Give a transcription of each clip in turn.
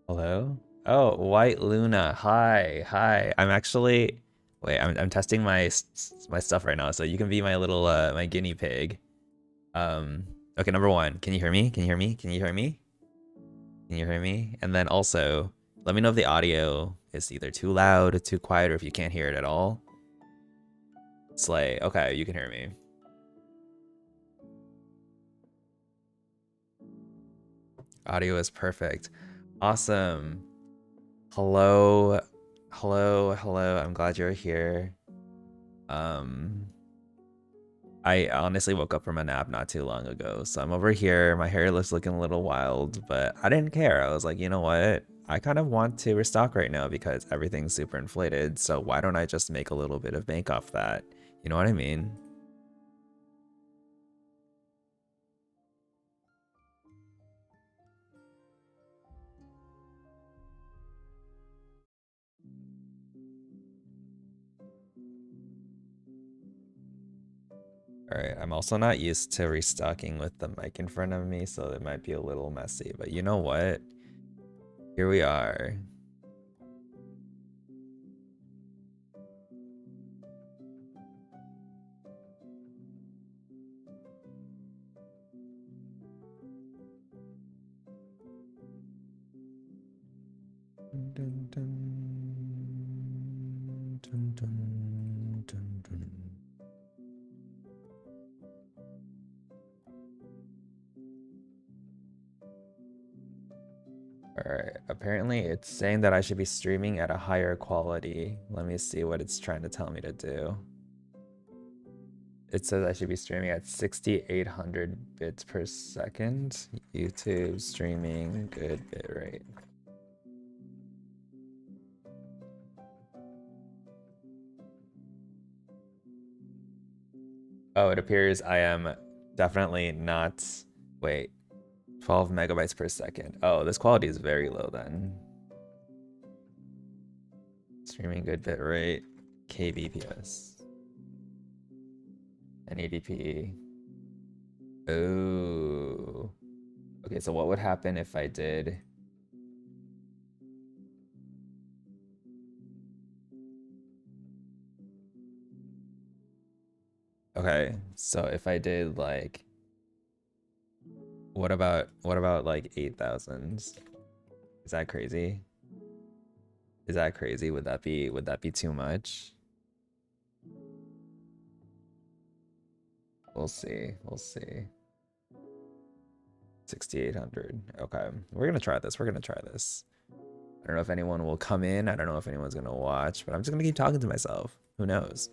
Hello? Oh, White Luna. Hi. Hi. I'm actually wait, I'm testing my stuff right now, so you can be my little my guinea pig. Okay, number one, can you hear me? Can you hear me? Can you hear me? Can you hear me? And then also, let me know if the audio is either too loud or too quiet or if you can't hear it at all. Slay. Okay, you can hear me. Audio is perfect. Awesome. Hello. Hello, hello. I'm glad you're here. Um, I honestly woke up from a nap not too long ago, so I'm over here. My hair looks looking a little wild, but I didn't care. I was like, you know what? I kind of want to restock right now because everything's super inflated, so why don't I just make a little bit of bank off that? You know what I mean? All right, I'm also not used to restocking with the mic in front of me, so it might be a little messy, but you know what? Here we are. Dun, dun, dun, dun, dun, dun. Alright, apparently it's saying that I should be streaming at a higher quality. Let me see what it's trying to tell me to do. It says I should be streaming at 6,800 bits per second. YouTube streaming, good bitrate. Oh, it appears I am definitely not. Wait, 12 megabytes per second. Oh, this quality is very low then. Streaming good bitrate, kbps, 1080p. Oh. Okay, so what would happen if I did? Okay, so if I did like, what about like 8,000? Is that crazy? Is that crazy? Would that be too much? We'll see. We'll see. 6,800. Okay, we're gonna try this. We're gonna try this. I don't know if anyone will come in. I don't know if anyone's gonna watch, but I'm just gonna keep talking to myself. Who knows?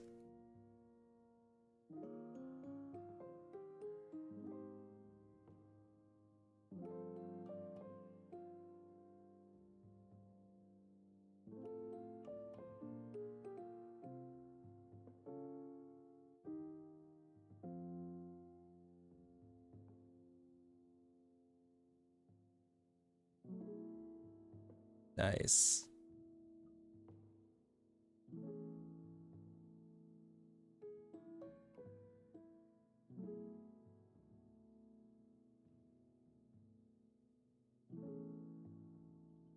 Nice.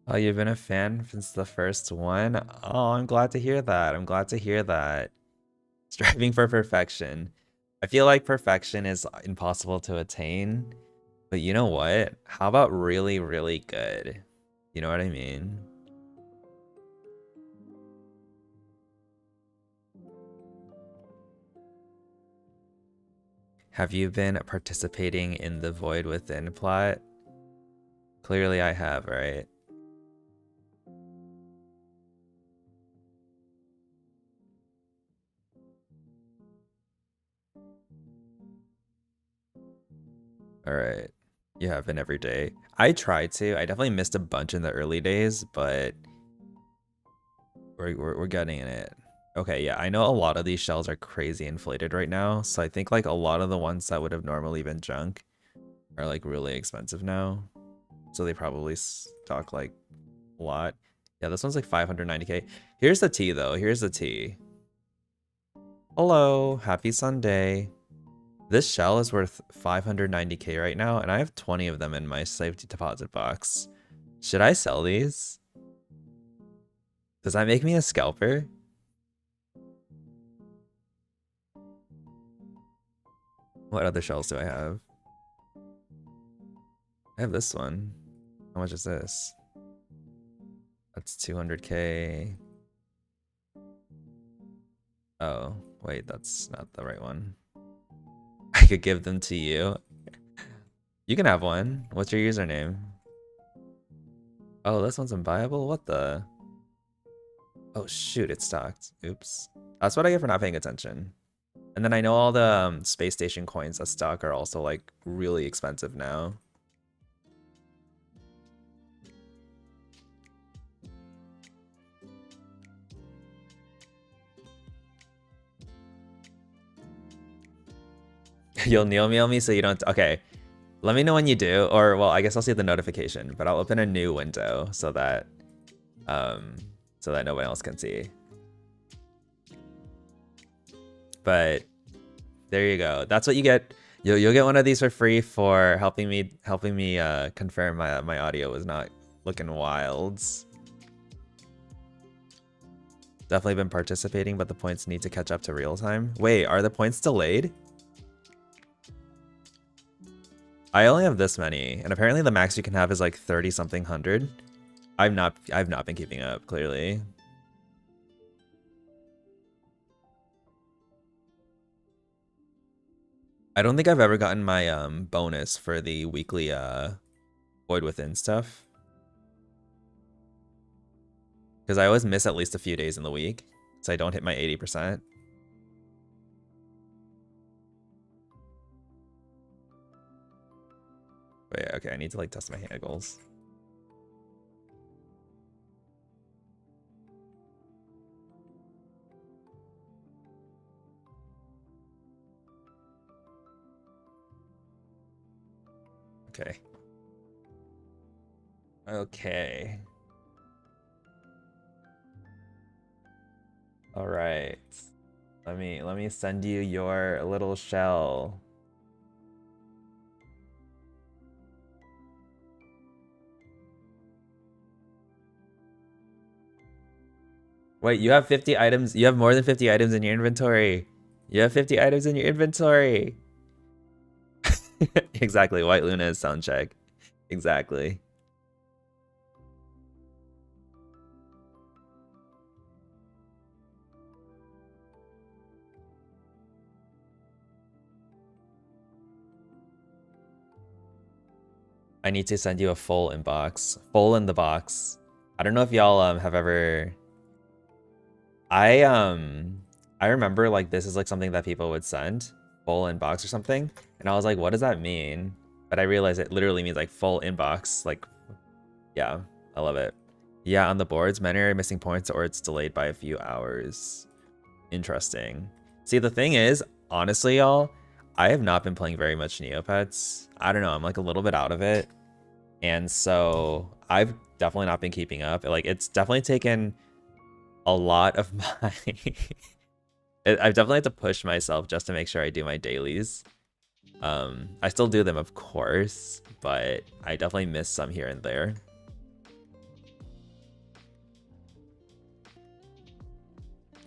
Oh, you've been a fan since the first one? Oh, I'm glad to hear that. I'm glad to hear that. Striving for perfection. I feel like perfection is impossible to attain, but you know what? How about really, really good? You know what I mean? Have you been participating in the Void Within plot? Clearly I have, right? Alright. You have been every day. I tried to. I definitely missed a bunch in the early days, but we're getting in it. Okay, yeah, I know a lot of these shells are crazy inflated right now, so I think like a lot of the ones that would have normally been junk are like really expensive now. So they probably stock like a lot. Yeah, this one's like 590k. Here's the tea though. Here's the tea. Hello, happy Sunday. This shell is worth 590k right now, and I have 20 of them in my safety deposit box. Should I sell these? Does that make me a scalper? What other shells do I have? I have this one. How much is this? That's 200k. Oh, wait, that's not the right one. I could give them to you. You can have one. What's your username? Oh, this one's unbuyable? What the? Oh shoot, it's stocked. Oops. That's what I get for not paying attention. And then I know all the space station coins that stock are also like really expensive now. You'll mail me so you don't. Okay, let me know when you do, or well, I guess I'll see the notification, but I'll open a new window so that no one else can see. But there you go. That's what you get. You'll get one of these for free for helping me confirm my audio was not looking wild. Definitely been participating, but the points need to catch up to real time. Wait, are the points delayed? I only have this many, and apparently the max you can have is like 30 something hundred. I've not been keeping up, clearly. I don't think I've ever gotten my bonus for the weekly Void Within stuff. Because I always miss at least a few days in the week, so I don't hit my 80%. But yeah, okay, I need to like test my handles. Okay. Okay. All right. Let me send you your little shell. Wait, you have 50 items. You have more than 50 items in your inventory. You have 50 items in your inventory. Exactly. White Luna is sound check. Exactly. I need to send you a full inbox. Full in the box. I don't know if y'all have ever. I remember like this is like something that people would send, full inbox or something, and I was like, what does that mean? But I realized it literally means like full inbox. Like, yeah, I love it. Yeah, on the boards, many are missing points or it's delayed by a few hours. Interesting. See, the thing is, honestly, y'all, I have not been playing very much Neopets. I don't know, I'm like a little bit out of it. And so I've definitely not been keeping up. Like, it's definitely taken a lot of my... I've definitely had to push myself just to make sure I do my dailies. I still do them, of course, but I definitely miss some here and there.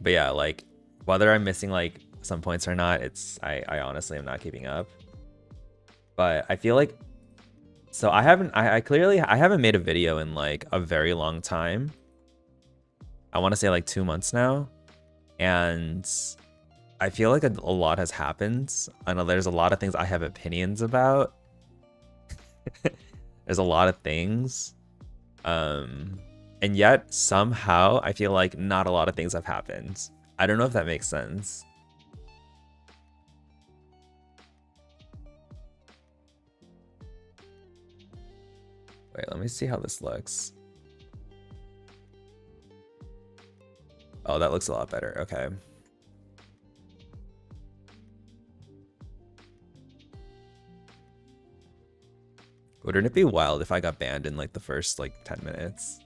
But yeah, like, whether I'm missing like some points or not, I honestly am not keeping up. But I feel like So I clearly I haven't made a video in like a very long time. I want to say like 2 months now. And I feel like a lot has happened. I know there's a lot of things I have opinions about. There's a lot of things. And yet somehow I feel like not a lot of things have happened. I don't know if that makes sense. Wait, let me see how this looks. Oh, that looks a lot better. Okay. Wouldn't it be wild if I got banned in like the first like 10 minutes?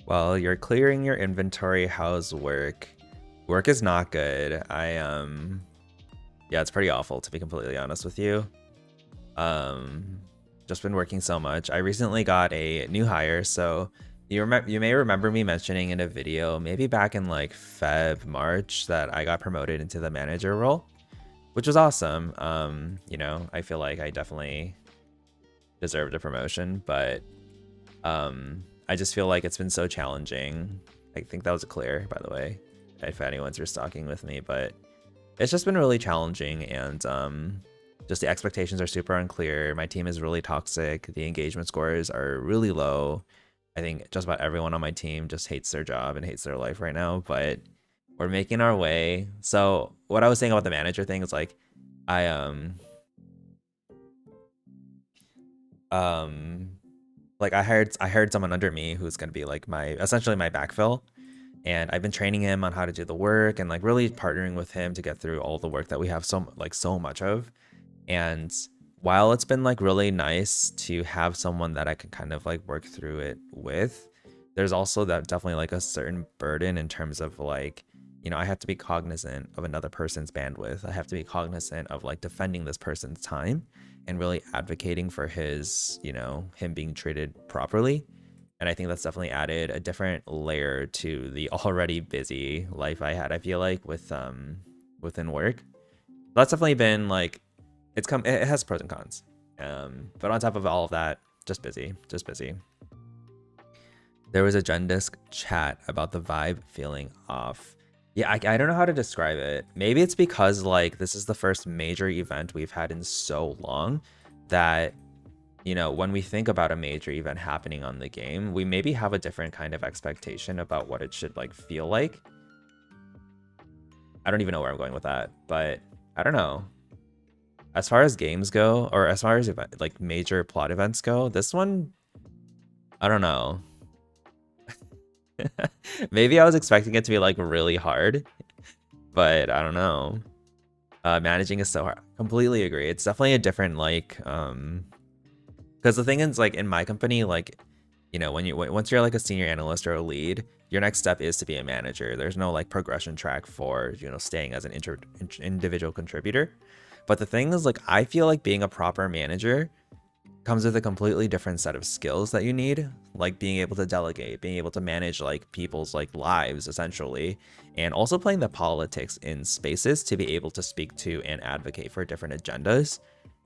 Well, you're clearing your inventory. How's work? Work is not good. Yeah, it's pretty awful to be completely honest with you. Just been working so much. I recently got a new hire, so you may remember me mentioning in a video, maybe back in like March, that I got promoted into the manager role, which was awesome. You know, I feel like I definitely deserved a promotion, but I just feel like it's been so challenging. I think that was clear, by the way, if anyone's restocking with me, but it's just been really challenging, and just the expectations are super unclear. My team is really toxic. The engagement scores are really low. I think just about everyone on my team just hates their job and hates their life right now, but we're making our way. So what I was saying about the manager thing is like, I like I hired someone under me who's gonna be like essentially my backfill. And I've been training him on how to do the work and like really partnering with him to get through all the work that we have so much of. And while it's been like really nice to have someone that I can kind of like work through it with, there's also that definitely like a certain burden in terms of like, you know, I have to be cognizant of another person's bandwidth. I have to be cognizant of like defending this person's time and really advocating for his, you know, him being treated properly. And I think that's definitely added a different layer to the already busy life I had, I feel like, with within work. That's definitely been like, it has pros and cons. But on top of all of that, just busy. There was a Gendisk chat about the vibe feeling off. Yeah, I don't know how to describe it. Maybe it's because like this is the first major event we've had in so long that, you know, when we think about a major event happening on the game, we maybe have a different kind of expectation about what it should like feel like. I don't even know where I'm going with that, but I don't know. As far as games go, or as far as like major plot events go, this one, I don't know. Maybe I was expecting it to be like really hard, but I don't know. Managing is so hard. Completely agree. It's definitely a different like because the thing is like in my company, like, you know, once you're like a senior analyst or a lead, your next step is to be a manager. There's no like progression track for, you know, staying as an individual contributor. But the thing is like I feel like being a proper manager comes with a completely different set of skills that you need, like being able to delegate, being able to manage like people's like lives essentially, and also playing the politics in spaces to be able to speak to and advocate for different agendas.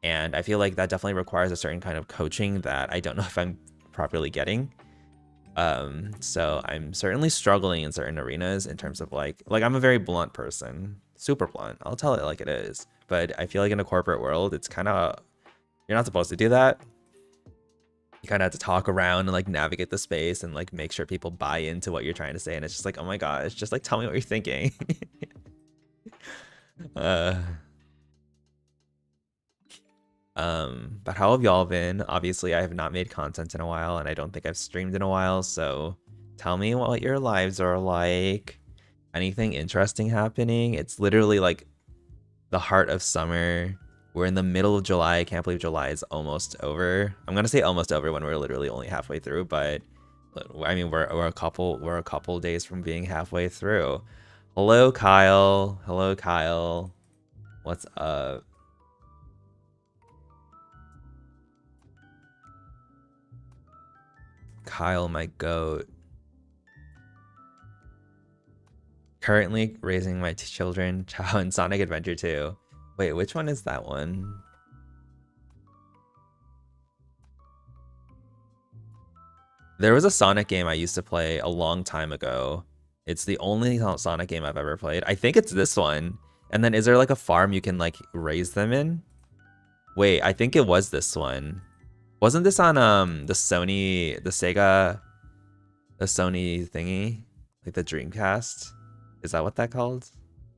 And I feel like that definitely requires a certain kind of coaching that I don't know if I'm properly getting. So I'm certainly struggling in certain arenas in terms of like I'm a very blunt person, super blunt. I'll tell it like it is. But I feel like in a corporate world, it's kind of, you're not supposed to do that. You kind of have to talk around and like navigate the space and like make sure people buy into what you're trying to say. And it's just like, oh my gosh, just like tell me what you're thinking. uh, but how have y'all been? Obviously, I have not made content in a while, and I don't think I've streamed in a while. So tell me what your lives are like. Anything interesting happening? It's literally like the heart of summer. We're in the middle of July. I can't believe July is almost over. I'm gonna say almost over when we're literally only halfway through, but I mean we're a couple days from being halfway through. Hello, Kyle. Hello, Kyle. What's up? Kyle, my goat. Currently raising my children. Ciao and Sonic Adventure 2. Wait, which one is that one? There was a Sonic game I used to play a long time ago. It's the only Sonic game I've ever played. I think it's this one. And then is there like a farm you can like raise them in? Wait, I think it was this one. Wasn't this on the Sony, the Sony thingy? Like the Dreamcast? Is that what that called?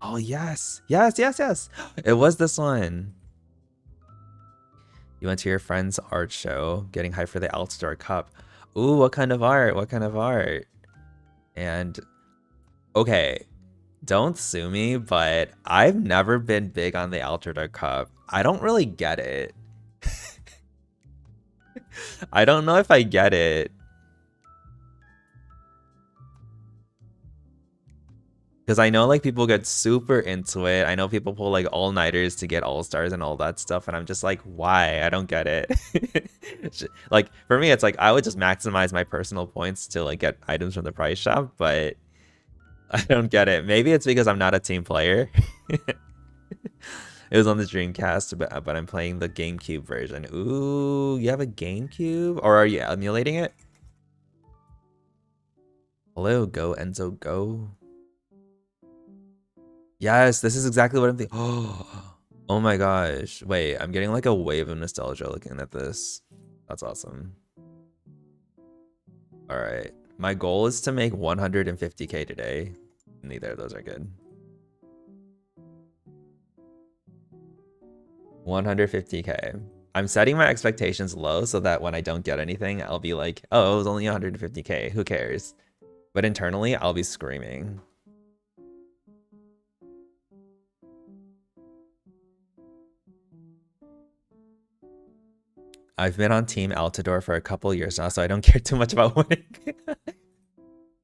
Oh yes. Yes, yes, yes. It was this one. You went to your friend's art show, getting hyped for the Altador Cup. Ooh, what kind of art? What kind of art? And okay, don't sue me, but I've never been big on the Altador Cup. I don't really get it. I don't know if I get it. Because I know like people get super into it. I know people pull like all-nighters to get all-stars and all that stuff. And I'm just like, why? I don't get it. Like for me, it's like I would just maximize my personal points to like get items from the prize shop, but I don't get it. Maybe it's because I'm not a team player. It was on the Dreamcast, but I'm playing the GameCube version. Ooh, you have a GameCube? Or are you emulating it? Hello, go Enzo, go. Yes, this is exactly what I'm thinking. Oh my gosh. Wait, I'm getting like a wave of nostalgia looking at this. That's awesome. All right. My goal is to make 150k today. Neither of those are good. 150k. I'm setting my expectations low so that when I don't get anything, I'll be like, oh, it was only 150k. Who cares? But internally, I'll be screaming. I've been on Team Altador for a couple years now, so I don't care too much about winning.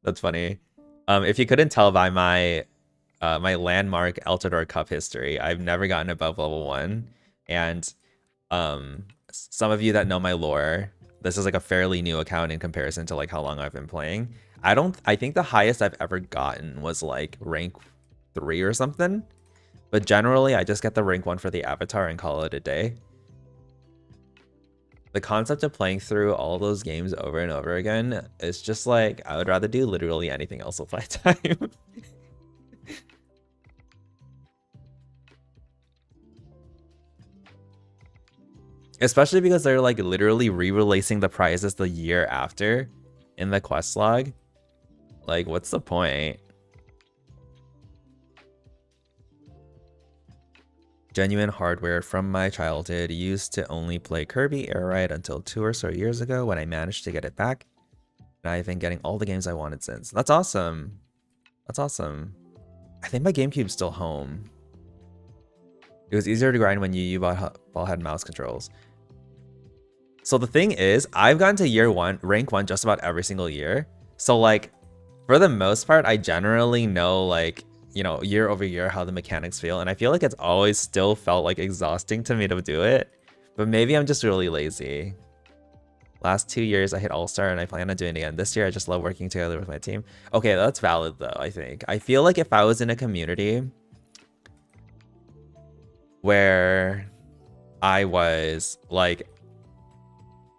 That's funny. If you couldn't tell by my my landmark Altador Cup history, I've never gotten above level 1. And some of you that know my lore, this is like a fairly new account in comparison to like how long I've been playing. I think the highest I've ever gotten was like rank 3 or something. But generally, I just get the rank 1 for the avatar and call it a day. The concept of playing through all those games over and over again is just like, I would rather do literally anything else with my time. Especially because they're like literally re-releasing the prizes the year after in the quest log. Like, what's the point? Genuine hardware from my childhood. Used to only play Kirby Air Ride until 2 or so years ago when I managed to get it back. And I've been getting all the games I wanted since. That's awesome. That's awesome. I think my GameCube's still home. It was easier to grind when you ball had mouse controls. So the thing is, I've gotten to year 1, rank 1 just about every single year. So like, for the most part, I generally know like, you know, year over year how the mechanics feel. And I feel like it's always still felt like exhausting to me to do it. But maybe I'm just really lazy. Last 2 years, I hit All-Star and I plan on doing it again. This year, I just love working together with my team. Okay, that's valid though, I think. I feel like if I was in a community where I was like,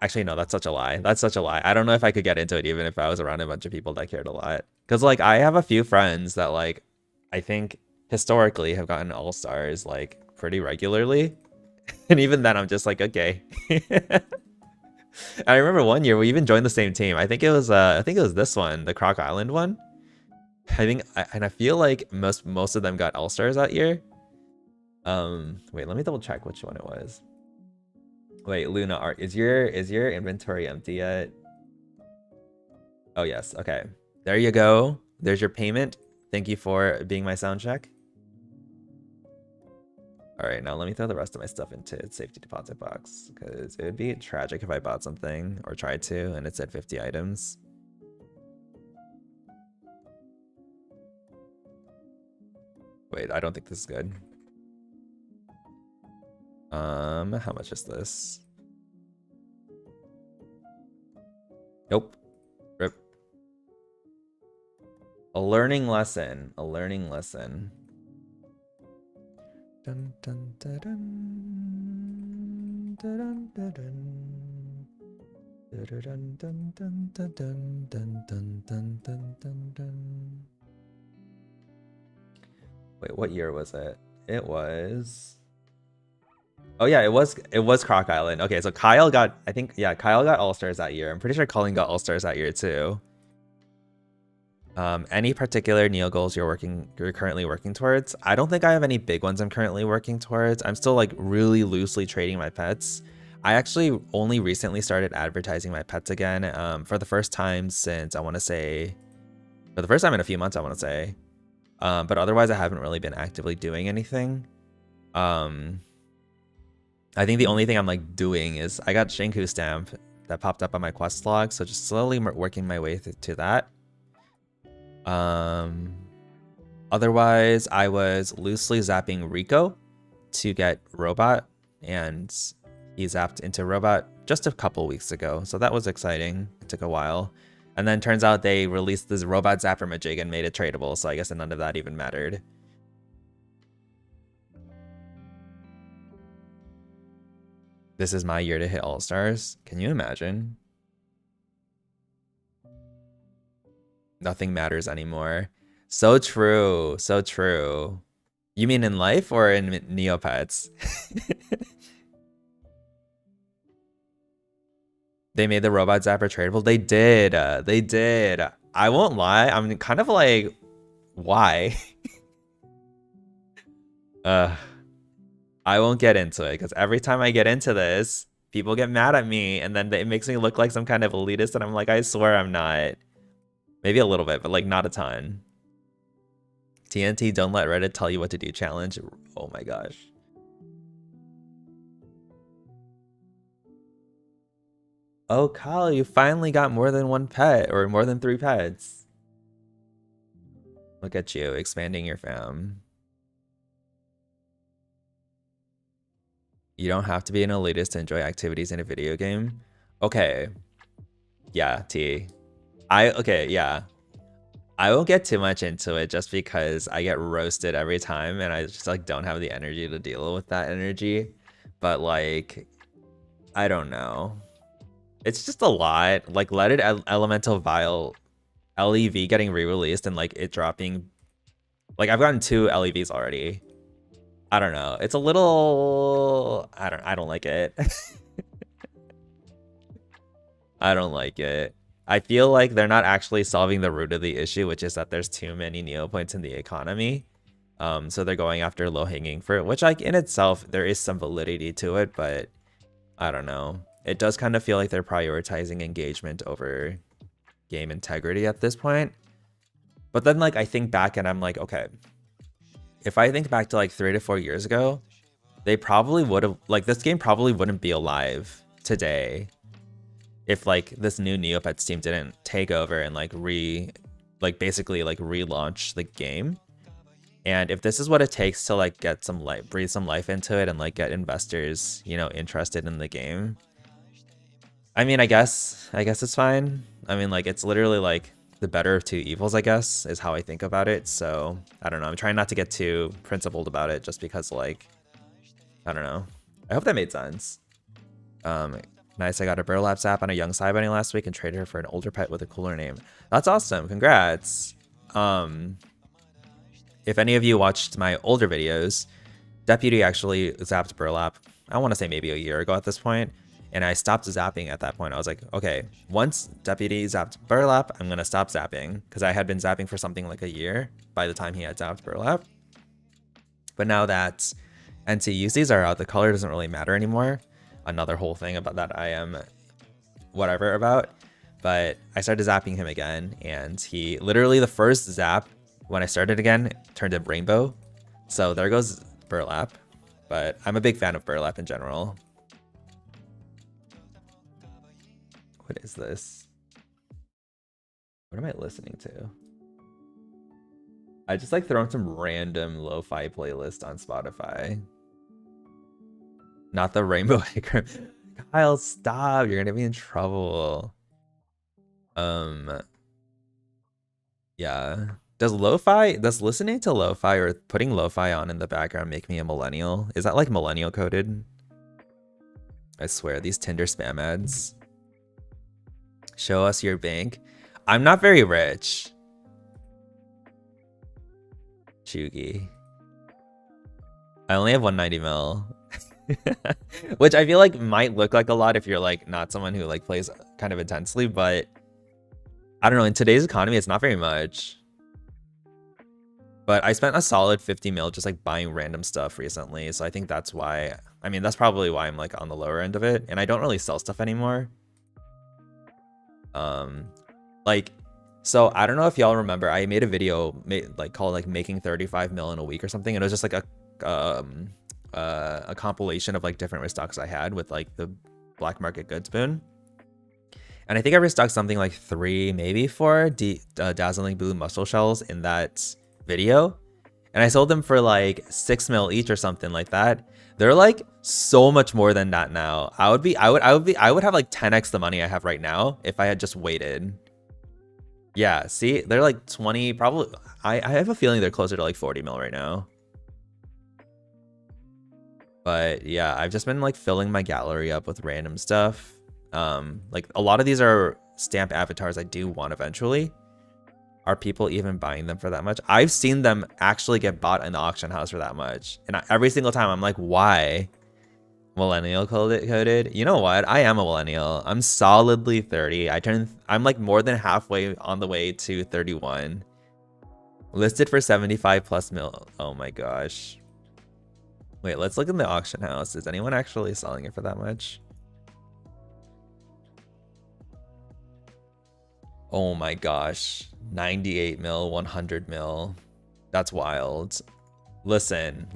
actually, no, that's such a lie. That's such a lie. I don't know if I could get into it even if I was around a bunch of people that cared a lot. Because like, I have a few friends that like, I think historically have gotten all-stars like pretty regularly. And even then I'm just like, okay. I remember one year we even joined the same team. I think it was this one, the Croc Island one. And I feel like most of them got all-stars that year. Wait, let me double check which one it was. Wait, Luna, is your inventory empty yet? Oh yes, okay. There you go. There's your payment. Thank you for being my sound check. All right, now let me throw the rest of my stuff into its safety deposit box because it would be tragic if I bought something or tried to and it said 50 items. Wait, I don't think this is good. How much is this? Nope. Rip. A learning lesson. A learning lesson. Dun, dun, dun, dun, dun, dun, dun, dun, dun, dun, dun, dun, dun, dun, dun, dun, dun, dun. Wait, what year was it? It was. Oh yeah, it was Croc Island. Okay, so Kyle got, I think, yeah, Kyle got All Stars that year. I'm pretty sure Colleen got All Stars that year too. Any particular Neo goals you're currently working towards? I don't think I have any big ones I'm currently working towards. I'm still like really loosely trading my pets. I actually only recently started advertising my pets again, for the first time since I want to say, for the first time in a few months, I want to say. But otherwise, I haven't really been actively doing anything. I think the only thing I'm like doing is I got Shinku stamp that popped up on my quest log, so just slowly working my way to that. Otherwise, I was loosely zapping Rico to get Robot, and he zapped into Robot just a couple weeks ago, so that was exciting. It took a while. And then turns out they released this Robot Zapper Majig and made it tradable, so I guess none of that even mattered. This is my year to hit All-Stars. Can you imagine? Nothing matters anymore. So true. So true. You mean in life or in Neopets? They made the Robot Zapper tradable? They did. They did. I won't lie. I'm kind of like, why? I won't get into it because every time I get into this, people get mad at me and then it makes me look like some kind of elitist, and I'm like, I swear I'm not. Maybe a little bit, but like not a ton. TNT, don't let Reddit tell you what to do challenge. Oh my gosh. Oh, Kyle, you finally got more than one pet or more than 3 pets. Look at you, expanding your fam. You don't have to be an elitist to enjoy activities in a video game. Okay. Yeah, T. Okay, yeah. I won't get too much into it just because I get roasted every time and I just like don't have the energy to deal with that energy. But like, I don't know. It's just a lot. Like Leaded Elemental Vial LEV getting re-released and like it dropping. Like I've gotten 2 LEVs already. I don't know. It's a little, I don't like it. I don't like it. I feel like they're not actually solving the root of the issue, which is that there's too many Neopoints in the economy. So they're going after low-hanging fruit, which like in itself, there is some validity to it, but I don't know. It does kind of feel like they're prioritizing engagement over game integrity at this point. But then like I think back and I'm like, okay, if I think back to like 3 to 4 years ago, they probably would have, like this game probably wouldn't be alive today if like this new Neopets team didn't take over and like basically like relaunch the game. And if this is what it takes to like get some life, breathe some life into it and like get investors, you know, interested in the game, I mean, I guess it's fine. I mean, like it's literally like the better of 2 evils, I guess, is how I think about it. So I don't know. I'm trying not to get too principled about it just because like, I don't know. I hope that made sense. Nice, I got a burlap zap on a young Psy bunny last week and traded her for an older pet with a cooler name. That's awesome, congrats. If any of you watched my older videos, Deputy actually zapped burlap, I want to say maybe a year ago at this point, and I stopped zapping at that point. I was like, okay, once Deputy zapped burlap, I'm gonna stop zapping, because I had been zapping for something like a year by the time he had zapped burlap. But now that NCUCs are out, the color doesn't really matter anymore. Another whole thing about that I am whatever about, but I started zapping him again, and he literally the first zap when I started again turned to rainbow. So there goes burlap, but I'm a big fan of burlap in general. What is this? What am I listening to? I just like thrown some random lo-fi playlist on Spotify. Not the rainbow hiker. Kyle, stop. You're gonna be in trouble. Yeah. Does listening to lo-fi or putting lo-fi on in the background make me a millennial? Is that like millennial coded? I swear, these Tinder spam ads. Show us your bank. I'm not very rich. Chugi. I only have 190 mil. Which I feel like might look like a lot if you're like not someone who like plays kind of intensely, but I don't know, in today's economy it's not very much. But I spent a solid 50 mil just like buying random stuff recently, so I think that's why, I mean that's probably why I'm like on the lower end of it, and I don't really sell stuff anymore. Like, so I don't know if y'all remember, I made a video like called like making 35 mil in a week or something, and it was just like a compilation of like different restocks I had with like the black market goods boon. And I think I restocked something like 3, maybe 4 dazzling blue muscle shells in that video, and I sold them for like 6 mil each or something like that. They're like so much more than that now. I would have like 10x the money I have right now if I had just waited. Yeah, see, they're like 20, probably. I have a feeling they're closer to like 40 mil right now. But yeah, I've just been like filling my gallery up with random stuff. Like a lot of these are stamp avatars I do want eventually. Are people even buying them for that much? I've seen them actually get bought in the auction house for that much. And every single time I'm like, why? Millennial coded? You know what? I am a millennial. I'm solidly 30. I'm like more than halfway on the way to 31. Listed for 75 plus mil. Oh my gosh. Wait, let's look in the auction house. Is anyone actually selling it for that much? Oh my gosh. 98 mil, 100 mil. That's wild. Listen.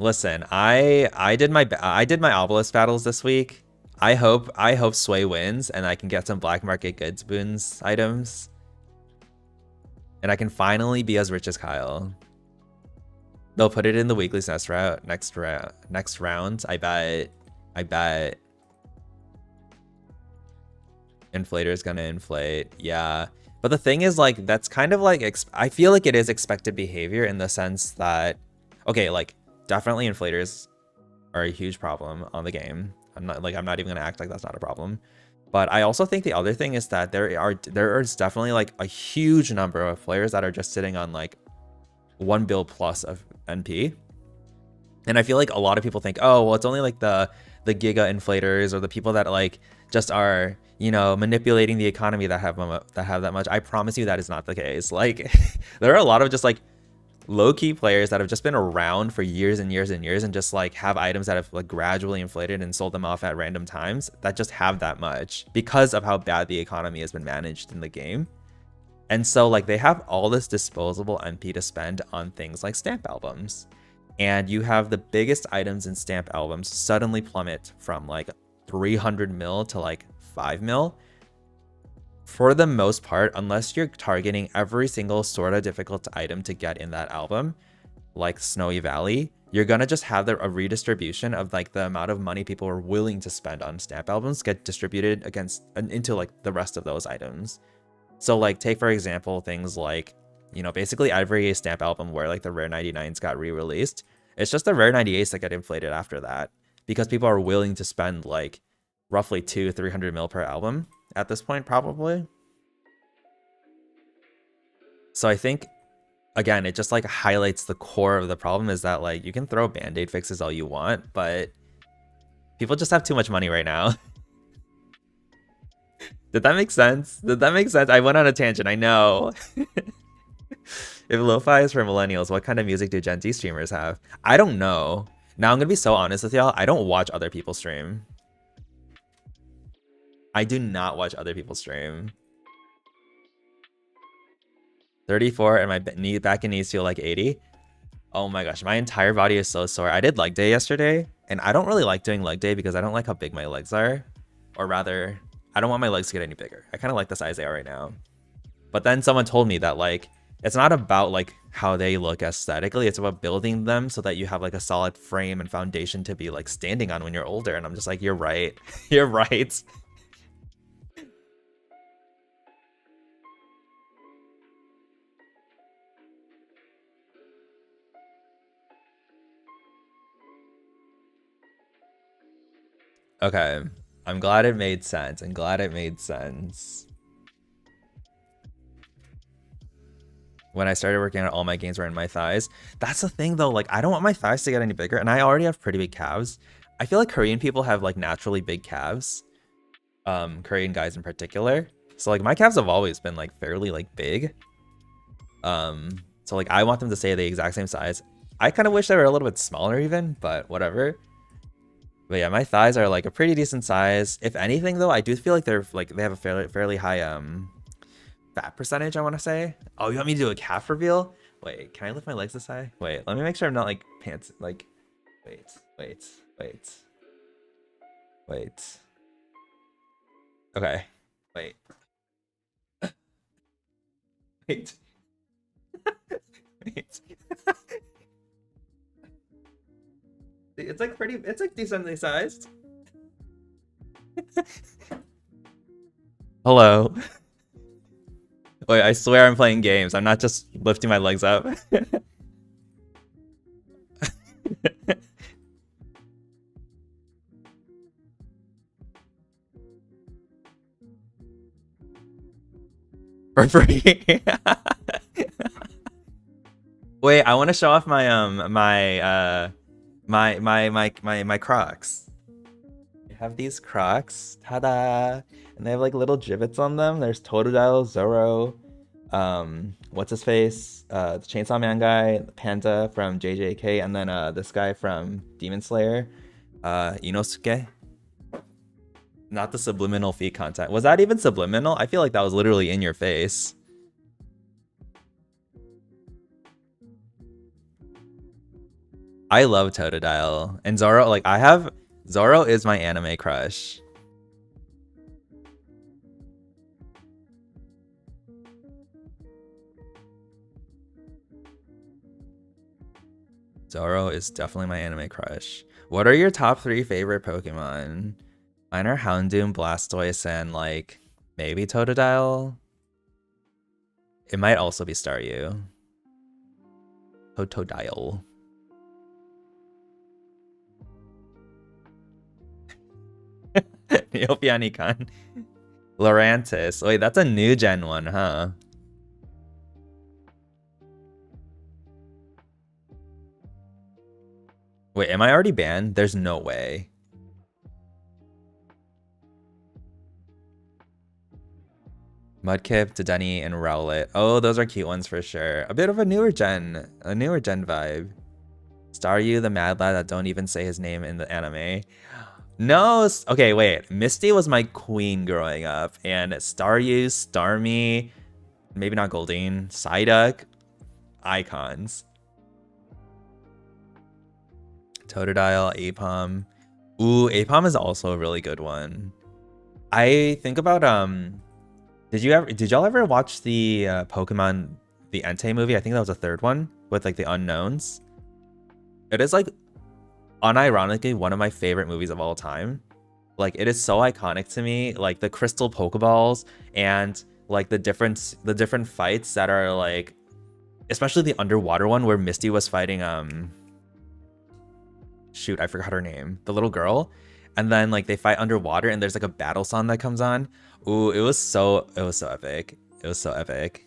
I did my obelisk battles this week. I hope Sway wins and I can get some black market goods boons items. And I can finally be as rich as Kyle. They'll put it in the weekly's next round. I bet Inflator's gonna inflate. Yeah. But the thing is, like, that's kind of like, I feel like it is expected behavior in the sense that, okay, like, definitely inflators are a huge problem on the game. I'm not even gonna act like that's not a problem. But I also think the other thing is that there is definitely like a huge number of players that are just sitting on like 1 bill plus of NP. And I feel like a lot of people think, oh, well, it's only like the giga inflators or the people that like just are, you know, manipulating the economy that have that much. I promise you that is not the case. Like there are a lot of just like low-key players that have just been around for years and years and years and just like have items that have like gradually inflated and sold them off at random times that just have that much because of how bad the economy has been managed in the game. And so like they have all this disposable NP to spend on things like stamp albums. And you have the biggest items in stamp albums suddenly plummet from like 300 mil to like 5 mil. For the most part, unless you're targeting every single sort of difficult item to get in that album, like Snowy Valley, you're gonna just have a redistribution of like the amount of money people are willing to spend on stamp albums get distributed into like the rest of those items. So like take for example things like, you know, basically every stamp album where like the rare 99s got re-released, it's just the rare 98s that get inflated after that because people are willing to spend like roughly 200-300 mil per album at this point probably. So I think again it just like highlights the core of the problem is that like you can throw band-aid fixes all you want, but people just have too much money right now. Did that make sense? I went on a tangent, I know. If lo-fi is for millennials, what kind of music do Gen Z streamers have? I don't know. Now I'm gonna be so honest with y'all, I don't watch other people stream. I do not watch other people stream. 34 and my back and knees feel like 80. Oh my gosh, my entire body is so sore. I did leg day yesterday, and I don't really like doing leg day because I don't like how big my legs are. Or rather, I don't want my legs to get any bigger. I kind of like the size they are right now. But then someone told me that like, it's not about like how they look aesthetically, it's about building them so that you have like a solid frame and foundation to be like standing on when you're older. And I'm just like, you're right. You're right. Okay. I'm glad it made sense. I'm glad it made sense. When I started working out, all my gains were in my thighs. That's the thing though, like I don't want my thighs to get any bigger, and I already have pretty big calves. I feel like Korean people have like naturally big calves. Korean guys in particular. So like my calves have always been like fairly like big. So like I want them to stay the exact same size. I kind of wish they were a little bit smaller even, but whatever. But yeah, my thighs are like a pretty decent size. If anything though, I do feel like they're like they have a fairly high fat percentage, I want to say. Oh, you want me to do a calf reveal? Wait, can I lift my legs this high? Wait, let me make sure I'm not like pants. Like, wait. Okay, wait. Wait. Wait. It's like it's like decently sized. Hello. Wait, I swear I'm playing games. I'm not just lifting my legs up. For free. Wait, I want to show off my my Crocs. I have these Crocs, ta-da! And they have like little gibbets on them. There's Totodile, Zoro, what's his face, the Chainsaw Man guy, Panda from JJK, and then this guy from Demon Slayer, Inosuke. Not the subliminal feet content. Was that even subliminal? I feel like that was literally in your face. I love Totodile. And Zoro, like Zoro is my anime crush. Zoro is definitely my anime crush. What are your top 3 favorite Pokemon? Mine are Houndoom, Blastoise, and like maybe Totodile. It might also be Staryu. Totodile. Neopets. Lurantis. Wait, that's a new gen one, huh? Wait, am I already banned? There's no way. Mudkip, Dedenne, and Rowlet. Oh, those are cute ones for sure. A bit of a newer gen vibe. Staryu, the mad lad that don't even say his name in the anime. No, okay, wait. Misty was my queen growing up, and Staryu, Starmie, maybe not Goldeen, Psyduck, icons. Totodile, Apom. Ooh, Apom is also a really good one. I think about did y'all ever watch the Pokemon the Entei movie? I think that was the 3rd one with like the unknowns. It is like unironically one of my favorite movies of all time. Like it is so iconic to me, like the crystal Pokeballs and like the different fights that are like, especially the underwater one where Misty was fighting shoot, I forgot her name, the little girl, and then like they fight underwater and there's like a battle song that comes on. Ooh, it was so epic. It was so epic.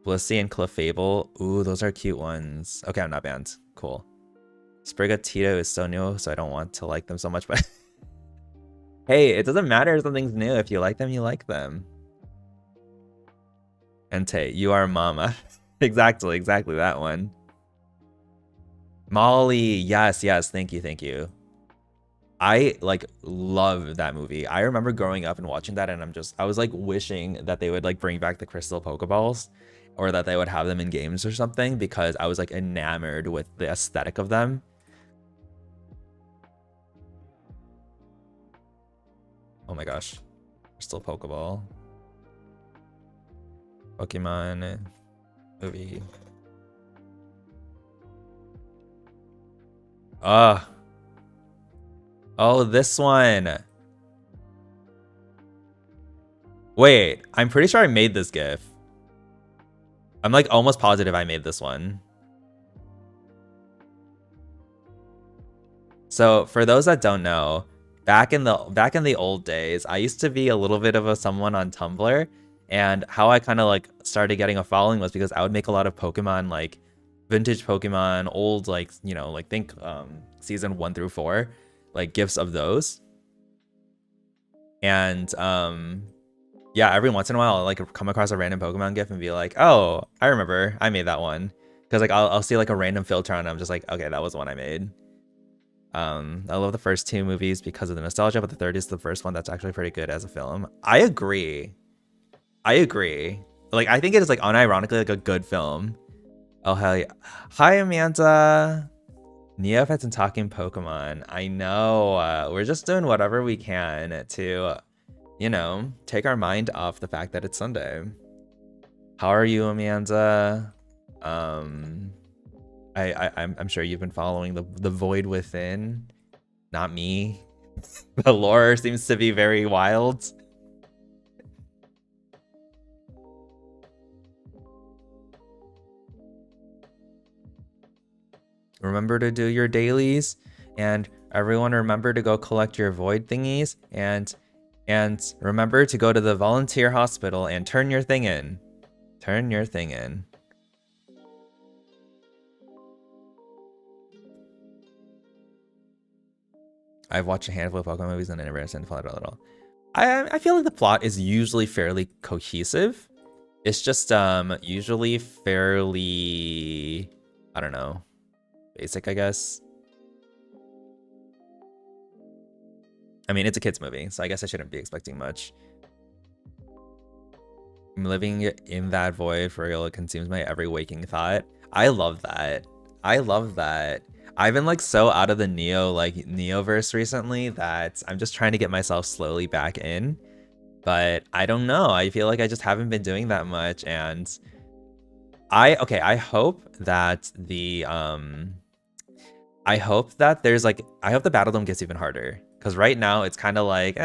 Blissey and Clefable. Ooh, those are cute ones. Okay, I'm not banned. Cool. Sprigatito is so new, so I don't want to like them so much, but hey, it doesn't matter if something's new. If you like them, you like them. Entei, you are mama. exactly that one. Molly, yes, thank you. I like love that movie. I remember growing up and watching that, and I was like wishing that they would like bring back the crystal Pokeballs, or that they would have them in games or something, because I was like enamored with the aesthetic of them. Oh my gosh, crystal Pokeball. Pokemon movie. Oh, this one. Wait, I'm pretty sure I made this GIF. I'm like almost positive I made this one. So for those that don't know, back in the old days, I used to be a little bit of a someone on Tumblr, and how I kind of like started getting a following was because I would make a lot of Pokemon, like vintage Pokemon, old, like, you know, like think season 1 through 4, like gifs of those. And yeah, every once in a while I'll like come across a random Pokemon gif and be like, oh, I remember, I made that one. Because like I'll see like a random filter and I'm just like, okay, that was the one I made. I love the first 2 movies because of the nostalgia, but the third is the first one that's actually pretty good as a film. I agree. Like, I think it is like unironically like a good film. Oh, hell yeah. Hi, Amanda. Neopets and talking Pokemon. I know. We're just doing whatever we can to, you know, take our mind off the fact that it's Sunday. How are you, Amanda? I'm sure you've been following the Void Within. Not me. The lore seems to be very wild. Remember to do your dailies, and everyone remember to go collect your void thingies, and remember to go to the volunteer hospital and turn your thing in. Turn your thing in. I've watched a handful of Pokemon movies and I never understand the plot at all. I feel like the plot is usually fairly cohesive. It's just usually fairly, I don't know, basic, I guess. I mean, it's a kid's movie, so I guess I shouldn't be expecting much. I'm living in that void for real. It consumes my every waking thought. I love that. I love that. I've been like so out of the Neoverse recently that I'm just trying to get myself slowly back in. But I don't know. I feel like I just haven't been doing that much, and I hope that the I hope that there's like, I hope the Battle Dome gets even harder, because right now it's kind of like, you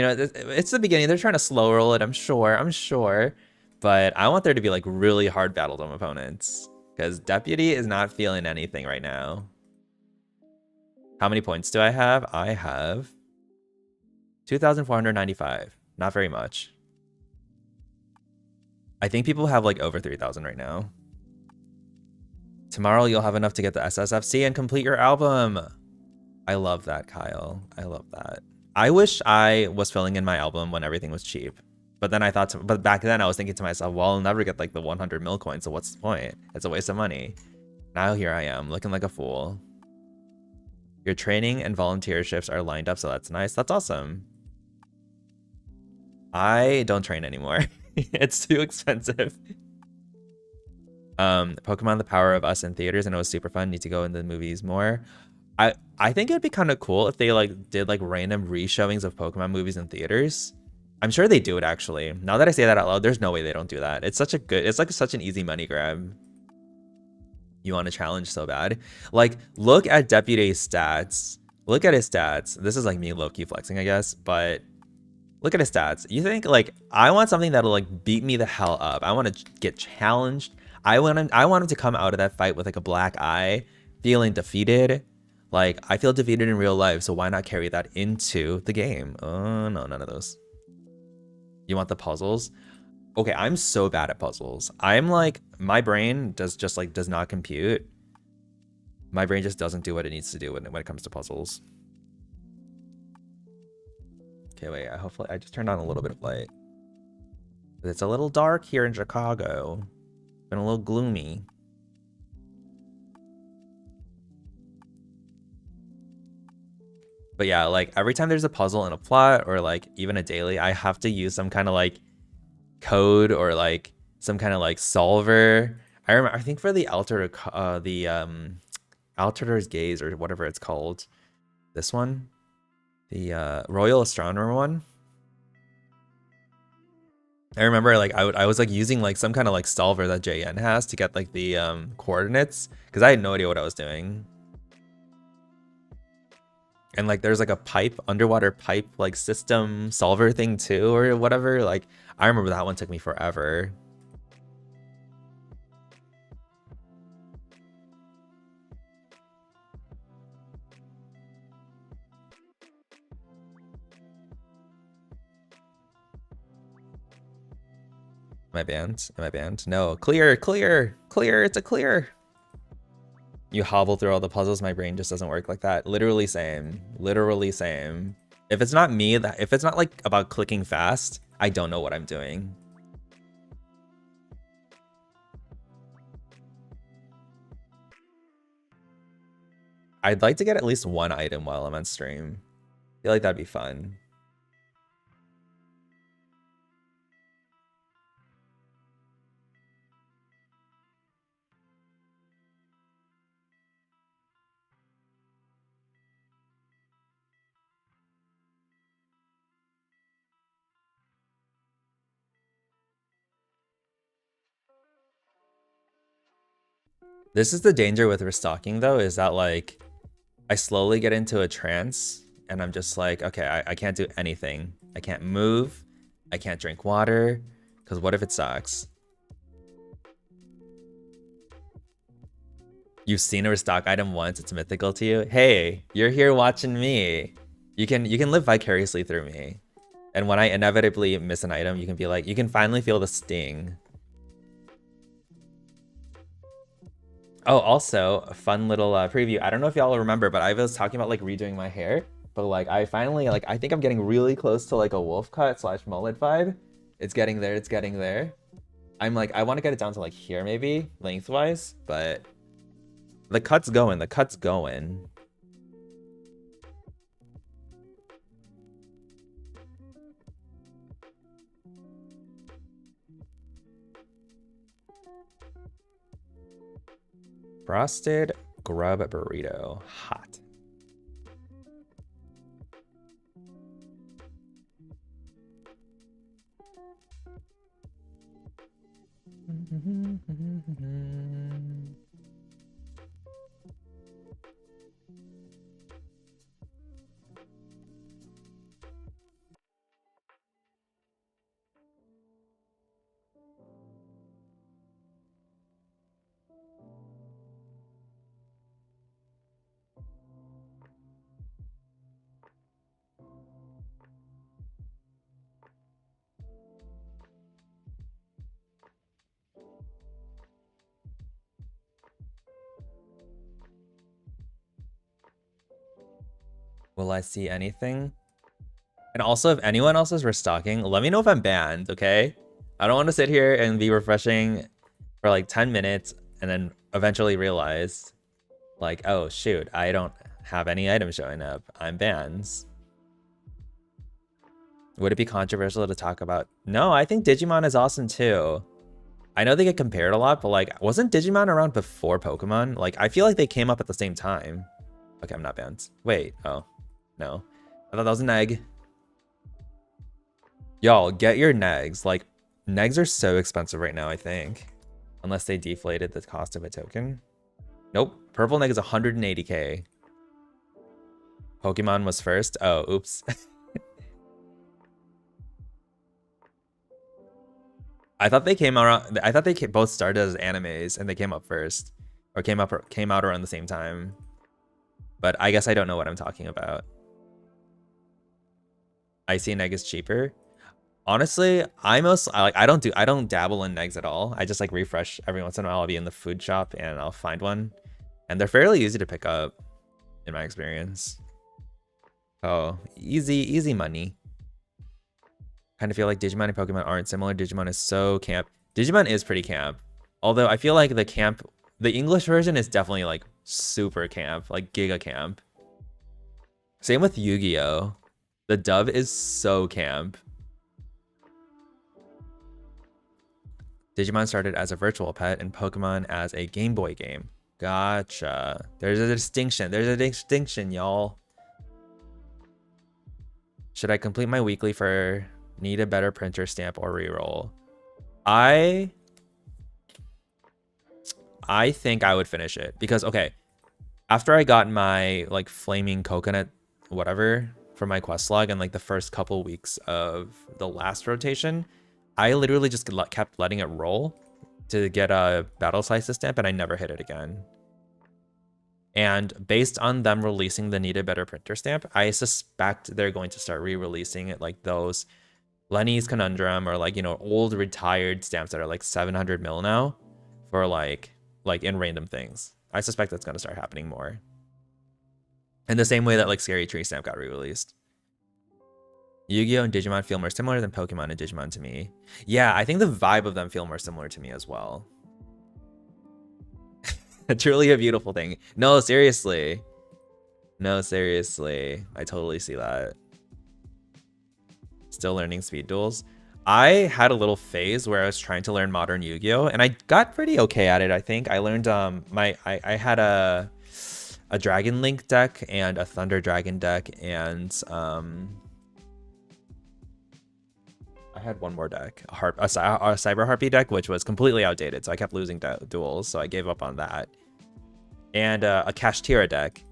know, it's the beginning. They're trying to slow roll it. I'm sure, but I want there to be like really hard Battle Dome opponents, because Deputy is not feeling anything right now. How many points do I have? I have 2,495. Not very much. I think people have like over 3,000 right now. Tomorrow you'll have enough to get the SSFC and complete your album. I love that, Kyle. I love that. I wish I was filling in my album when everything was cheap. But then I thought, but back then I was thinking to myself, well, I'll never get like the 100 mil coin, so what's the point? It's a waste of money. Now here I am, looking like a fool. Your training and volunteer shifts are lined up, so that's nice. That's awesome. I don't train anymore. It's too expensive. Pokemon The Power of Us in theaters, and it was super fun. Need to go in the movies more. I think it'd be kind of cool if they like did like random re-showings of Pokemon movies in theaters. I'm sure they do it actually. Now that I say that out loud, there's no way they don't do that. It's such a good, it's like such an easy money grab. You want a challenge so bad. Like, look at Deputy's stats. Look at his stats. This is like me low-key flexing, I guess, but look at his stats. You think like I want something that'll like beat me the hell up. I want to get challenged. I want him to come out of that fight with like a black eye, feeling defeated. Like, I feel defeated in real life, so why not carry that into the game? Oh, no, none of those. You want the puzzles? Okay, I'm so bad at puzzles. I'm like, my brain does not compute. My brain just doesn't do what it needs to do when it comes to puzzles. Okay, wait, hopefully I just turned on a little bit of light. It's a little dark here in Chicago. Been a little gloomy. But yeah, like every time there's a puzzle in a plot or like even a daily, I have to use some kind of like code or like some kind of like solver. I remember, I think for the Altador's Gaze or whatever it's called, this one, the Royal Astronomer one. I remember like I was like using like some kind of like solver that JN has to get like the coordinates, because I had no idea what I was doing. And like there's like a pipe, underwater pipe like system solver thing too or whatever. Like I remember that one took me forever. Am I banned? Am I banned? No. Clear, clear, clear. It's a clear. You hobble through all the puzzles. My brain just doesn't work like that. Literally same. Literally same. If it's not me, if it's not like about clicking fast, I don't know what I'm doing. I'd like to get at least one item while I'm on stream. I feel like that'd be fun. This is the danger with restocking though, is that like I slowly get into a trance and I'm just like, okay, I can't do anything. I can't move. I can't drink water. Because what if it sucks? You've seen a restock item once, it's mythical to you. Hey, you're here watching me. You can live vicariously through me. And when I inevitably miss an item, you can be like, you can finally feel the sting. Oh, also, a fun little preview. I don't know if y'all remember, but I was talking about like redoing my hair. But like, I finally, like, I think I'm getting really close to like a wolf cut / mullet vibe. It's getting there, it's getting there. I'm like, I want to get it down to like here maybe, lengthwise, but the cut's going, the cut's going. Frosted grub burrito, hot. Will I see anything? And also, if anyone else is restocking, let me know if I'm banned, okay? I don't want to sit here and be refreshing for like 10 minutes and then eventually realize, like, oh shoot, I don't have any items showing up. I'm banned. Would it be controversial to talk about? No, I think Digimon is awesome too. I know they get compared a lot, but like, wasn't Digimon around before Pokemon? Like, I feel like they came up at the same time. Okay, I'm not banned. Wait, oh, no. I thought that was an egg. Y'all, get your negs. Like, negs are so expensive right now, I think. Unless they deflated the cost of a token. Nope, purple neg is 180k. Pokemon was first. Oh, oops. I thought they came around. I thought they both started as animes and they came up first, or came out around the same time. But I guess I don't know what I'm talking about. Icy neg is cheaper. Honestly, I don't dabble in negs at all. I just like refresh every once in a while. I'll be in the food shop and I'll find one, and they're fairly easy to pick up, in my experience. Oh, easy money. Kind of feel like Digimon and Pokemon aren't similar. Digimon is so camp. Digimon is pretty camp. Although I feel like the English version is definitely like super camp, like giga camp. Same with Yu-Gi-Oh! The dub is so camp. Digimon started as a virtual pet and Pokemon as a Game Boy game. Gotcha. There's a distinction. There's a distinction, y'all. Should I complete my weekly for need a better printer stamp or reroll? I think I would finish it because, okay, after I got my like flaming coconut whatever for my quest log and like the first couple weeks of the last rotation, I literally just kept letting it roll to get a battle slices stamp and I never hit it again. And based on them releasing the need a better printer stamp, I suspect they're going to start re-releasing it like those Lenny's Conundrum, or like, you know, old retired stamps that are like 700 mil now for like in random things. I suspect that's gonna start happening more. In the same way that like Scary Tree stamp got re-released. Yu-Gi-Oh! And Digimon feel more similar than Pokemon and Digimon to me. Yeah, I think the vibe of them feel more similar to me as well. Truly a beautiful thing. No, seriously. No, seriously. I totally see that. Still learning speed duels. I had a little phase where I was trying to learn modern Yu-Gi-Oh! And I got pretty okay at it, I think. I learned I had a Dragon Link deck and a Thunder Dragon deck, and I had one more deck, a Cyber Harpy deck, which was completely outdated, so I kept losing duels, so I gave up on that. And a Kashtira deck.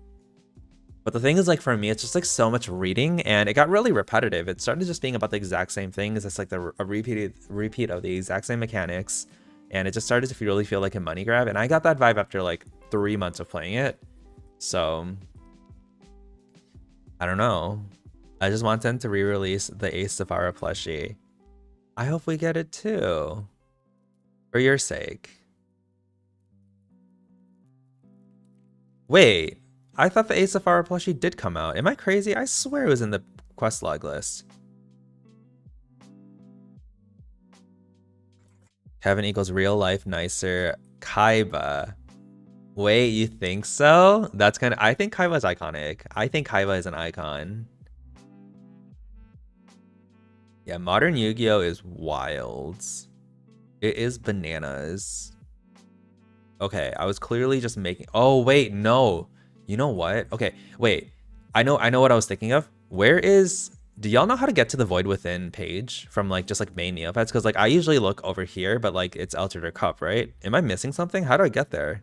But the thing is, like, for me, it's just like so much reading, and it got really repetitive. It started just being about the exact same things. It's like a repeat of the exact same mechanics, and it just started to really feel like a money grab. And I got that vibe after like 3 months of playing it. So I don't know. I just want them to re-release the Ace Safara plushie. I hope we get it too. For your sake. Wait, I thought the Ace Safara plushie did come out. Am I crazy? I swear it was in the quest log list. Kevin equals real life nicer Kaiba. Wait, you think so? That's kind of, I think Kaiba's iconic. I think Kaiba is an icon. Yeah, modern Yu-Gi-Oh! Is wild. It is bananas. Okay, I was clearly just making, oh wait, no. You know what? Okay, wait. I know what I was thinking of. Where is, do y'all know how to get to the Void Within page from like just like main Neopets? Because like I usually look over here, but like it's Altador Cup, right? Am I missing something? How do I get there?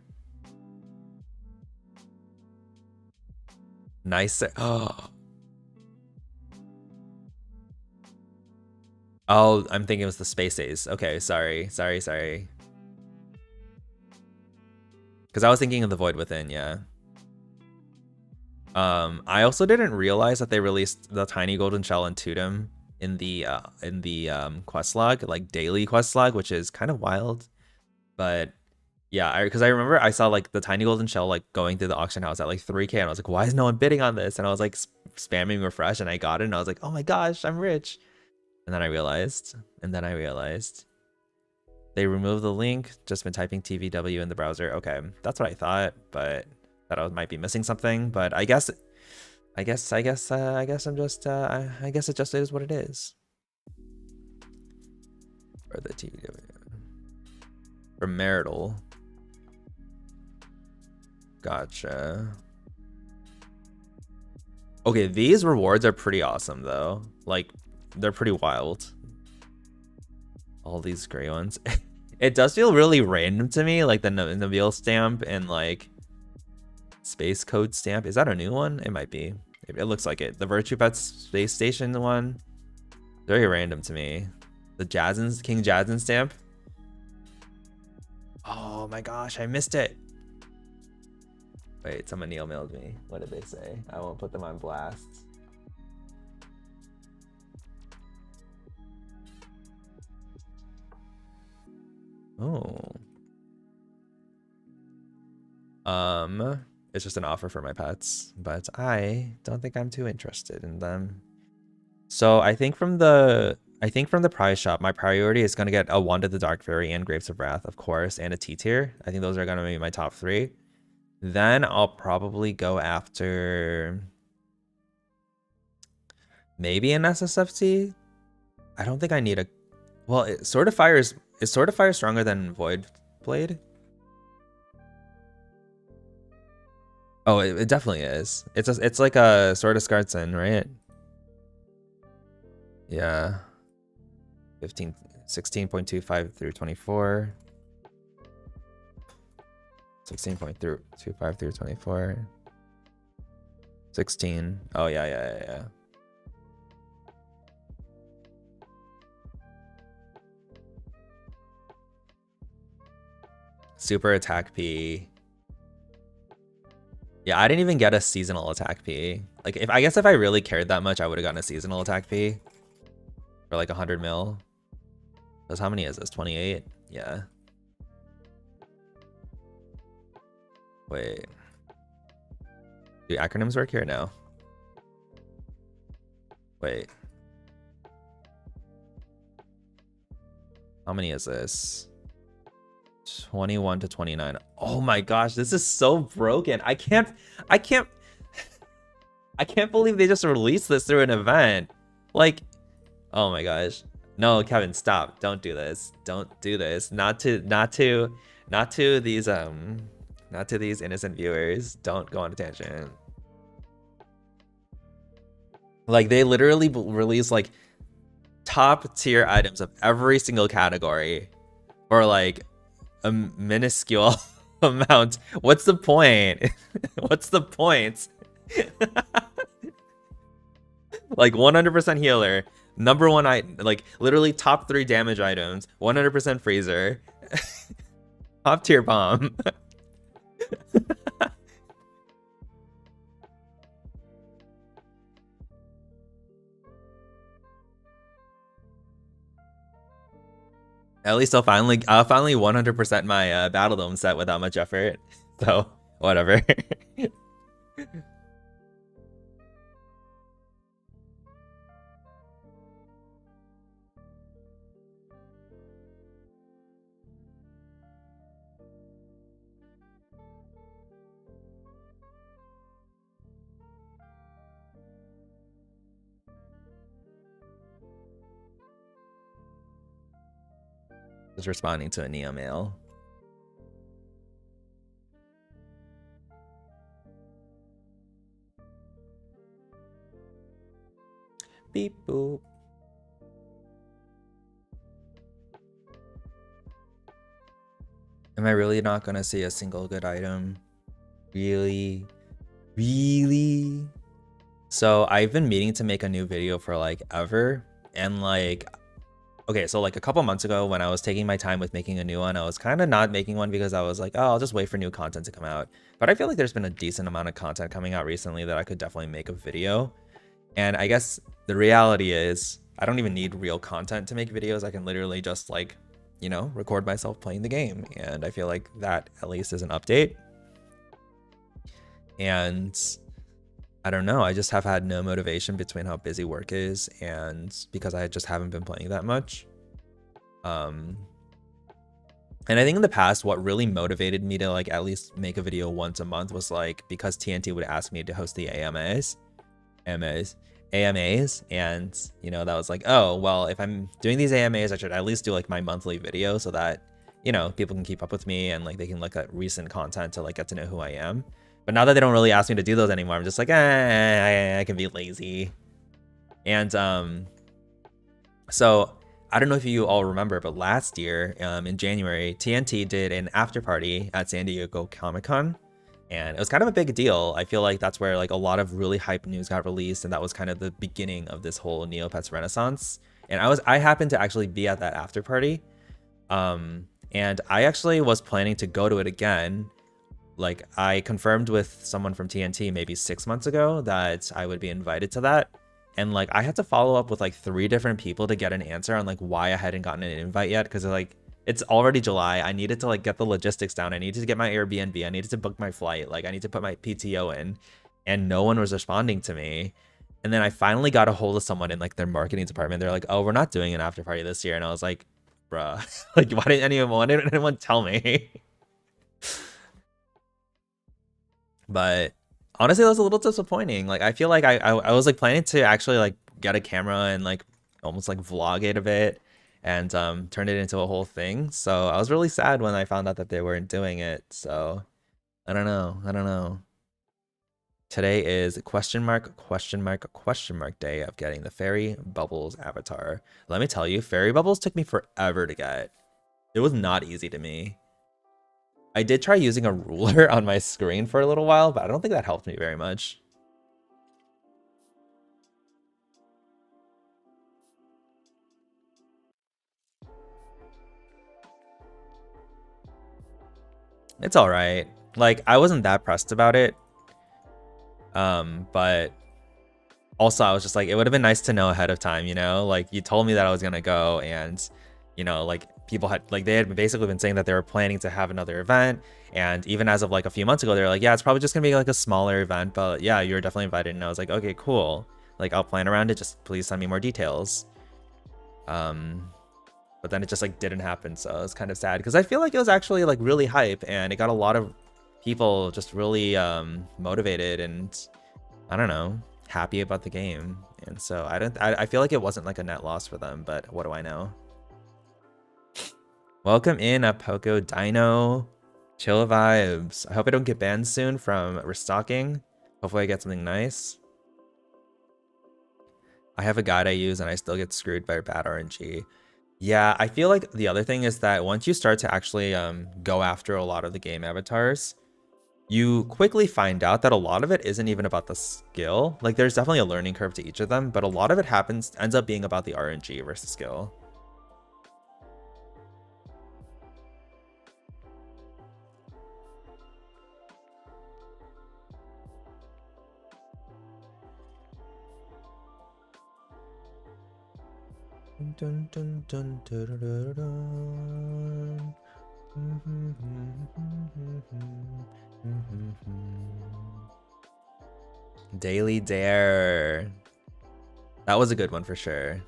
Nice. Oh. Oh, I'm thinking it was the Space Ace. Okay, sorry. Because I was thinking of the Void Within, yeah. I also didn't realize that they released the Tiny Golden Shell and Totem in the quest log, like daily quest log, which is kind of wild. But yeah, because I remember I saw like the Tiny Golden Shell like going through the auction house at like 3K, and I was like, why is no one bidding on this? And I was like spamming refresh, and I got it, and I was like, oh my gosh, I'm rich. And then I realized, they removed the link. Just been typing TVW in the browser. Okay, that's what I thought, but that I might be missing something. But I guess it just is what it is. For the TVW, for marital. Gotcha. Okay, these rewards are pretty awesome though. Like, they're pretty wild. All these gray ones. It does feel really random to me, like the Nabil stamp and like Space Code stamp. Is that a new one? It might be. It looks like it. The Virtue Pets Space Station one. Very random to me. The King Jazin stamp. Oh my gosh, I missed it. Wait, someone mailed me. What did they say? I won't put them on blast. Oh. It's just an offer for my pets, but I don't think I'm too interested in them. So I think from the prize shop, my priority is gonna get a Wand of the Dark Fairy and Grapes of Wrath, of course, and a T tier. I think those are gonna be my top 3. Then I'll probably go after maybe an SSFT. I don't think I need a, well, Sword of Fire is Sword of Fire stronger than Void Blade? Oh, it definitely is. It's like a Sword of Skartsen, right? Yeah. 16.25 through 24. 16.25 through 24. 16. Oh yeah. Super attack P. Yeah, I didn't even get a seasonal attack P. Like, I guess if I really cared that much, I would have gotten a seasonal attack P for like 100 mil. Because how many is this? 28? Yeah. Wait. Do acronyms work here? No. Wait. How many is this? 21 to 29. Oh my gosh, this is so broken. I can't believe they just released this through an event. Like, oh my gosh. No, Kevin, stop. Don't do this. Don't do this. Not to these innocent viewers. Don't go on a tangent. Like, they literally release like top tier items of every single category for like a minuscule amount. What's the point? What's the point? Like 100% healer, number one item, like literally top 3 damage items, 100% freezer, top tier bomb. At least I'll finally 100% my battle dome set without much effort. So whatever. Just responding to a Neo mail. Beep boop. Am I really not gonna see a single good item? Really? Really? So I've been meaning to make a new video for like ever, and like, okay, so like a couple months ago when I was taking my time with making a new one, I was kind of not making one because I was like, oh, I'll just wait for new content to come out. But I feel like there's been a decent amount of content coming out recently that I could definitely make a video. And I guess the reality is I don't even need real content to make videos. I can literally just like, you know, record myself playing the game. And I feel like that at least is an update. And I don't know, I just have had no motivation between how busy work is and because I just haven't been playing that much. And I think in the past, what really motivated me to like at least make a video once a month was like because TNT would ask me to host the AMAs, and you know, that was like, oh, well, if I'm doing these AMAs, I should at least do like my monthly video so that, you know, people can keep up with me and like they can look at recent content to like get to know who I am. But now that they don't really ask me to do those anymore, I'm just like, I can be lazy. And so I don't know if you all remember, but last year in January, TNT did an after party at San Diego Comic-Con. And it was kind of a big deal. I feel like that's where like a lot of really hype news got released, and that was kind of the beginning of this whole Neopets renaissance. And I happened to actually be at that after party. And I actually was planning to go to it again. Like, I confirmed with someone from TNT maybe 6 months ago that I would be invited to that. And like, I had to follow up with like 3 different people to get an answer on like why I hadn't gotten an invite yet. Cause like, it's already July. I needed to like get the logistics down. I needed to get my Airbnb. I needed to book my flight. Like, I need to put my PTO in, and no one was responding to me. And then I finally got a hold of someone in like their marketing department. They're like, oh, we're not doing an after party this year. And I was like, bruh, like, why didn't anyone tell me? But honestly, that was a little disappointing. Like, I feel like I was like planning to actually like get a camera and like almost like vlog it a bit and turn it into a whole thing. So I was really sad when I found out that they weren't doing it. So I don't know. Today is question mark day of getting the fairy bubbles avatar. Let me tell you, fairy bubbles took me forever to get. It was not easy to me. I did try using a ruler on my screen for a little while, but I don't think that helped me very much. It's all right. Like, I wasn't that pressed about it. But Also, I was just like, it would have been nice to know ahead of time, you know? Like, you told me that I was gonna go, and, you know, like, people had, like, they had basically been saying that they were planning to have another event, and even as of, like, a few months ago, they were like, yeah, it's probably just gonna be, like, a smaller event, but yeah, you're definitely invited, and I was like, okay, cool. Like, I'll plan around it, just please send me more details. But then it just, like, didn't happen, so it's kind of sad, because I feel like it was actually, like, really hype, and it got a lot of people just really, motivated, and, I don't know, happy about the game. And so I feel like it wasn't like a net loss for them, but what do I know? Welcome in, Poco Dino. Chill vibes. I hope I don't get banned soon from restocking. Hopefully I get something nice. I have a guide I use and I still get screwed by bad RNG. Yeah, I feel like the other thing is that once you start to actually go after a lot of the game avatars, you quickly find out that a lot of it isn't even about the skill. Like, there's definitely a learning curve to each of them, but a lot of it ends up being about the RNG versus skill. Dun, dun, dun, dun, dun, dun. Daily Dare. That was a good one for sure.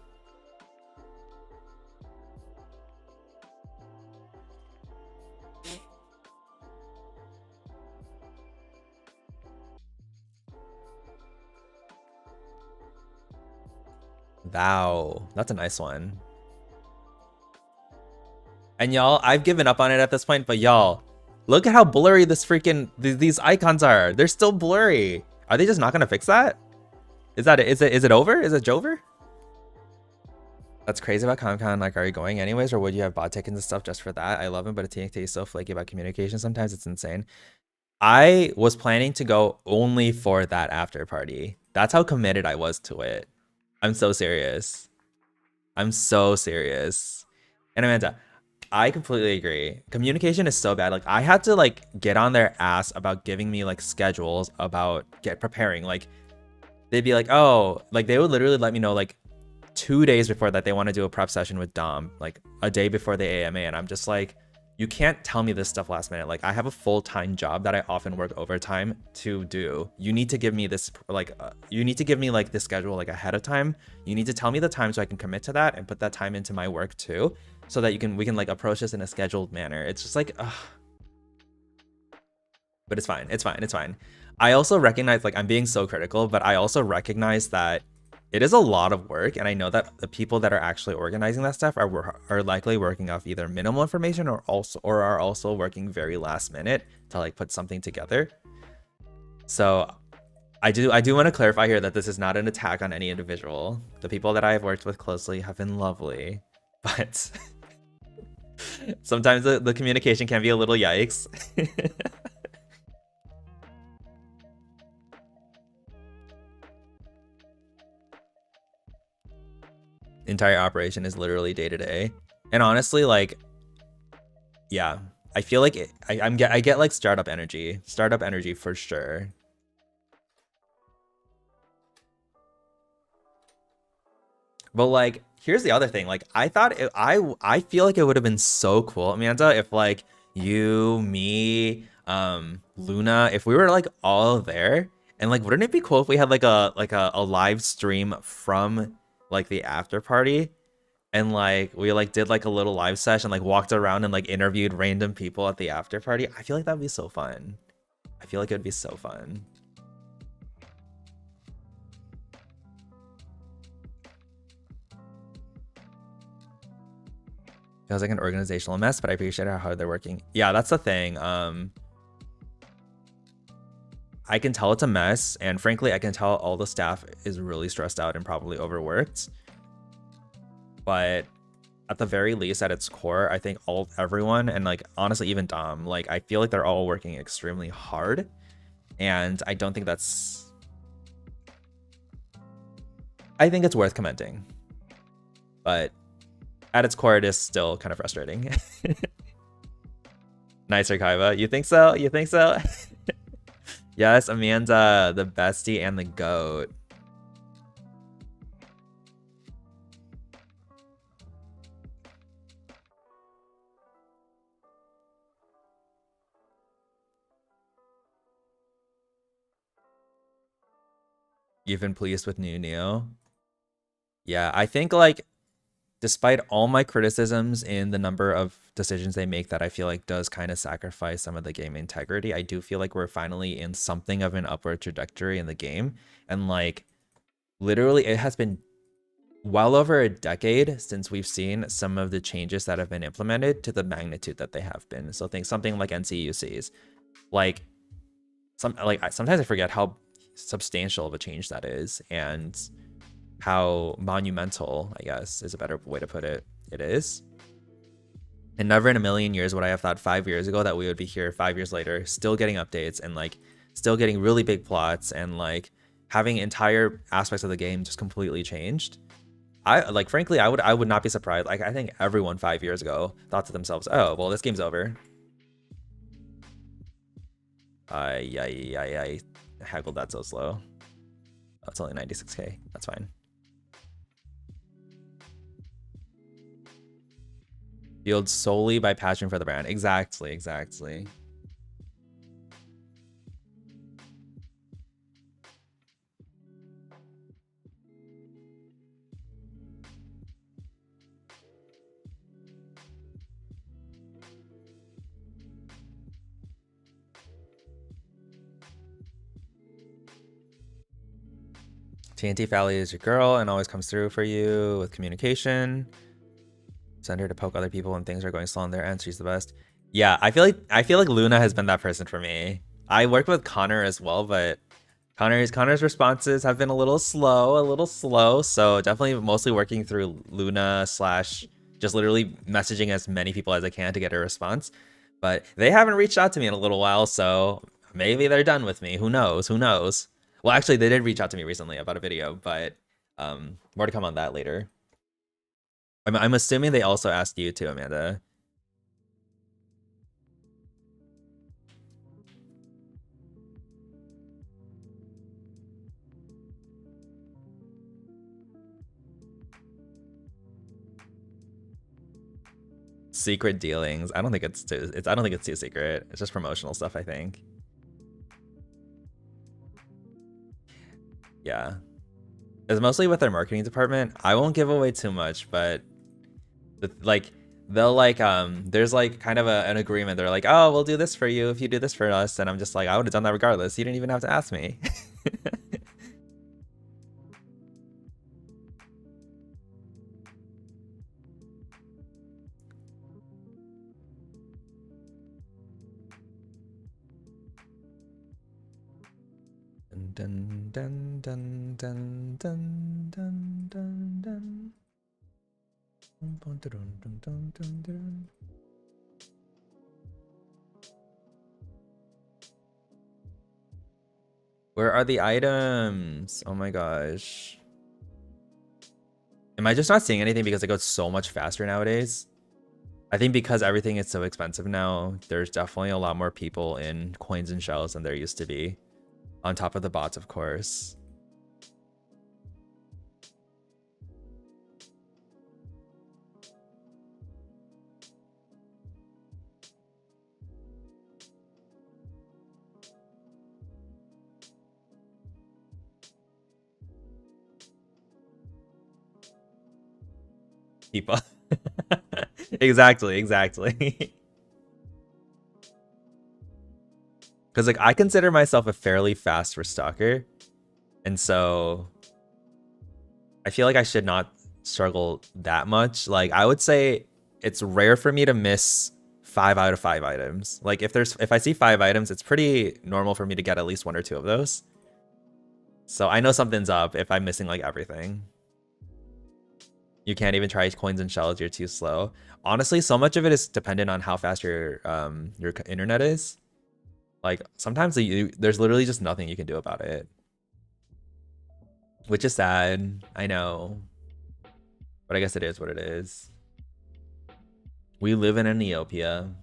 Thou. That's a nice one. And y'all, I've given up on it at this point, but y'all, look at how blurry this freaking these icons are. They're still blurry. Are they just not gonna fix that? Is that it? Is it over? Is it Jover? That's crazy about Comic-Con. Like, are you going anyways, or would you have bought tickets and stuff just for that? I love him, but TNT is so flaky about communication sometimes. It's insane. I was planning to go only for that after party. That's how committed I was to it. I'm so serious. I'm so serious. And Amanda, I completely agree. Communication is so bad. Like, I had to like get on their ass about giving me like schedules about preparing. Like, they'd be like, oh, like they would literally let me know like 2 days before that they want to do a prep session with Dom, like a day before the AMA, and I'm just like, you can't tell me this stuff last minute. Like, I have a full-time job that I often work overtime to do. You need to give me this, like, you need to give me like the schedule like ahead of time. You need to tell me the time so I can commit to that and put that time into my work too, so that we can like approach this in a scheduled manner. It's just like, ugh. But it's fine. It's fine. It's fine. I also recognize, like, I'm being so critical, but I also recognize that it is a lot of work, and I know that the people that are actually organizing that stuff are likely working off either minimal information or are also working very last minute to like put something together. So I do want to clarify here that this is not an attack on any individual. The people that I have worked with closely have been lovely, but sometimes the communication can be a little yikes. Entire operation is literally day to day, and honestly, like, yeah, I feel like I get like startup energy for sure. But like, here's the other thing. Like, I thought I feel like it would have been so cool, Amanda, if like you, me, Luna, if we were like all there, and like, wouldn't it be cool if we had like a live stream from like the after party, and like we like did like a little live session, like walked around and like interviewed random people at the after party? I feel like that'd be so fun. I feel like it would be so fun. Feels like an organizational mess, but I appreciate how hard they're working. Yeah, that's the thing. I can tell it's a mess, and frankly, I can tell all the staff is really stressed out and probably overworked. But at the very least, at its core, I think everyone, and like honestly even Dom, like I feel like they're all working extremely hard, and I don't think that's. I think it's worth commenting, but at its core, it is still kind of frustrating. Nicer Kaiba, you think so? You think so? Yes, Amanda, the bestie and the goat. You've been pleased with new Neo? Yeah, I think like despite all my criticisms in the number of decisions they make that I feel like does kind of sacrifice some of the game integrity, I do feel like we're finally in something of an upward trajectory in the game. And like literally it has been well over a decade since we've seen some of the changes that have been implemented to the magnitude that they have been. So think something like NCUCs, like sometimes I forget how substantial of a change that is and how monumental, I guess, is a better way to put it. It is. And never in a million years would I have thought 5 years ago that we would be here 5 years later, still getting updates and like still getting really big plots and like having entire aspects of the game just completely changed. I like, frankly, I would not be surprised. Like, I think everyone 5 years ago thought to themselves, "Oh, well, this game's over." I haggled that so slow. Oh, it's only 96K. That's fine. Fueled solely by passion for the brand. Exactly, exactly. TNT Valley is your girl and always comes through for you with communication. Send her to poke other people when things are going slow on their end. She's the best. Yeah, I feel like Luna has been that person for me. I worked with Connor as well, but Connor's responses have been a little slow. So definitely mostly working through Luna slash just literally messaging as many people as I can to get a response. But they haven't reached out to me in a little while, so maybe they're done with me. Who knows? Who knows? Well, actually, they did reach out to me recently about a video, but more to come on that later. I'm assuming they also asked you too, Amanda. Secret dealings. I don't think it's too secret. It's just promotional stuff, I think. Yeah. It's mostly with their marketing department. I won't give away too much, but like they'll like there's like kind of an agreement. They're like, "Oh, we'll do this for you if you do this for us." And I'm just like, "I would have done that regardless. You didn't even have to ask me." Dun, dun, dun, dun, dun, dun, dun, dun. Where are the items? Oh my gosh. Am I just not seeing anything because it goes so much faster nowadays? I think because everything is so expensive now, there's definitely a lot more people in coins and shells than there used to be. On top of the bots, of course. People. Exactly. Because like I consider myself a fairly fast restocker, and so I feel like I should not struggle that much. Like I would say it's rare for me to miss 5 out of 5 items. Like if I see 5 items, it's pretty normal for me to get at least 1 or 2 of those. So I know something's up if I'm missing like everything. You can't even try coins and shells, you're too slow. Honestly, so much of it is dependent on how fast your internet is. Like sometimes there's literally just nothing you can do about it. Which is sad, I know. But I guess it is what it is. We live in a Neopia.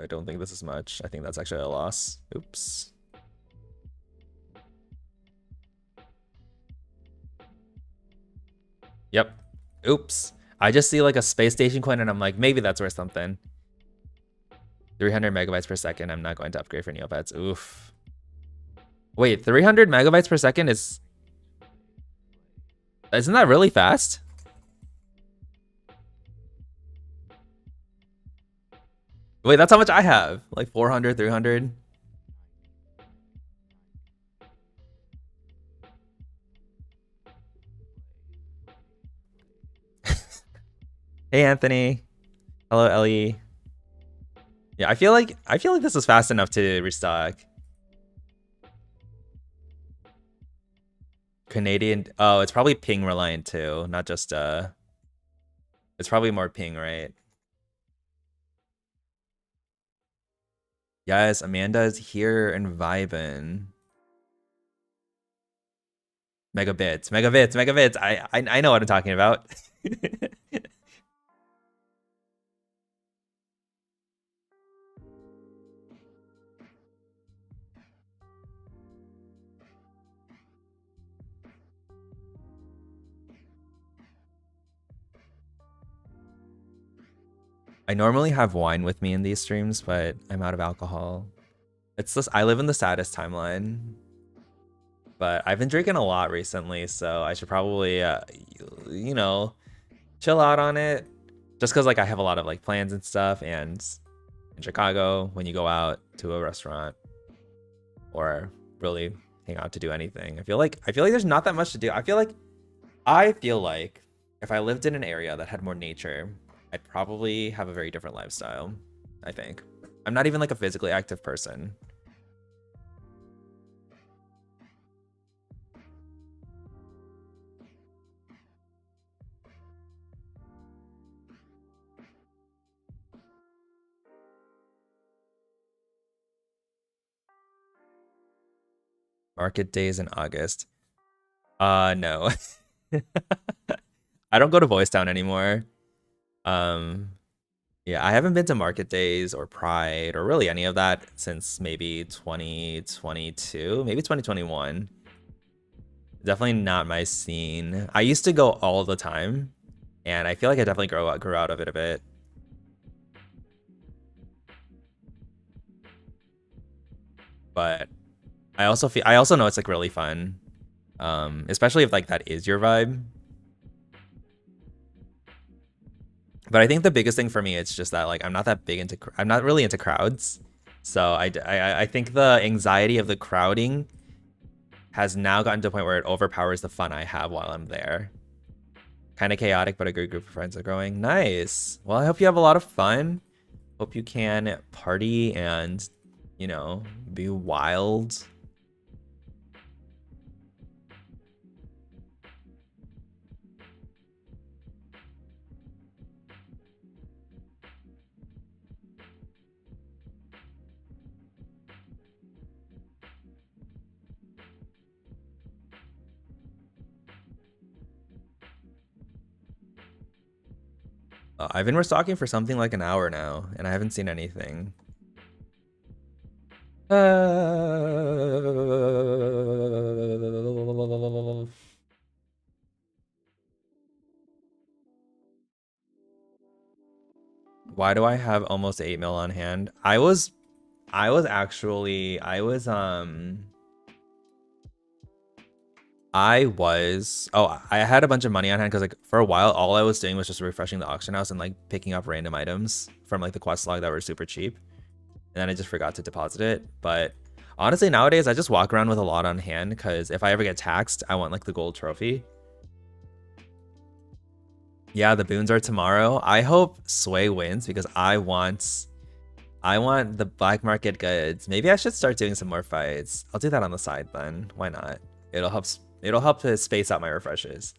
I don't think this is much. I think that's actually a loss. Oops. Yep. Oops. I just see like a space station coin and I'm like, maybe that's worth something. 300 megabytes per second. I'm not going to upgrade for Neopets. Oof. Wait, 300 megabytes per second isn't that really fast? Wait, that's how much I have. Like 400, 300. Hey, Anthony. Hello, Ellie. Yeah, I feel like this is fast enough to restock. Canadian. Oh, it's probably ping reliant too, not just it's probably more ping, right? Yes, Amanda's here and vibing. Megabits. I know what I'm talking about. I normally have wine with me in these streams, but I'm out of alcohol. It's this. I live in the saddest timeline, but I've been drinking a lot recently, so I should probably, you know, chill out on it. Just because like I have a lot of like plans and stuff, and in Chicago, when you go out to a restaurant or really hang out to do anything, I feel like there's not that much to do. I feel like if I lived in an area that had more nature, I'd probably have a very different lifestyle. I think. I'm not even like a physically active person. Market days in August. No. I don't go to Voice Town anymore. Yeah, I haven't been to Market Days or Pride or really any of that since maybe 2022, maybe 2021. Definitely not my scene. I used to go all the time, and I feel like I definitely grew out of it a bit. But I also know it's like really fun, especially if like that is your vibe. But I think the biggest thing for me, it's just that like I'm not really into crowds. So I think the anxiety of the crowding has now gotten to a point where it overpowers the fun I have while I'm there. Kind of chaotic, but a good group of friends are growing. Nice. Well, I hope you have a lot of fun. Hope you can party and, you know, be wild. I've been restocking for something like an hour now, and I haven't seen anything. Why do I have almost 8 mil on hand? I was I had a bunch of money on hand because like for a while all I was doing was just refreshing the auction house and like picking up random items from like the quest log that were super cheap, and then I just forgot to deposit it. But honestly, nowadays I just walk around with a lot on hand because if I ever get taxed, I want like the gold trophy. Yeah, the boons are tomorrow. I hope Sway wins because I want the black market goods. Maybe I should start doing some more fights. I'll do that on the side then. Why not? It'll help to space out my refreshes.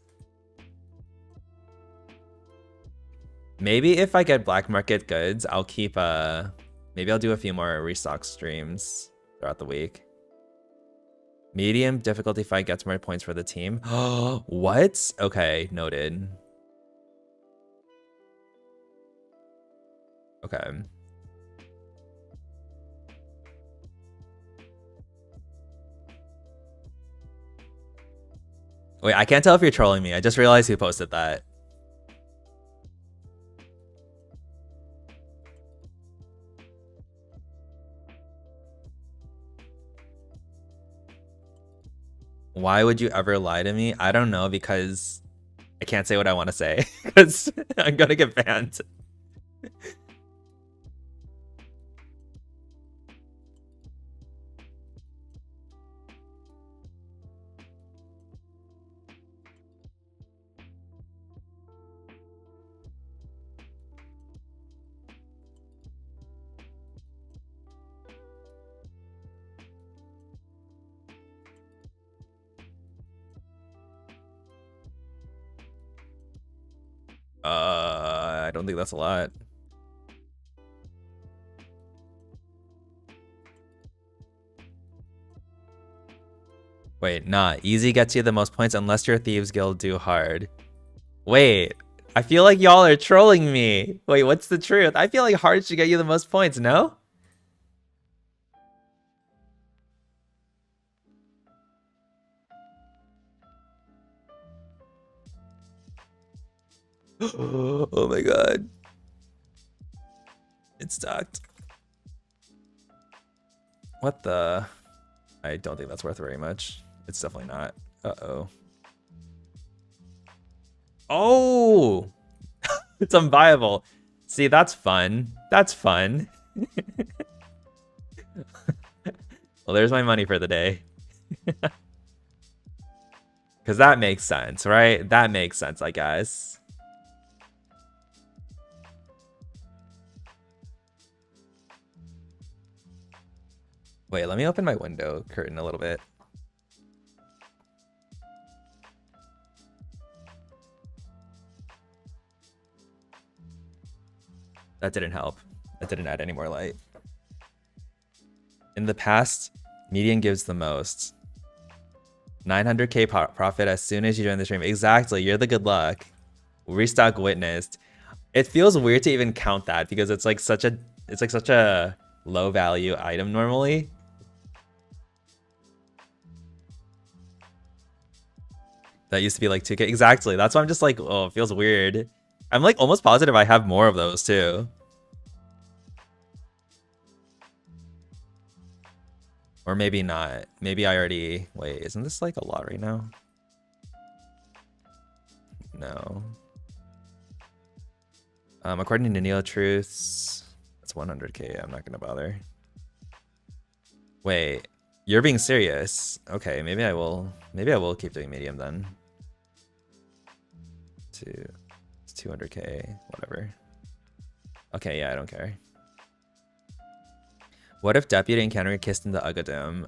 Maybe if I get black market goods, I'll keep maybe I'll do a few more restock streams throughout the week. Medium difficulty fight gets more points for the team. Oh, what? Okay, noted. Okay. Wait, I can't tell if you're trolling me. I just realized who posted that. Why would you ever lie to me? I don't know, because I can't say what I want to say because I'm gonna get banned. I don't think that's a lot. Wait, nah. Easy gets you the most points unless your Thieves Guild do hard. Wait, I feel like y'all are trolling me. Wait, what's the truth? I feel like hard should get you the most points, no? Oh my god. It's stacked. What the? I don't think that's worth very much. It's definitely not. Uh-oh. Oh! It's unviable. See, that's fun. That's fun. Well, there's my money for the day. Because that makes sense, right? That makes sense, I guess. Wait, let me open my window curtain a little bit. That didn't help. That didn't add any more light. In the past, median gives the most. 900k profit as soon as you join the stream. Exactly, you're the good luck. Restock witnessed. It feels weird to even count that because it's like such a low value item normally. That used to be like 2k. Exactly. That's why I'm just like, oh, it feels weird. I'm like almost positive I have more of those too. Or maybe not. Maybe I already... Wait, isn't this like a lot right now? No. According to Neopets, it's 100k. I'm not gonna bother. Wait, you're being serious? Okay, maybe I will keep doing medium then. It's 200k, whatever. Okay, yeah, I don't care. What if Deputy and Counter kissed in the Ugadome?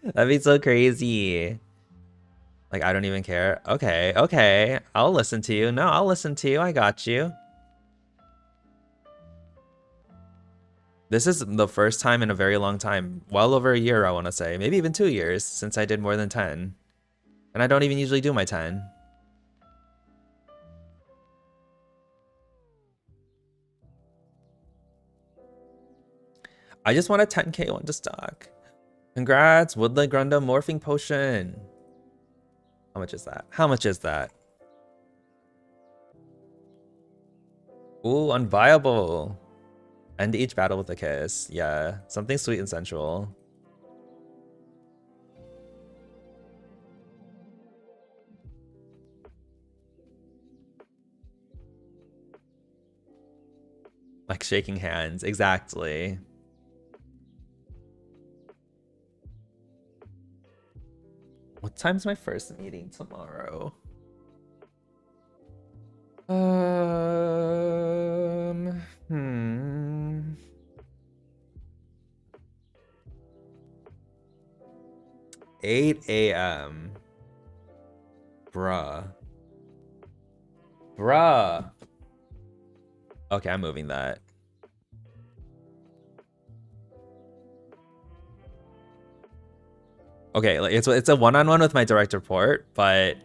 That'd be so crazy. Like, I don't even care. Okay, okay. I'll listen to you. No, I'll listen to you. I got you. This is the first time in a very long time. Well over a year, I want to say. Maybe even 2 years since I did more than 10. And I don't even usually do my 10. I just want a 10k one to stock. Congrats, Woodland Grundle Morphing Potion. How much is that? How much is that? Ooh, unviable. End each battle with a kiss. Yeah, something sweet and sensual. Like shaking hands, exactly. What time's my first meeting tomorrow? 8 a.m. Bruh. Bruh. Okay, I'm moving that. Okay, like it's a one-on-one with my direct report, but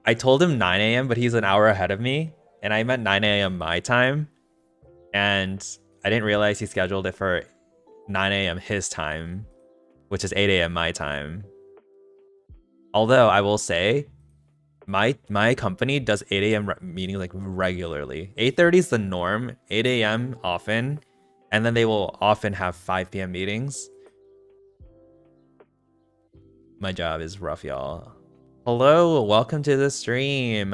I told him 9 a.m., but he's an hour ahead of me, and I meant 9 a.m. my time, and I didn't realize he scheduled it for 9 a.m. his time, which is 8 a.m. my time. Although I will say, my company does 8 a.m. meetings like regularly. 8:30 is the norm. 8 a.m. often, and then they will often have 5 p.m. meetings. My job is rough, y'all. Hello, welcome to the stream.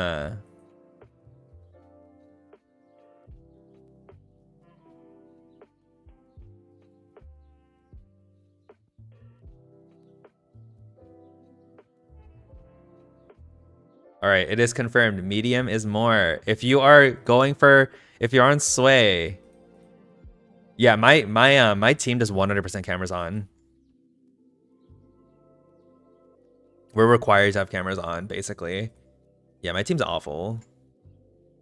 All right, it is confirmed. Medium is more. If you are going for, if you're on Sway, yeah, my team does 100% cameras on. We're required to have cameras on, basically. Yeah, my team's awful.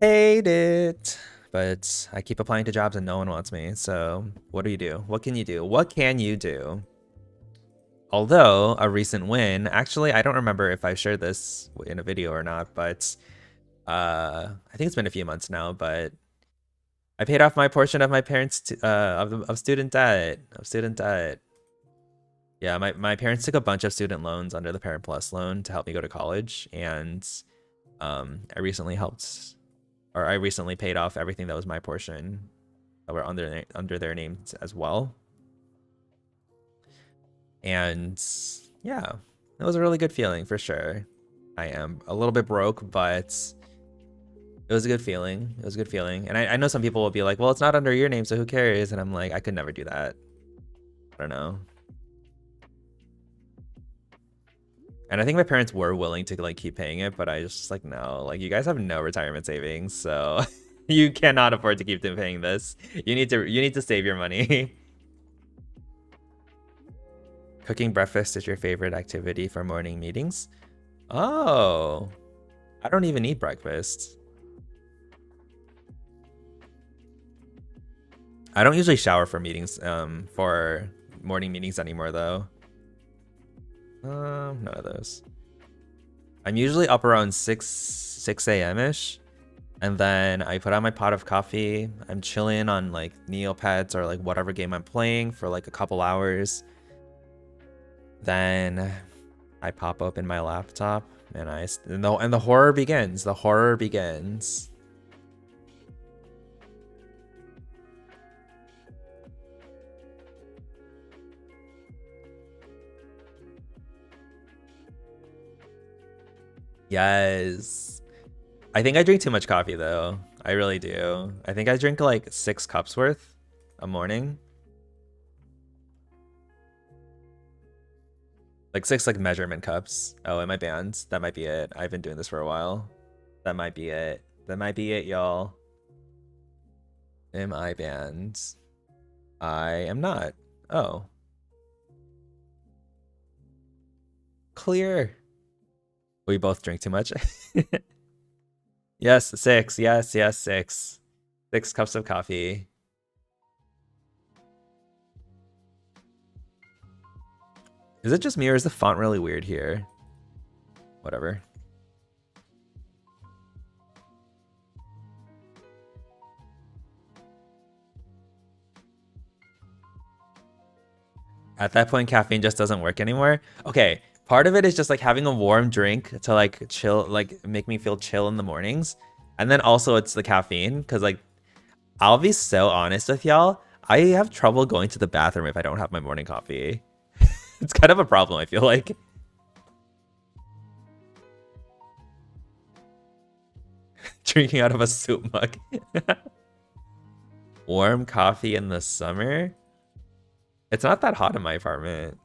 Hate it. But I keep applying to jobs and no one wants me. So what do you do? What can you do? What can you do? Although a recent win, actually, I don't remember if I shared this in a video or not, but I think it's been a few months now, but I paid off my portion of my parents of student debt. Yeah, my parents took a bunch of student loans under the Parent Plus loan to help me go to college, and I recently paid off everything that was my portion that were under their names as well. And yeah, it was a really good feeling for sure. I am a little bit broke, but it was a good feeling. It was a good feeling. And I know some people will be like, well, it's not under your name, so who cares? And I'm like, I could never do that. I don't know. And I think my parents were willing to like keep paying it, but I just like, no, like you guys have no retirement savings, so you cannot afford to keep paying this. You need to save your money. Cooking breakfast is your favorite activity for morning meetings? Oh, I don't even eat breakfast. I don't usually shower for meetings, for morning meetings anymore though. None of those. I'm usually up around 6 a.m.-ish. And then I put on my pot of coffee. I'm chilling on like Neopets or like whatever game I'm playing for like a couple hours. Then I pop open my laptop and the horror begins. The horror begins. Yes. I think I drink too much coffee though. I really do. I think I drink like 6 cups worth a morning. Like 6 like measurement cups. Oh, am I banned? That might be it. I've been doing this for a while. That might be it. That might be it, y'all. Am I banned? I am not. Oh. Clear. We both drink too much. Yes, 6. Yes, 6. 6 cups of coffee. Is it just me or is the font really weird here? Whatever. At that point, caffeine just doesn't work anymore. Okay, part of it is just like having a warm drink to like chill, like make me feel chill in the mornings. And then also it's the caffeine, because like I'll be so honest with y'all, I have trouble going to the bathroom if I don't have my morning coffee. It's kind of a problem, I feel like. Drinking out of a soup mug. Warm coffee in the summer? It's not that hot in my apartment.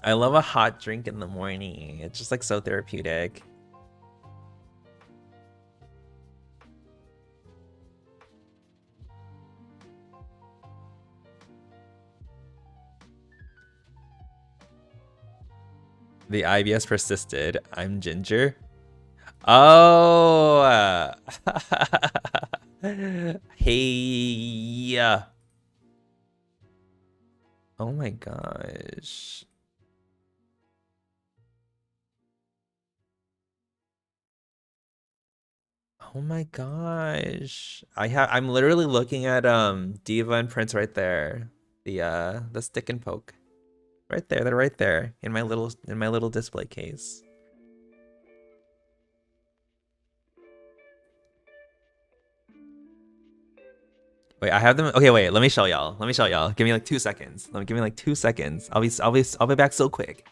I love a hot drink in the morning. It's just like so therapeutic. The IBS persisted. I'm ginger. Oh. Hey. Oh my gosh. Oh my gosh. I'm literally looking at Diva and Prince right there. The stick and poke. Right there, they're right there in my little display case. Wait, I have them. Okay, wait, let me show y'all. Let me show y'all. Give me like 2 seconds. Give me like 2 seconds. I'll be back so quick.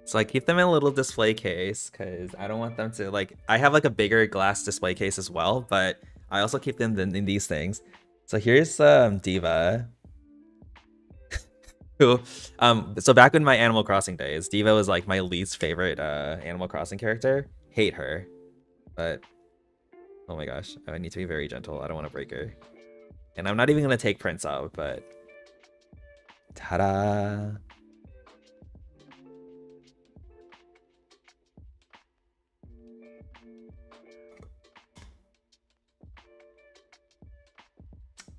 So I keep them in a little display case because I don't want them to like. I have like a bigger glass display case as well, but I also keep them in these things. So here's Diva. Who, so back in my Animal Crossing days, Diva was like my least favorite Animal Crossing character. Hate her, but oh my gosh, I need to be very gentle. I don't want to break her, and I'm not even gonna take Prince out, but ta-da!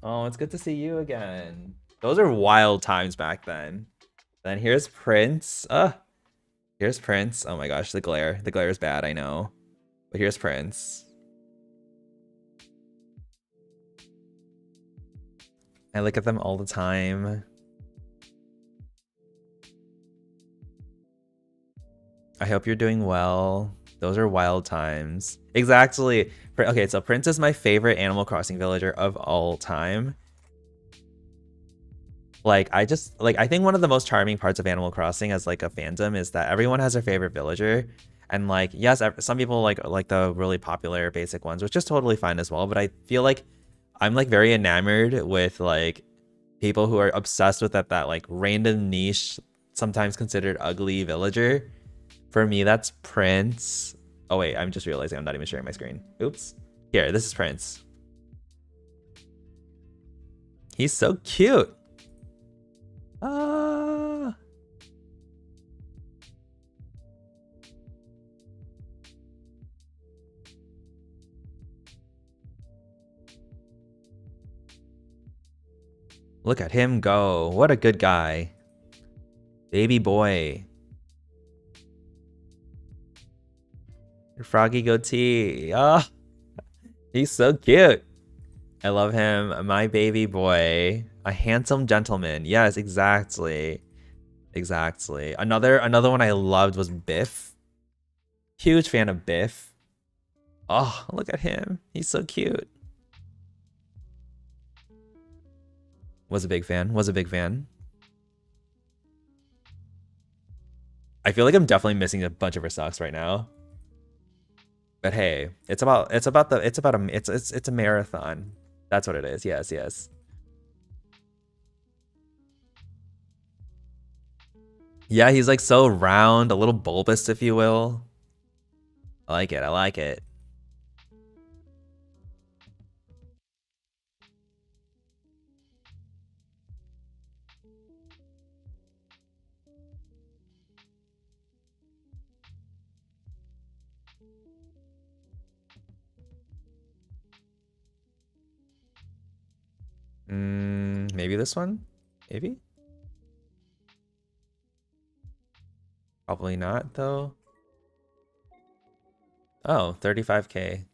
Oh, it's good to see you again. Those are wild times back then. Then here's Prince. Here's Prince. Oh my gosh, the glare. The glare is bad, I know. But here's Prince. I look at them all the time. I hope you're doing well. Those are wild times. Exactly. Okay, so Prince is my favorite Animal Crossing villager of all time. Like, I think one of the most charming parts of Animal Crossing as like a fandom is that everyone has their favorite villager. And like, yes, some people like the really popular basic ones, which is totally fine as well. But I feel like I'm like very enamored with like people who are obsessed with that like random niche, sometimes considered ugly villager. For me, that's Prince. Oh wait, I'm just realizing I'm not even sharing my screen. Oops. Here, this is Prince. He's so cute. Ah. Look at him go. What a good guy. Baby boy. Your froggy goatee. Ah, he's so cute. I love him. My baby boy. A handsome gentleman. Yes, exactly. Exactly. Another one I loved was Biff. Huge fan of Biff. Oh, look at him. He's so cute. Was a big fan. Was a big fan. I feel like I'm definitely missing a bunch of her stocks right now. But hey, it's a marathon. That's what it is. Yes, yes. Yeah, he's like so round, a little bulbous, if you will. I like it. I like it. Maybe this one? Maybe? Probably not, though. Oh, 35K.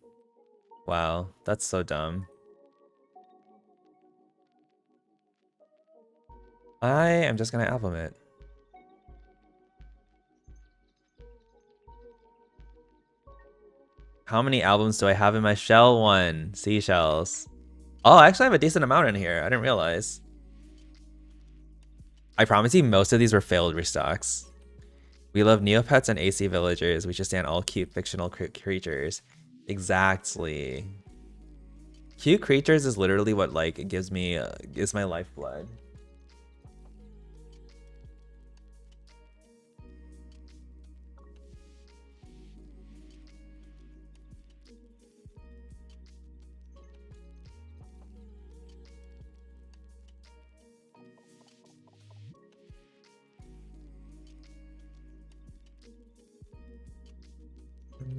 Wow, that's so dumb. I am just gonna album it. How many albums do I have in my shell one? Seashells. Oh, I actually have a decent amount in here. I didn't realize. I promise you most of these were failed restocks. We love Neopets and AC villagers. We just stand all cute fictional creatures. Exactly. Cute creatures is literally what like gives me is my lifeblood.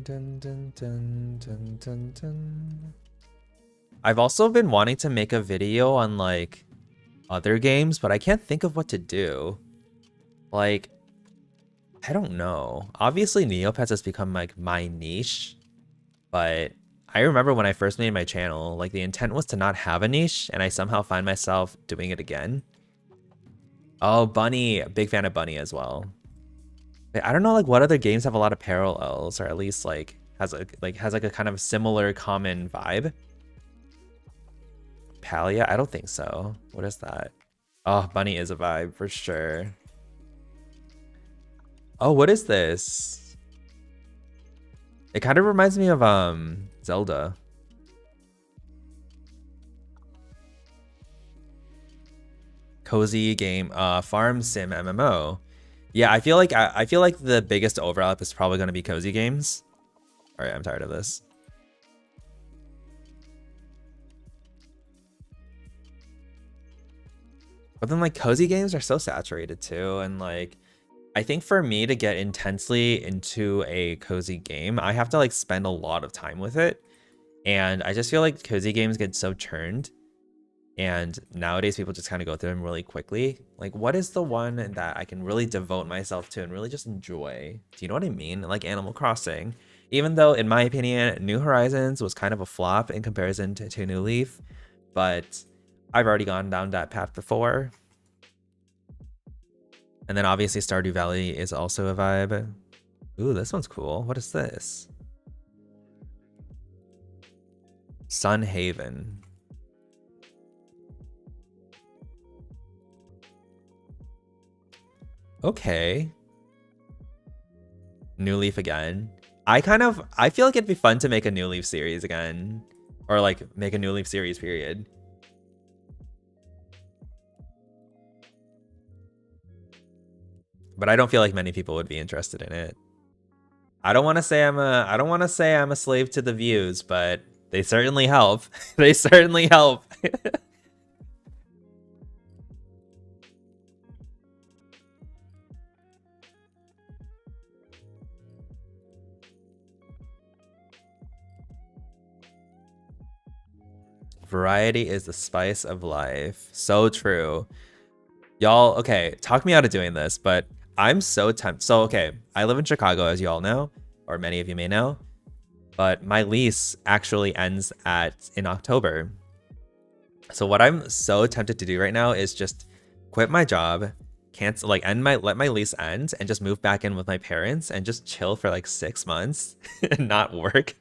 Dun, dun, dun, dun, dun, dun. I've also been wanting to make a video on like other games, but I can't think of what to do. Like, I don't know. Obviously, Neopets has become like my niche, but I remember when I first made my channel, like the intent was to not have a niche, and I somehow find myself doing it again. Oh, Bunny, big fan of Bunny as well. I don't know like what other games have a lot of parallels, or at least like has a kind of similar common vibe. Palia? I don't think so. What is that? Oh, Bunny is a vibe for sure. Oh, what is this? It kind of reminds me of Zelda. Cozy game, farm sim MMO. Yeah, I feel like I feel like the biggest overlap is probably going to be cozy games. All right, I'm tired of this. But then like cozy games are so saturated too, and like I think for me to get intensely into a cozy game, I have to like spend a lot of time with it. And I just feel like cozy games get so churned. And nowadays people just kind of go through them really quickly. Like, what is the one that I can really devote myself to and really just enjoy? Do you know what I mean? Like Animal Crossing. Even though, in my opinion, New Horizons was kind of a flop in comparison to New Leaf. But I've already gone down that path before. And then obviously Stardew Valley is also a vibe. Ooh, this one's cool. What is this? Sun Haven. Okay. New Leaf again. I feel like it'd be fun to make a New Leaf series again. Or like make a New Leaf series, period. But I don't feel like many people would be interested in it. I don't want to say I'm a slave to the views, but they certainly help. They certainly help. Variety is the spice of life. So true. Y'all, okay, talk me out of doing this, but I'm so tempted. So, okay, I live in Chicago, as you all know, or many of you may know, but my lease actually ends in October. So what I'm so tempted to do right now is just quit my job, cancel, like let my lease end and just move back in with my parents and just chill for like 6 months and not work.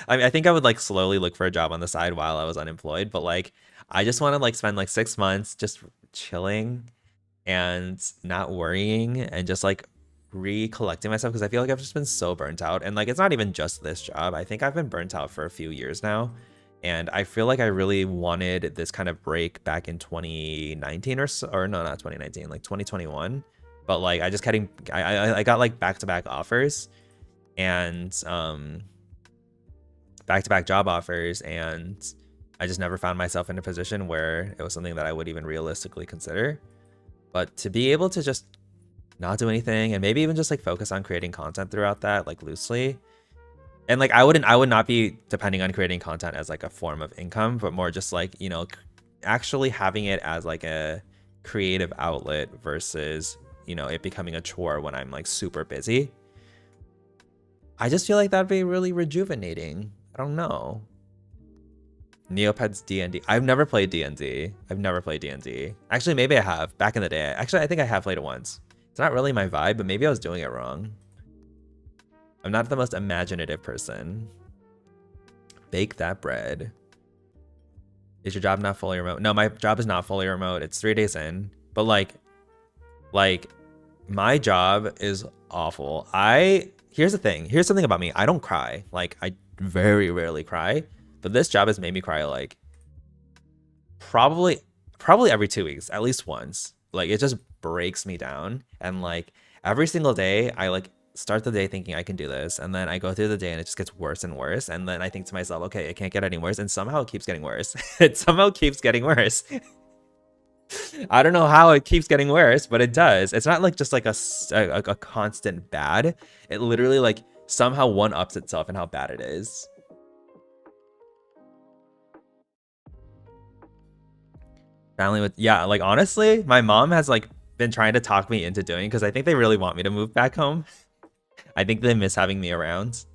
I mean, I think I would like slowly look for a job on the side while I was unemployed, but like I just want to like spend like 6 months just chilling and not worrying and just like recollecting myself, because I feel like I've just been so burnt out. And like it's not even just this job. I think I've been burnt out for a few years now. And I feel like I really wanted this kind of break back in 2019 or no, not 2019, like 2021. But like I just I got like back-to-back offers and back-to-back job offers, and I just never found myself in a position where it was something that I would even realistically consider. But to be able to just not do anything and maybe even just like focus on creating content throughout that, like loosely. And like I would not be depending on creating content as like a form of income, but more just like, you know, actually having it as like a creative outlet versus, you know, it becoming a chore when I'm like super busy. I just feel like that'd be really rejuvenating. I don't know. Neopets D&D. I've never played D&D. I've never played D&D. Actually, maybe I have back in the day. Actually, I think I have played it once. It's not really my vibe, but maybe I was doing it wrong. I'm not the most imaginative person. Bake that bread. Is your job not fully remote? No, my job is not fully remote. It's 3 days in. But like my job is awful. Here's the thing. Here's something about me. I don't cry. Like I very rarely cry. But this job has made me cry like probably every 2 weeks, at least once. Like it just breaks me down. And like every single day I like start the day thinking I can do this, and then I go through the day and it just gets worse and worse, and then I think to myself, okay, it can't get any worse, and somehow it keeps getting worse. It somehow keeps getting worse. I don't know how it keeps getting worse, but it does. It's not like just like a constant bad. It literally like somehow one ups itself in how bad it is. Family with, yeah, like honestly, my mom has like been trying to talk me into doing, because I think they really want me to move back home. I think they miss having me around.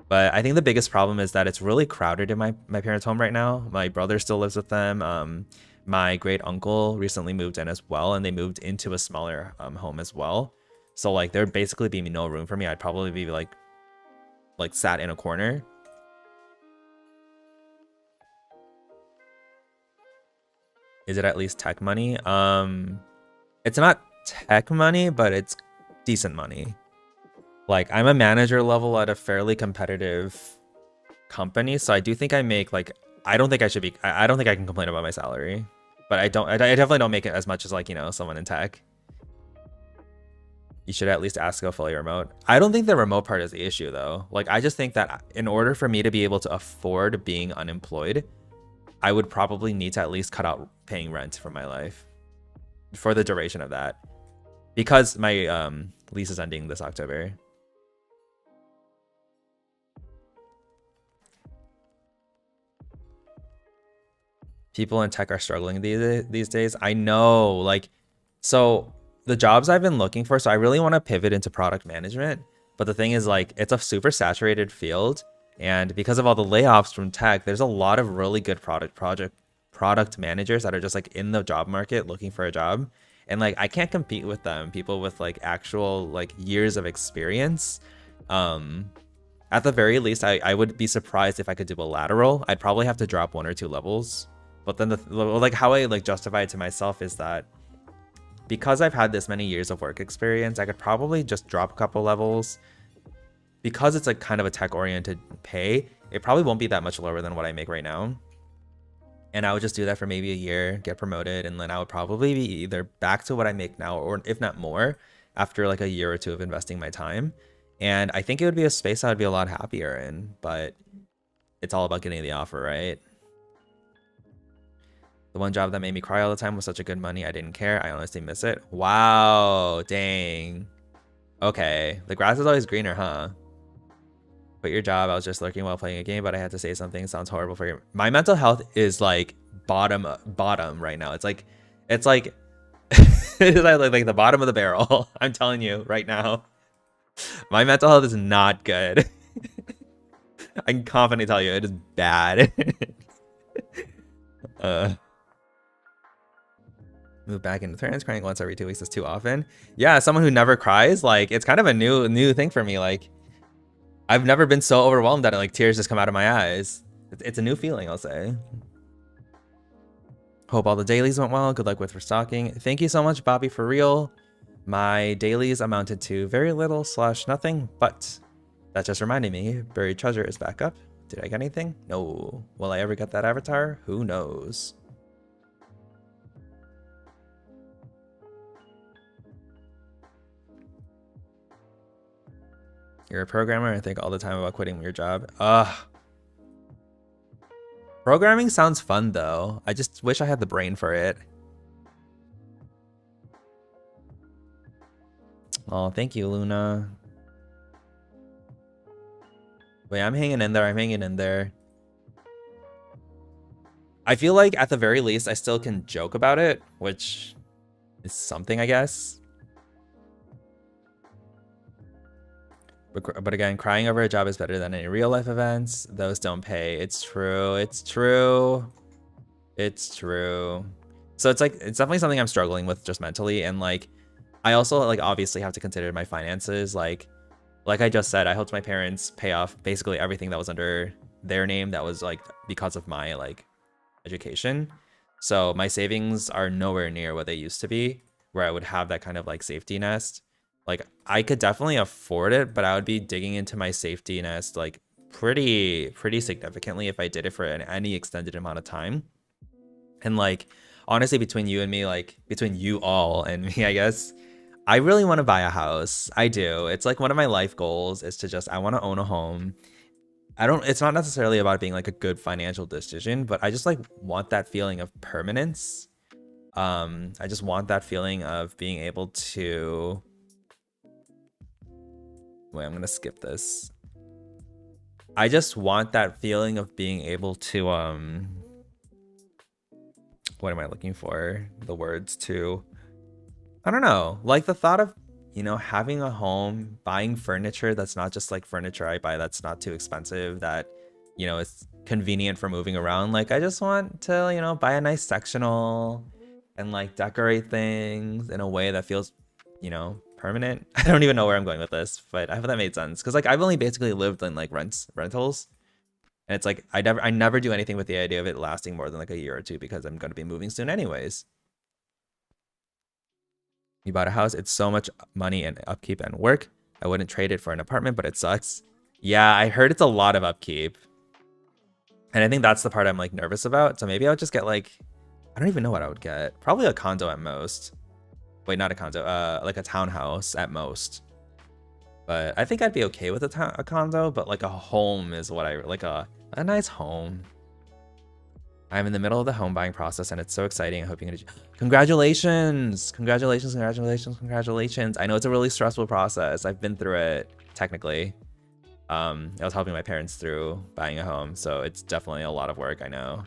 But I think the biggest problem is that it's really crowded in my parents' home right now. My brother still lives with them. My great uncle recently moved in as well, and they moved into a smaller home as well. So like there'd basically be no room for me. I'd probably be like sat in a corner. Is it at least tech money? It's not tech money, but it's decent money. Like I'm a manager level at a fairly competitive company, so I do think I make like, I don't think I should be, I don't think I can complain about my salary, but I definitely don't make it as much as like, you know, someone in tech. You should at least ask to go fully remote. I don't think the remote part is the issue though. Like I just think that in order for me to be able to afford being unemployed, I would probably need to at least cut out paying rent for my life for the duration of that, because my lease is ending this October. People in tech are struggling these days. I know, like, so the jobs I've been looking for, so I really want to pivot into product management, but the thing is like, it's a super saturated field. And because of all the layoffs from tech, there's a lot of really good product managers that are just like in the job market looking for a job. And like, I can't compete with them, people with like actual like years of experience. At the very least, I would be surprised if I could do a lateral. I'd probably have to drop 1 or 2 levels. But then like how I like justify it to myself is that because I've had this many years of work experience, I could probably just drop a couple levels. Because it's like kind of a tech oriented pay, it probably won't be that much lower than what I make right now. And I would just do that for maybe a year, get promoted, and then I would probably be either back to what I make now, or if not more, after like a year or two of investing my time. And I think it would be a space I would be a lot happier in, but it's all about getting the offer, right? The one job that made me cry all the time was such a good money. I didn't care. I honestly miss it. Wow, dang. Okay, the grass is always greener, huh? Quit your job. I was just lurking while playing a game, but I had to say something. Sounds horrible for you. My mental health is like bottom right now. It's like it's like the bottom of the barrel. I'm telling you right now. My mental health is not good. I can confidently tell you it is bad. Move back into trans, crying once every 2 weeks is too often. Yeah, someone who never cries, like it's kind of a new thing for me. Like I've never been so overwhelmed that like tears just come out of my eyes. It's a new feeling, I'll say. Hope all the dailies went well. Good luck with restocking. Thank you so much, Bobby, for real. My dailies amounted to very little / nothing, but that just reminded me, buried treasure is back up. Did I get anything? No. Will I ever get that avatar? Who knows? You're a programmer and think all the time about quitting your job. Programming sounds fun though. I just wish I had the brain for it. Oh, thank you, Luna. Wait, I'm hanging in there. I'm hanging in there. I feel like at the very least, I still can joke about it, which is something, I guess. But again, crying over a job is better than any real life events. Those don't pay. It's true. It's true. It's true. So it's like, it's definitely something I'm struggling with just mentally. And like, I also like obviously have to consider my finances. Like I just said, I helped my parents pay off basically everything that was under their name that was like because of my like education. So my savings are nowhere near what they used to be, where I would have that kind of like safety nest. Like I could definitely afford it, but I would be digging into my safety nest like pretty significantly if I did it for any extended amount of time. And like honestly, between you and me, like between you all and me, I guess, I really want to buy a house. I do. It's like one of my life goals is to just, I want to own a home. It's not necessarily about being like a good financial decision, but I just like want that feeling of permanence. I just want that feeling of being able to, wait, I'm going to skip this. I just want that feeling of being able to, what am I looking for? The words to, I don't know, like the thought of, you know, having a home, buying furniture that's not just like furniture I buy that's not too expensive, that, you know, it's convenient for moving around. Like I just want to, you know, buy a nice sectional and like decorate things in a way that feels, you know, permanent. I don't even know where I'm going with this, but I hope that made sense. Cause like I've only basically lived in like rentals. And it's like I never do anything with the idea of it lasting more than like a year or two because I'm gonna be moving soon anyways. You bought a house, it's so much money and upkeep and work. I wouldn't trade it for an apartment, but it sucks. Yeah, I heard it's a lot of upkeep. And I think that's the part I'm like nervous about. So maybe I would just get like, I don't even know what I would get. Probably a condo at most. Wait, not a condo, like a townhouse at most. But I think I'd be okay with a condo, but like a home is what I, like a nice home. I'm in the middle of the home buying process and it's so exciting. I hope you're gonna, congratulations, congratulations, congratulations, congratulations. I know it's a really stressful process. I've been through it technically. I was helping my parents through buying a home, so it's definitely a lot of work, I know.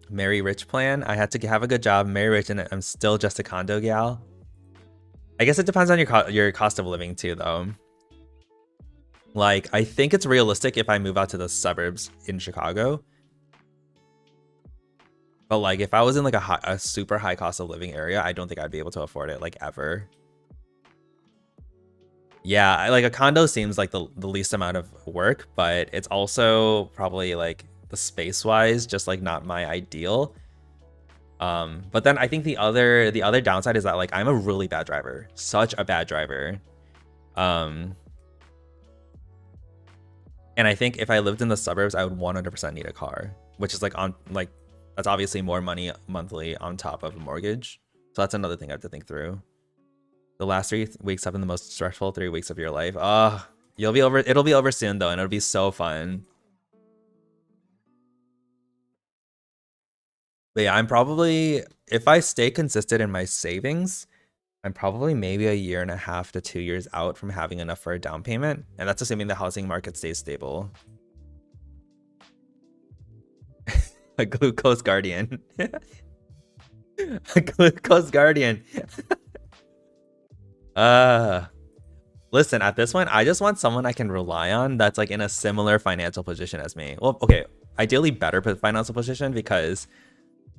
Marry rich plan. I had to have a good job, marry rich, and I'm still just a condo gal. I guess it depends on your cost of living too, though. Like, I think it's realistic if I move out to the suburbs in Chicago. But like, if I was in like a super high cost of living area, I don't think I'd be able to afford it, like ever. Yeah, like a condo seems like the least amount of work, but it's also probably like the space wise, just like not my ideal. But then I think the other downside is that like I'm a really bad driver, such a bad driver. And I think if I lived in the suburbs, I would 100% need a car, which is like on like, that's obviously more money monthly on top of a mortgage. So that's another thing I have to think through. The last 3 weeks have been the most stressful 3 weeks of your life. It'll be over soon though, and it'll be so fun. But yeah, I'm probably, if I stay consistent in my savings, I'm probably maybe a year and a half to 2 years out from having enough for a down payment. And that's assuming the housing market stays stable. A glucose guardian. A glucose guardian. Listen, at this point, I just want someone I can rely on that's like in a similar financial position as me. Well, okay, ideally better financial position, because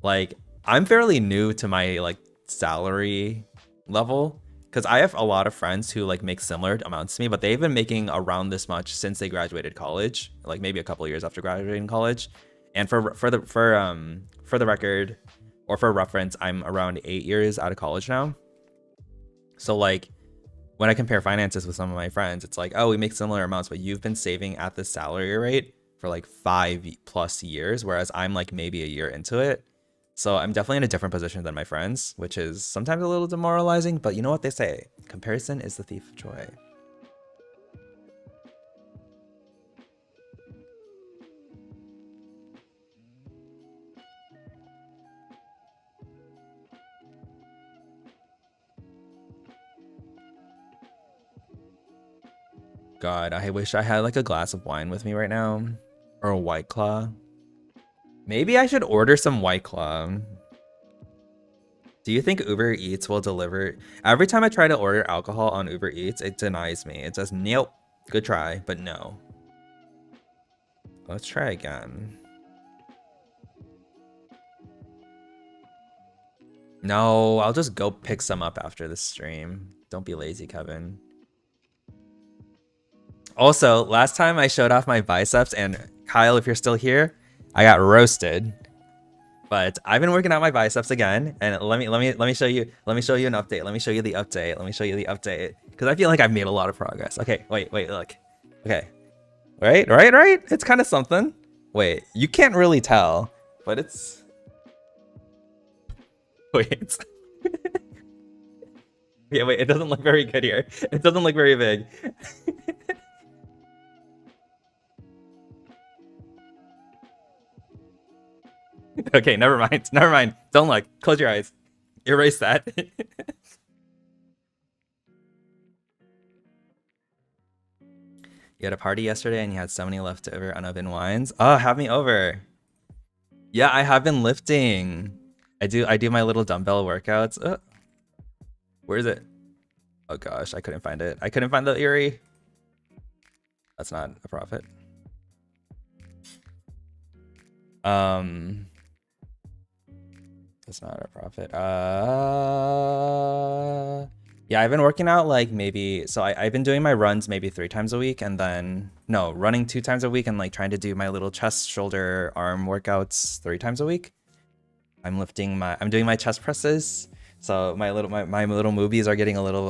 like I'm fairly new to my like salary level, because I have a lot of friends who like make similar amounts to me, but they've been making around this much since they graduated college, like maybe a couple of years after graduating college. And for the record, or for reference, I'm around 8 years out of college now. So like when I compare finances with some of my friends, it's like, oh, we make similar amounts, but you've been saving at this salary rate for like 5+ years, whereas I'm like maybe a year into it. So I'm definitely in a different position than my friends, which is sometimes a little demoralizing, but you know what they say, comparison is the thief of joy. God, I wish I had like a glass of wine with me right now, or a White Claw. Maybe I should order some White Claw. Do you think Uber Eats will deliver? Every time I try to order alcohol on Uber Eats, it denies me. It says, nope, good try, but no. Let's try again. No, I'll just go pick some up after the stream. Don't be lazy, Kevin. Also, last time I showed off my biceps, and Kyle, if you're still here, I got roasted. But I've been working out my biceps again, and let me show you an update. Let me show you the update. Because I feel like I've made a lot of progress. Okay, wait, look. Okay. Right? It's kind of something. Wait, you can't really tell, but it's wait. Yeah, wait, it doesn't look very good here. It doesn't look very big. Okay, never mind. Don't look. Close your eyes. Erase that. You had a party yesterday and you had so many leftover unopened wines. Oh, have me over. Yeah, I have been lifting. I do my little dumbbell workouts. Where is it? Oh gosh, I couldn't find it. I couldn't find the Erie. That's not a profit. That's not a profit. Yeah, I've been working out like maybe, so I've been doing my runs maybe 3 times a week, and then, no, running 2 times a week, and like trying to do my little chest, shoulder, arm workouts 3 times a week. I'm doing my chest presses. So my little movies are getting a little,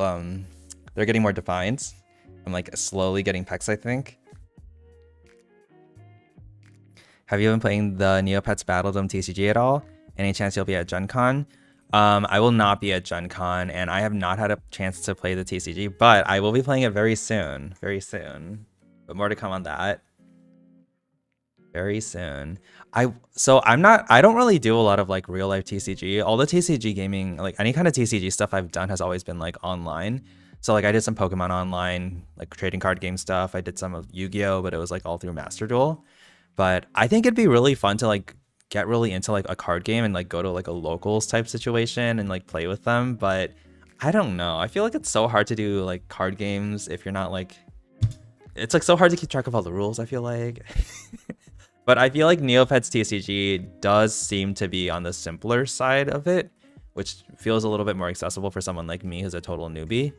they're getting more defined. I'm like slowly getting pecs, I think. Have you been playing the Neopets Battledome TCG at all? Any chance you'll be at Gen Con? I will not be at Gen Con, and I have not had a chance to play the TCG, but I will be playing it very soon. Very soon. But more to come on that. Very soon. I don't really do a lot of like real life TCG. All the TCG gaming, like any kind of TCG stuff I've done has always been like online. So like I did some Pokemon online, like trading card game stuff. I did some of Yu-Gi-Oh, but it was like all through Master Duel. But I think it'd be really fun to like get really into like a card game and like go to like a locals type situation and like play with them. But I don't know. I feel like it's so hard to do like card games if you're not like, it's like so hard to keep track of all the rules, I feel like. But I feel like Neopets TCG does seem to be on the simpler side of it, which feels a little bit more accessible for someone like me who's a total newbie.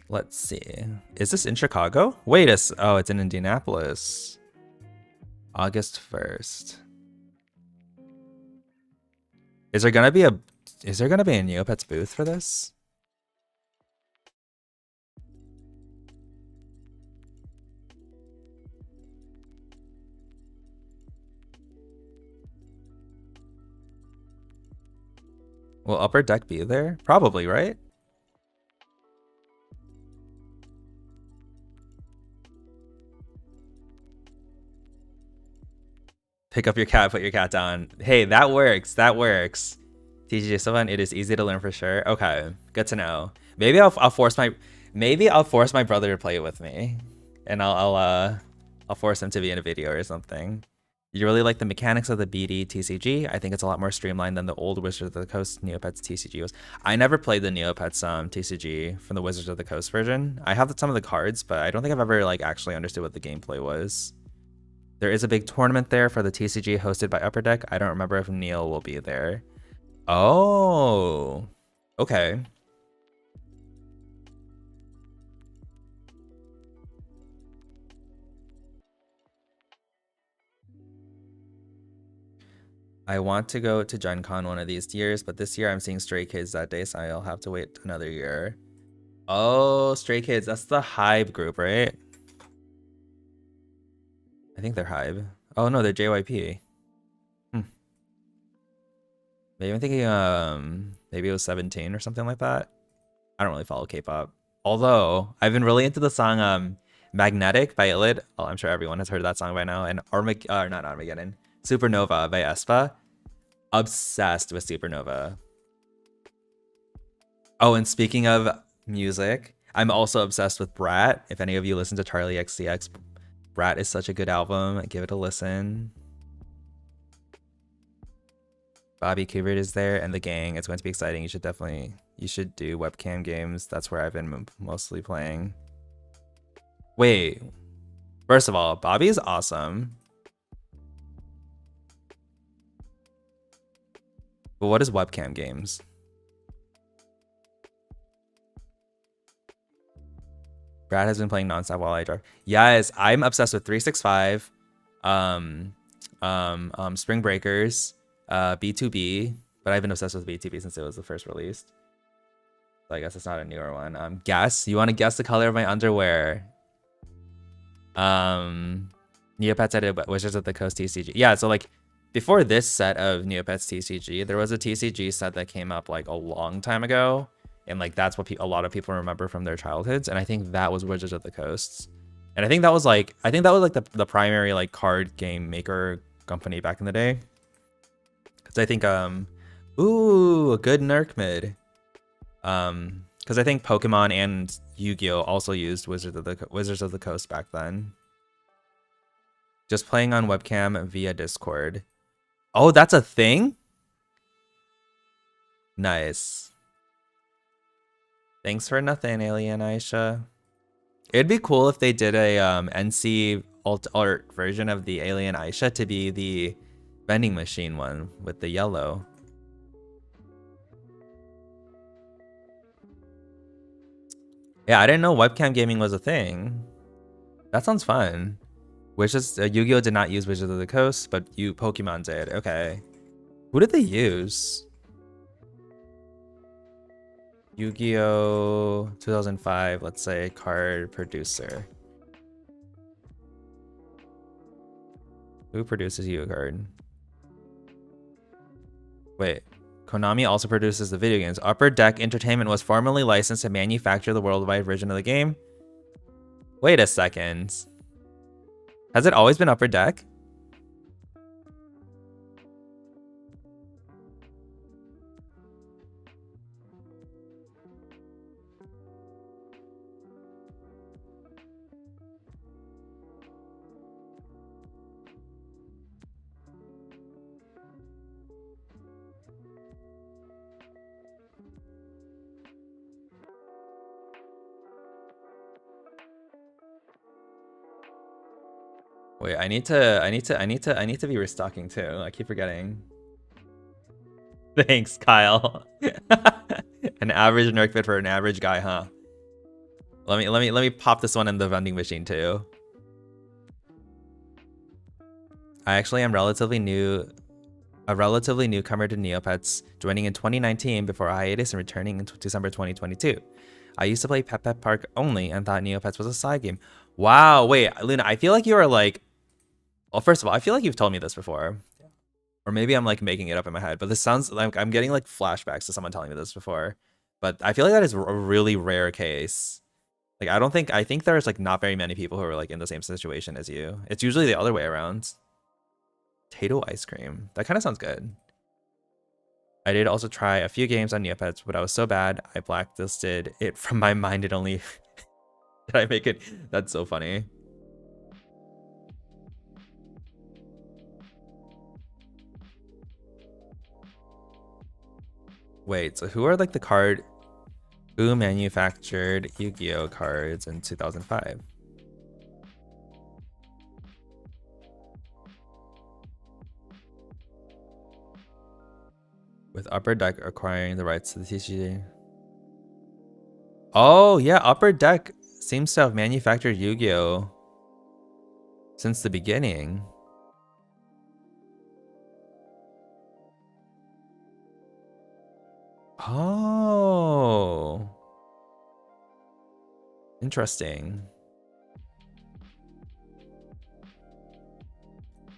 Let's see. Is this in Chicago? Wait, oh, it's in Indianapolis. August 1st. Is there gonna be a Neopets booth for this? Will Upper Deck be there? Probably, right? Pick up your cat, put your cat down. Hey, that works. That works. TGJ is so fun. It is easy to learn for sure. Okay, good to know. Maybe I'll force my brother to play it with me, and I'll force him to be in a video or something. You really like the mechanics of the BD TCG? I think it's a lot more streamlined than the old Wizards of the Coast Neopets TCG was. I never played the Neopets TCG from the Wizards of the Coast version. I have some of the cards, but I don't think I've ever like actually understood what the gameplay was. There is a big tournament there for the TCG hosted by Upper Deck. I don't remember if Neil will be there. Oh, okay. I want to go to Gen Con one of these years, but this year I'm seeing Stray Kids that day, so I'll have to wait another year. Oh, Stray Kids, that's the Hybe group, right? I think they're Hybe. Oh no, they're JYP. Maybe I'm thinking maybe it was 17 or something like that. I don't really follow K-pop. Although I've been really into the song Magnetic by Illid. Oh, I'm sure everyone has heard that song by now. And not Armageddon. Supernova by aespa. Obsessed with Supernova. Oh, and speaking of music, I'm also obsessed with Brat. If any of you listen to Charlie XCX, Brat is such a good album. Give it a listen. Bobby Kubert is there and the gang. It's going to be exciting. You should do webcam games. That's where I've been mostly playing. Wait, first of all, Bobby is awesome. But what is webcam games? Brad has been playing nonstop while I drive. Yes, I'm obsessed with 365, Spring Breakers, B2B, but I've been obsessed with B2B since it was the first released. So I guess it's not a newer one. Guess. You want to guess the color of my underwear? Neopets edit Wizards of the Coast TCG. Yeah, so like before this set of Neopets TCG, there was a TCG set that came up like a long time ago. And like that's what a lot of people remember from their childhoods. And I think that was Wizards of the Coasts. And I think that was like the primary like card game maker company back in the day. Because I think Ooh, a good Nerk mid. Because I think Pokemon and Yu-Gi-Oh also used Wizards of the Coast back then. Just playing on webcam via Discord. Oh, that's a thing? Nice. Thanks for nothing, Alien Aisha. It'd be cool if they did a NC alt art version of the Alien Aisha to be the vending machine one with the yellow. Yeah, I didn't know webcam gaming was a thing. That sounds fun. Yu-Gi-Oh did not use Wizards of the Coast, but Pokemon did. Okay. Who did they use? Yu-Gi-Oh 2005, let's say card producer. Who produces Yu-Gi-Oh card? Wait, Konami also produces the video games. Upper Deck Entertainment was formerly licensed to manufacture the worldwide version of the game. Wait a second. Has it always been Upper Deck? Wait, I need to be restocking too. I keep forgetting. Thanks, Kyle. An average Nerk bid for an average guy, huh? Let me pop this one in the vending machine too. I actually am a relatively newcomer to Neopets, joining in 2019 before a hiatus and returning in December 2022. I used to play Pep Pep Park only and thought Neopets was a side game. Wow, wait, Luna, I feel like you are like... Well, first of all, I feel like you've told me this before. Or maybe I'm like making it up in my head, but this sounds like I'm getting like flashbacks to someone telling me this before. But I feel like that is a really rare case. Like, I think there's like not very many people who are like in the same situation as you. It's usually the other way around. Potato ice cream. That kind of sounds good. I did also try a few games on Neopets, but I was so bad, I blacklisted it from my mind. It only... Did I make it? That's so funny. Wait, so who are like the card... Who manufactured Yu-Gi-Oh cards in 2005? With Upper Deck acquiring the rights to the TCG. Oh, yeah, Upper Deck seems to have manufactured Yu-Gi-Oh since the beginning. Oh. Interesting.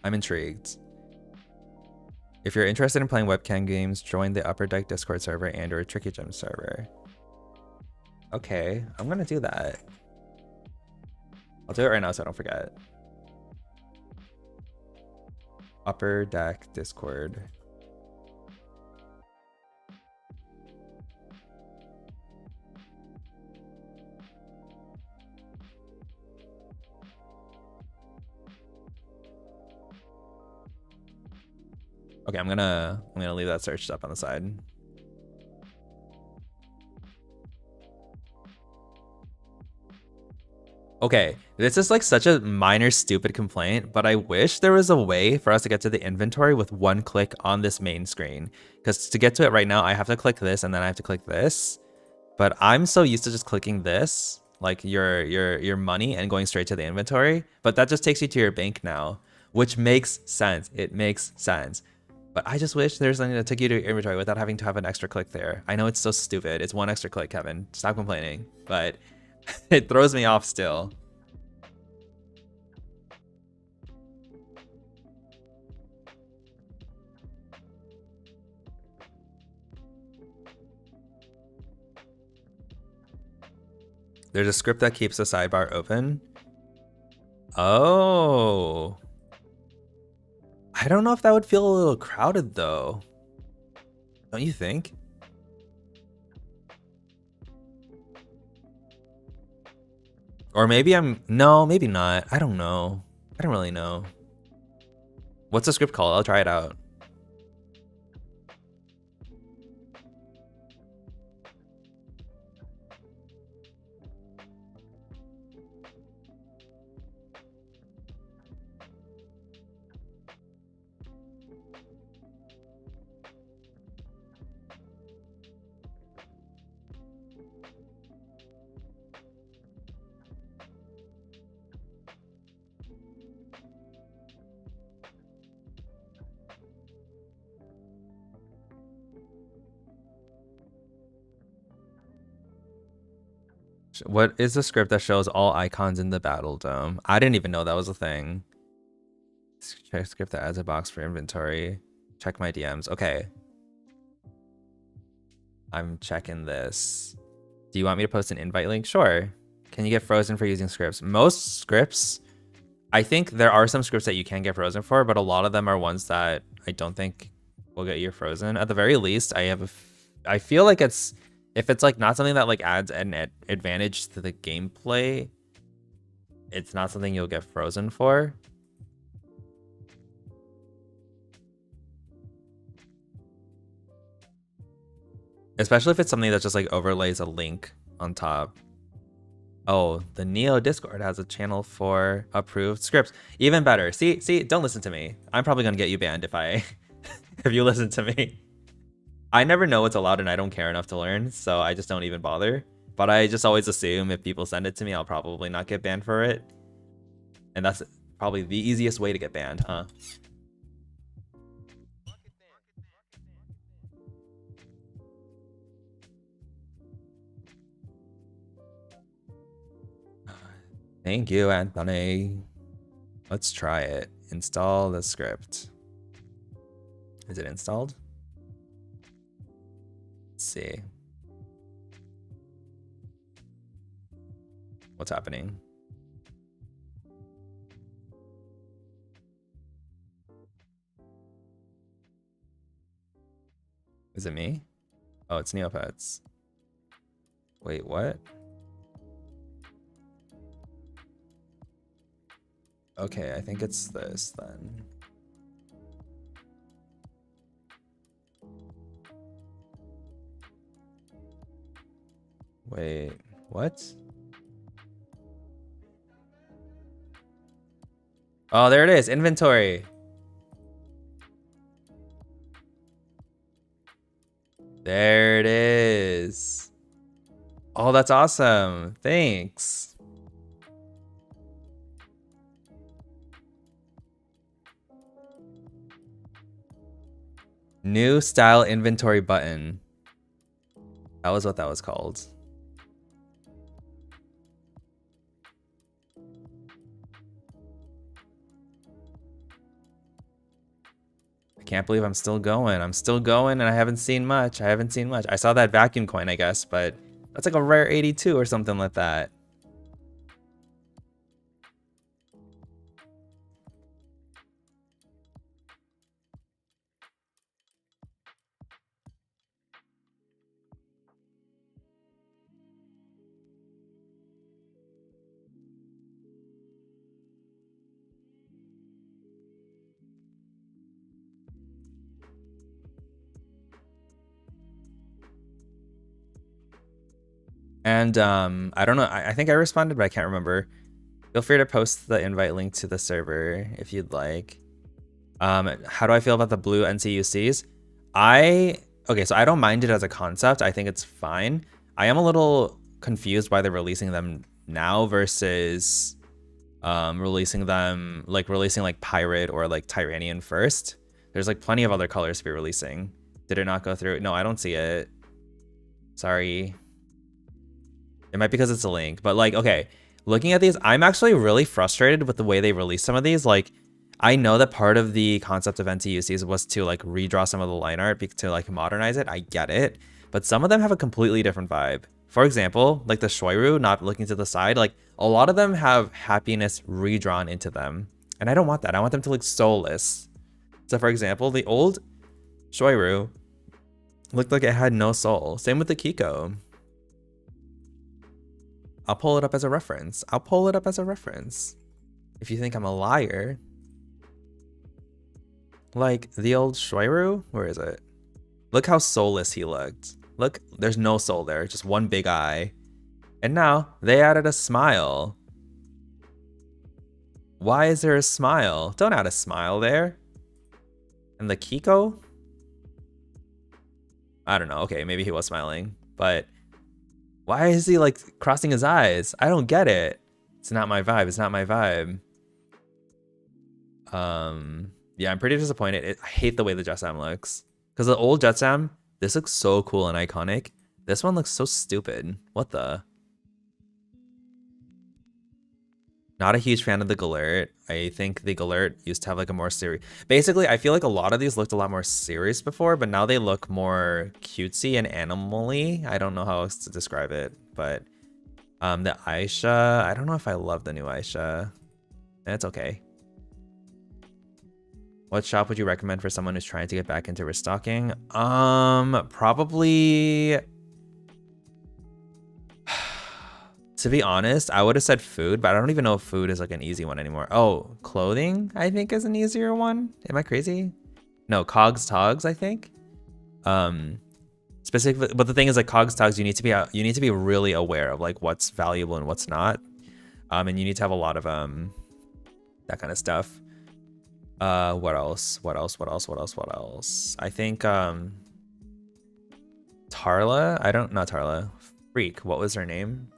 I'm intrigued. If you're interested in playing webcam games, join the Upper Deck Discord server and or Tricky Gem server. Okay, I'm gonna do that. I'll do it right now so I don't forget. Upper Deck Discord. Okay, I'm gonna leave that searched up on the side. Okay, this is like such a minor stupid complaint, but I wish there was a way for us to get to the inventory with one click on this main screen. Because to get to it right now, I have to click this and then I have to click this. But I'm so used to just clicking this, like your money, and going straight to the inventory. But that just takes you to your bank now, which makes sense. It makes sense. But I just wish there's something that took you to your inventory without having to have an extra click there. I know it's so stupid. It's one extra click, Kevin. Stop complaining. But it throws me off still. There's a script that keeps the sidebar open. Oh. I don't know if that would feel a little crowded though. Don't you think? Or maybe no, maybe not. I don't know. I don't really know. What's the script called? I'll try it out. What is the script that shows all icons in the battle dome? I didn't even know that was a thing. Check script that adds a box for inventory. Check my DMs. Okay. I'm checking this. Do you want me to post an invite link? Sure. Can you get frozen for using scripts? Most scripts, I think there are some scripts that you can get frozen for, but a lot of them are ones that I don't think will get you frozen. At the very least, I feel like if it's like not something that like adds an advantage to the gameplay, it's not something you'll get frozen for. Especially if it's something that just like overlays a link on top. Oh, the Neo Discord has a channel for approved scripts. Even better. See, don't listen to me. I'm probably gonna get you banned if if you listen to me. I never know what's allowed and I don't care enough to learn, so I just don't even bother. But I just always assume if people send it to me, I'll probably not get banned for it. And that's probably the easiest way to get banned, huh? Thank you, Anthony. Let's try it. Install the script. Is it installed? Let's see. What's happening? Is it me? Oh, it's Neopets. Wait, what? Okay, I think it's this then. Wait, what? Oh, there it is, inventory. There it is. Oh, that's awesome. Thanks. New style inventory button. That was what that was called. I can't believe I'm still going. I'm still going and I haven't seen much. I saw that vacuum coin, I guess, but that's like a rare 82 or something like that. And I don't know. I think I responded, but I can't remember. Feel free to post the invite link to the server if you'd like. How do I feel about the blue NCUCs? Okay, so I don't mind it as a concept. I think it's fine. I am a little confused why they're releasing them now versus releasing like pirate or like Tyrannian first. There's like plenty of other colors to be releasing. Did it not go through? No, I don't see it. Sorry. It might be because it's a link, but like, okay, looking at these, I'm actually really frustrated with the way they release some of these. Like, I know that part of the concept of NTUCs was to like redraw some of the line art to like modernize it. I get it, but some of them have a completely different vibe. For example, like the Shoiru not looking to the side, like a lot of them have happiness redrawn into them. And I don't want that. I want them to look soulless. So for example, the old Shoiru Looked like it had no soul. Same with the Kiko. I'll pull it up as a reference. I'll pull it up as a reference. If you think I'm a liar. Like the old Shoiru? Where is it? Look how soulless he looked. Look, there's no soul there, just one big eye. And now they added a smile. Why is there a smile? Don't add a smile there. And the Kiko? I don't know. Okay, maybe he was smiling, but why is he like crossing his eyes? I don't get it. It's not my vibe. It's not my vibe. Yeah, I'm pretty disappointed. I hate the way the Jetsam looks. Because the old Jetsam, this looks so cool and iconic. This one looks so stupid. What the? Not a huge fan of the Galert. I think the Galert used to have like a more serious... Basically, I feel like a lot of these looked a lot more serious before, but now they look more cutesy and animal-y. I don't know how else to describe it, but the Aisha, I don't know if I love the new Aisha. It's okay. What shop would you recommend for someone who's trying to get back into restocking? Probably... To be honest, I would have said food, but I don't even know if food is like an easy one anymore. Oh, clothing, I think is an easier one. Am I crazy? No, Cogs Togs, I think. Specifically, but the thing is like Cogs Togs, you need to be really aware of like what's valuable and what's not. And you need to have a lot of that kind of stuff. What else? I think Tarla, not Tarla. Freak, what was her name?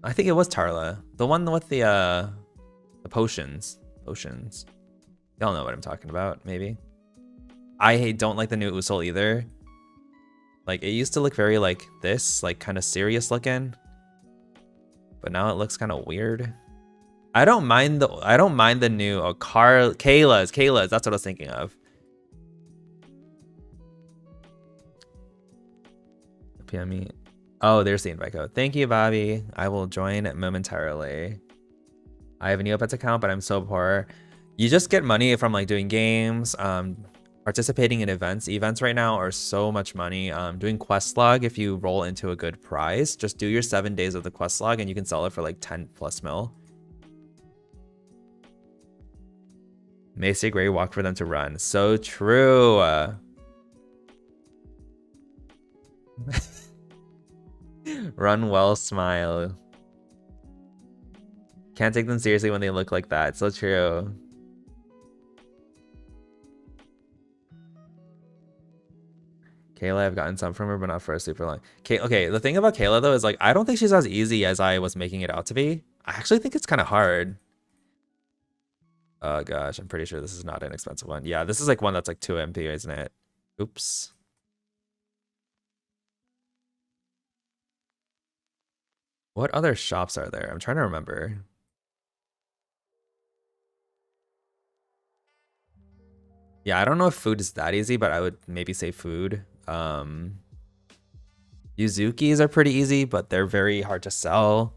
I think it was Tarla. The one with the potions. Y'all know what I'm talking about, maybe. I don't like the new Usul either. Like, it used to look very like this, like kind of serious looking. But now it looks kind of weird. I don't mind the new Kayla's. That's what I was thinking of. PME. Oh, there's the invite code. Thank you, Bobby. I will join momentarily. I have a Neopets account, but I'm so poor. You just get money from like doing games, participating in events. Events right now are so much money. Doing quest log, if you roll into a good prize, just do your 7 days of the quest log and you can sell it for like 10+ mil. Macy Gray walk for them to run. So true. Run well, smile. Can't take them seriously when they look like that. So true. Kayla, I've gotten some from her, but not for a super long. Okay, the thing about Kayla though is like, I don't think she's as easy as I was making it out to be. I actually think it's kind of hard. Oh gosh, I'm pretty sure this is not an expensive one. Yeah, this is like one that's like 2 MP, isn't it? Oops. What other shops are there? I'm trying to remember. Yeah, I don't know if food is that easy, but I would maybe say food. Yuzukis are pretty easy, but they're very hard to sell.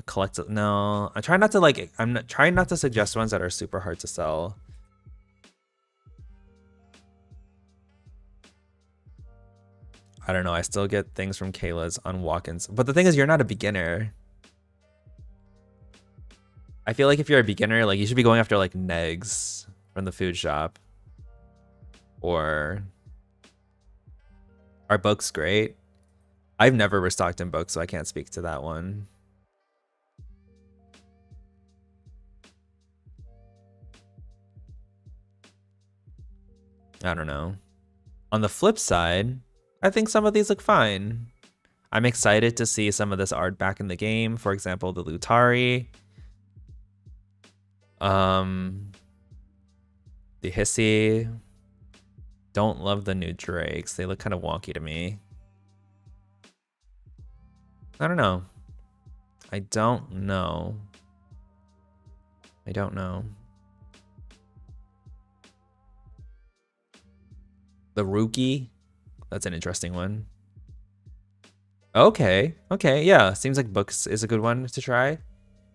Collect. No, I'm trying not to suggest ones that are super hard to sell. I don't know. I still get things from Kayla's on walk-ins. But the thing is, you're not a beginner. I feel like if you're a beginner, like you should be going after like negs from the food shop. Or are books great? I've never restocked in books, so I can't speak to that one. I don't know. On the flip side, I think some of these look fine. I'm excited to see some of this art back in the game. For example, the Lutari. The Hissy. Don't love the new Drakes. They look kind of wonky to me. I don't know. I don't know. The Rookie. That's an interesting one. Okay, yeah. Seems like books is a good one to try.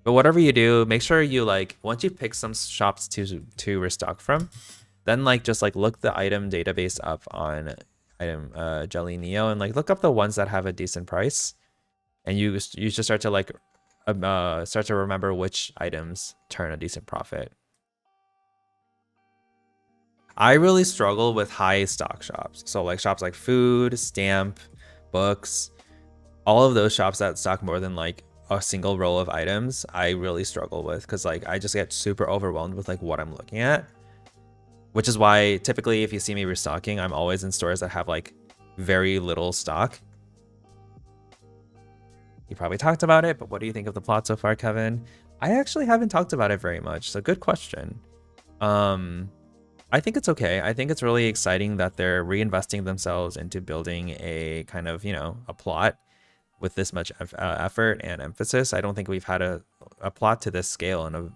But whatever you do, make sure you like, once you pick some shops to restock from, then like just like look the item database up on item Jelly Neo and like look up the ones that have a decent price, and you should start to remember which items turn a decent profit. I really struggle with high stock shops. So like shops like food, stamp, books, all of those shops that stock more than like a single row of items, I really struggle with because like I just get super overwhelmed with like what I'm looking at. Which is why typically if you see me restocking, I'm always in stores that have like very little stock. You probably talked about it, but what do you think of the plot so far, Kevin? I actually haven't talked about it very much, so good question. I think it's okay. I think it's really exciting that they're reinvesting themselves into building a kind of, you know, a plot with this much effort and emphasis. I don't think we've had a plot to this scale in a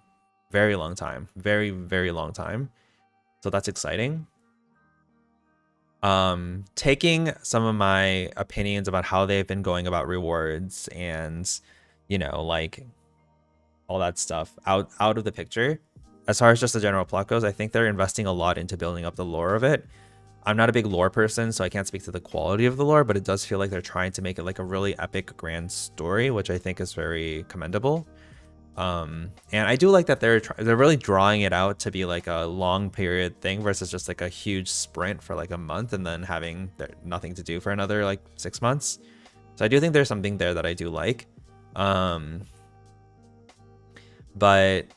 very long time. Very, very long time. So that's exciting. Taking some of my opinions about how they've been going about rewards and, you know, like all that stuff out of the picture. As far as just the general plot goes, I think they're investing a lot into building up the lore of it. I'm not a big lore person, so I can't speak to the quality of the lore, but it does feel like they're trying to make it like a really epic, grand story, which I think is very commendable. And I do like that they're really drawing it out to be like a long period thing versus just like a huge sprint for like a month and then having nothing to do for another like 6 months. So I do think there's something there that I do like. But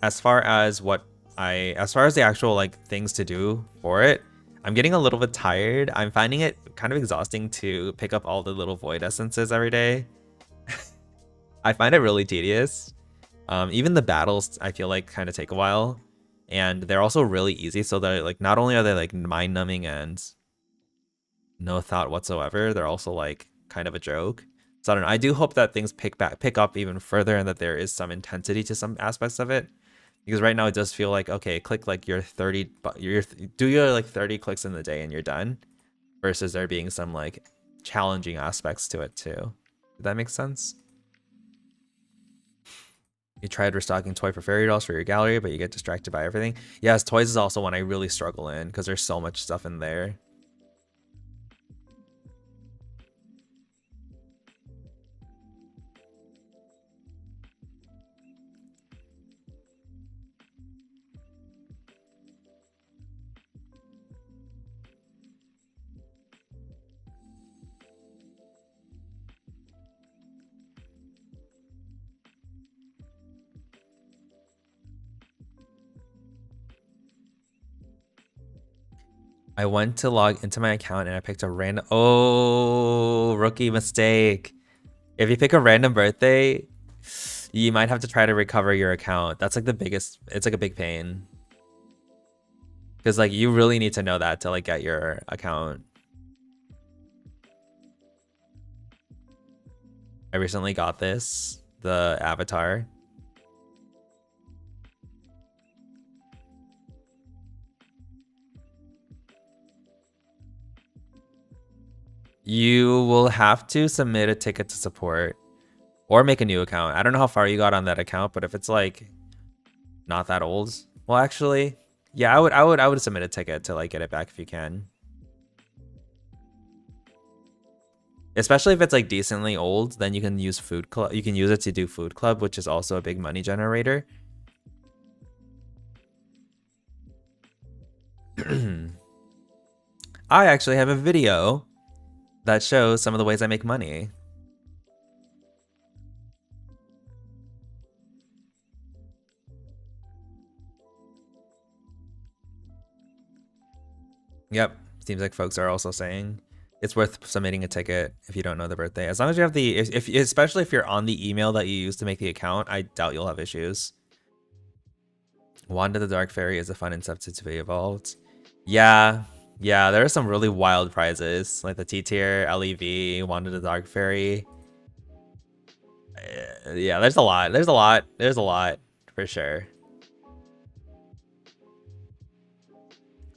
as far as the actual like things to do for it, I'm getting a little bit tired. I'm finding it kind of exhausting to pick up all the little void essences every day. I find it really tedious. Even the battles I feel like kind of take a while, and they're also really easy. So they're like, not only are they like mind numbing and no thought whatsoever, they're also like kind of a joke. So I don't know. I do hope that things pick up even further and that there is some intensity to some aspects of it. Because right now it does feel like, okay, click like your 30, do your like 30 clicks in the day and you're done, versus there being some like challenging aspects to it too. Did that make sense? You tried restocking toy for fairy dolls for your gallery, but you get distracted by everything. Yes, toys is also one I really struggle in because there's so much stuff in there. I went to log into my account and I picked a random, oh, rookie mistake. If you pick a random birthday, you might have to try to recover your account. That's like the biggest, it's like a big pain. Because like you really need to know that to like get your account. I recently got this, the avatar. You will have to submit a ticket to support or make a new account. I don't know how far you got on that account, but if it's like not that old, well, actually, yeah, I would submit a ticket to like get it back if you can. Especially if it's like decently old, then you can use food club. You can use it to do food club, which is also a big money generator. I actually have a video that shows some of the ways I make money. Yep, seems like folks are also saying it's worth submitting a ticket if you don't know the birthday. As long as you have the, especially if you're on the email that you use to make the account, I doubt you'll have issues. Wanda the Dark Fairy is a fun incentive to be evolved. Yeah, there are some really wild prizes, like the T-tier, LEV, Wanda the Dark Fairy. Yeah, there's a lot for sure.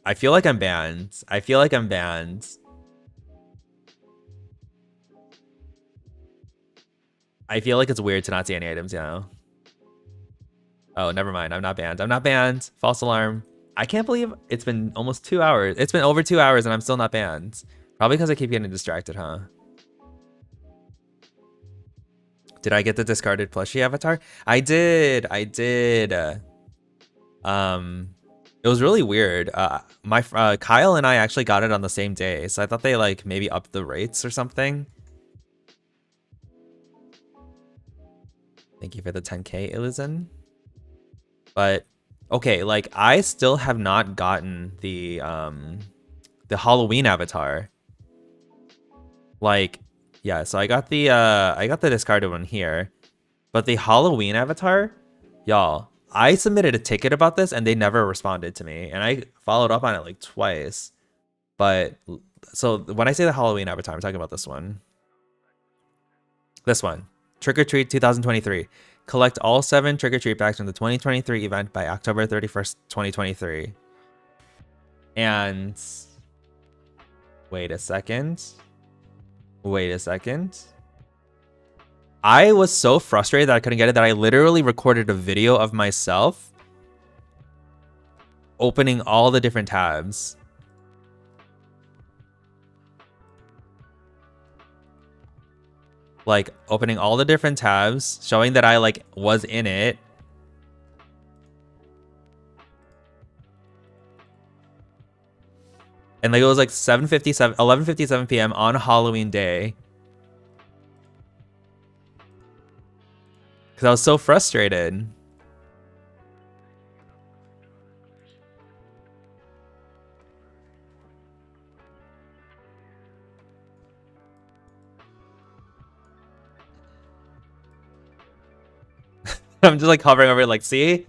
I feel like I'm banned. I feel like it's weird to not see any items, you know? Oh, never mind. I'm not banned. False alarm. I can't believe it's been almost 2 hours. It's been over 2 hours and I'm still not banned. Probably because I keep getting distracted, huh? Did I get the discarded plushie avatar? I did. I did. It was really weird. My Kyle and I actually got it on the same day, so I thought they like maybe upped the rates or something. Thank you for the 10K, Illusion. But okay, like I still have not gotten the Halloween avatar. Like, yeah, so I got the discarded one here, but the Halloween avatar, y'all, I submitted a ticket about this and they never responded to me, and I followed up on it like twice. But so when I say the Halloween avatar, I'm talking about this one. This one, Trick or Treat 2023. Collect all 7 Trick or Treat packs from the 2023 event by October 31st, 2023. And wait a second. I was so frustrated that I couldn't get it that I literally recorded a video of myself opening all the different tabs. Like opening all the different tabs, showing that I like was in it. And like it was like 11:57 p.m. on Halloween day. Cause I was so frustrated. I'm just like hovering over it like, see,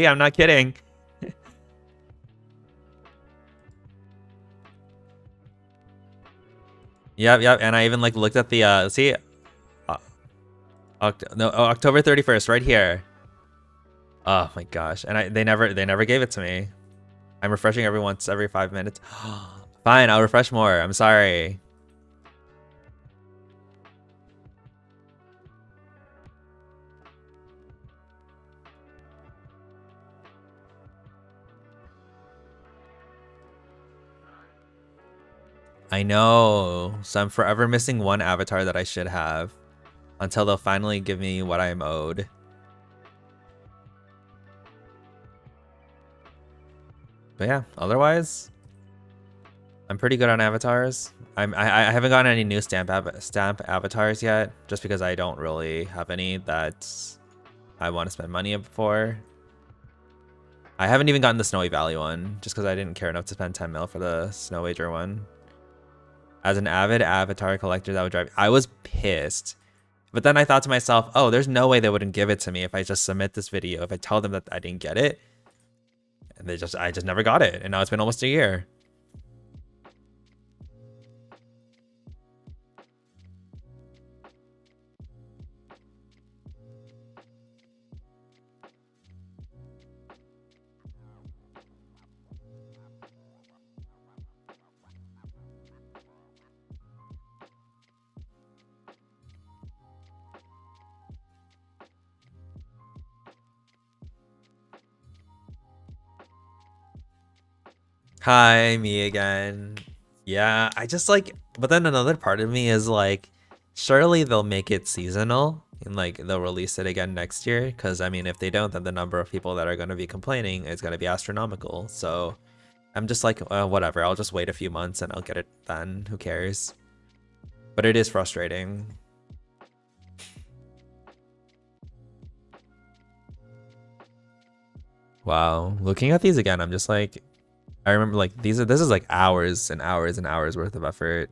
I'm not kidding. Yep, and I even like looked at the October 31st right here. Oh my gosh. And they never gave it to me. I'm refreshing every 5 minutes. Fine, I'll refresh more. I'm sorry. I know. So I'm forever missing one avatar that I should have until they'll finally give me what I'm owed. But yeah, otherwise, I'm pretty good on avatars. I haven't gotten any new stamp avatars yet, just because I don't really have any that I want to spend money for. I haven't even gotten the Snowy Valley one, just because I didn't care enough to spend 10 mil for the Snow Wager one. As an avid avatar collector, that would drive. I was pissed. But then I thought to myself, oh, there's no way they wouldn't give it to me if I just submit this video, if I tell them that I didn't get it. And I just never got it. And now it's been almost a year. Hi, me again. Yeah, I just like, but then another part of me is like, surely they'll make it seasonal and like they'll release it again next year. Because I mean, if they don't, then the number of people that are going to be complaining is going to be astronomical. So I'm just like, whatever, I'll just wait a few months and I'll get it then. Who cares? But it is frustrating. Wow, looking at these again, I'm just like, I remember like this is like hours and hours and hours worth of effort.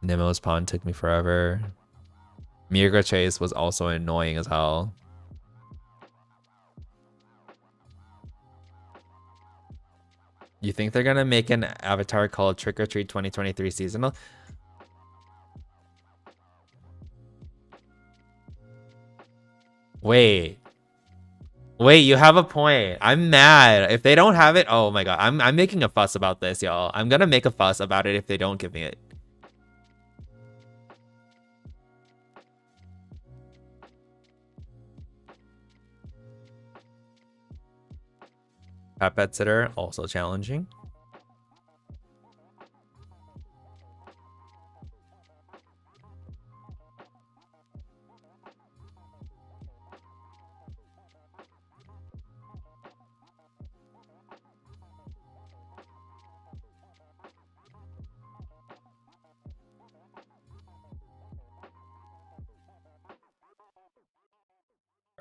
Nemo's Pond took me forever. Mirga Chase was also annoying as hell. You think they're gonna make an avatar called Trick or Treat 2023 seasonal? Wait, you have a point. I'm mad. If they don't have it, oh my god. I'm making a fuss about this, y'all. I'm gonna make a fuss about it if they don't give me it. Pet sitter, also challenging.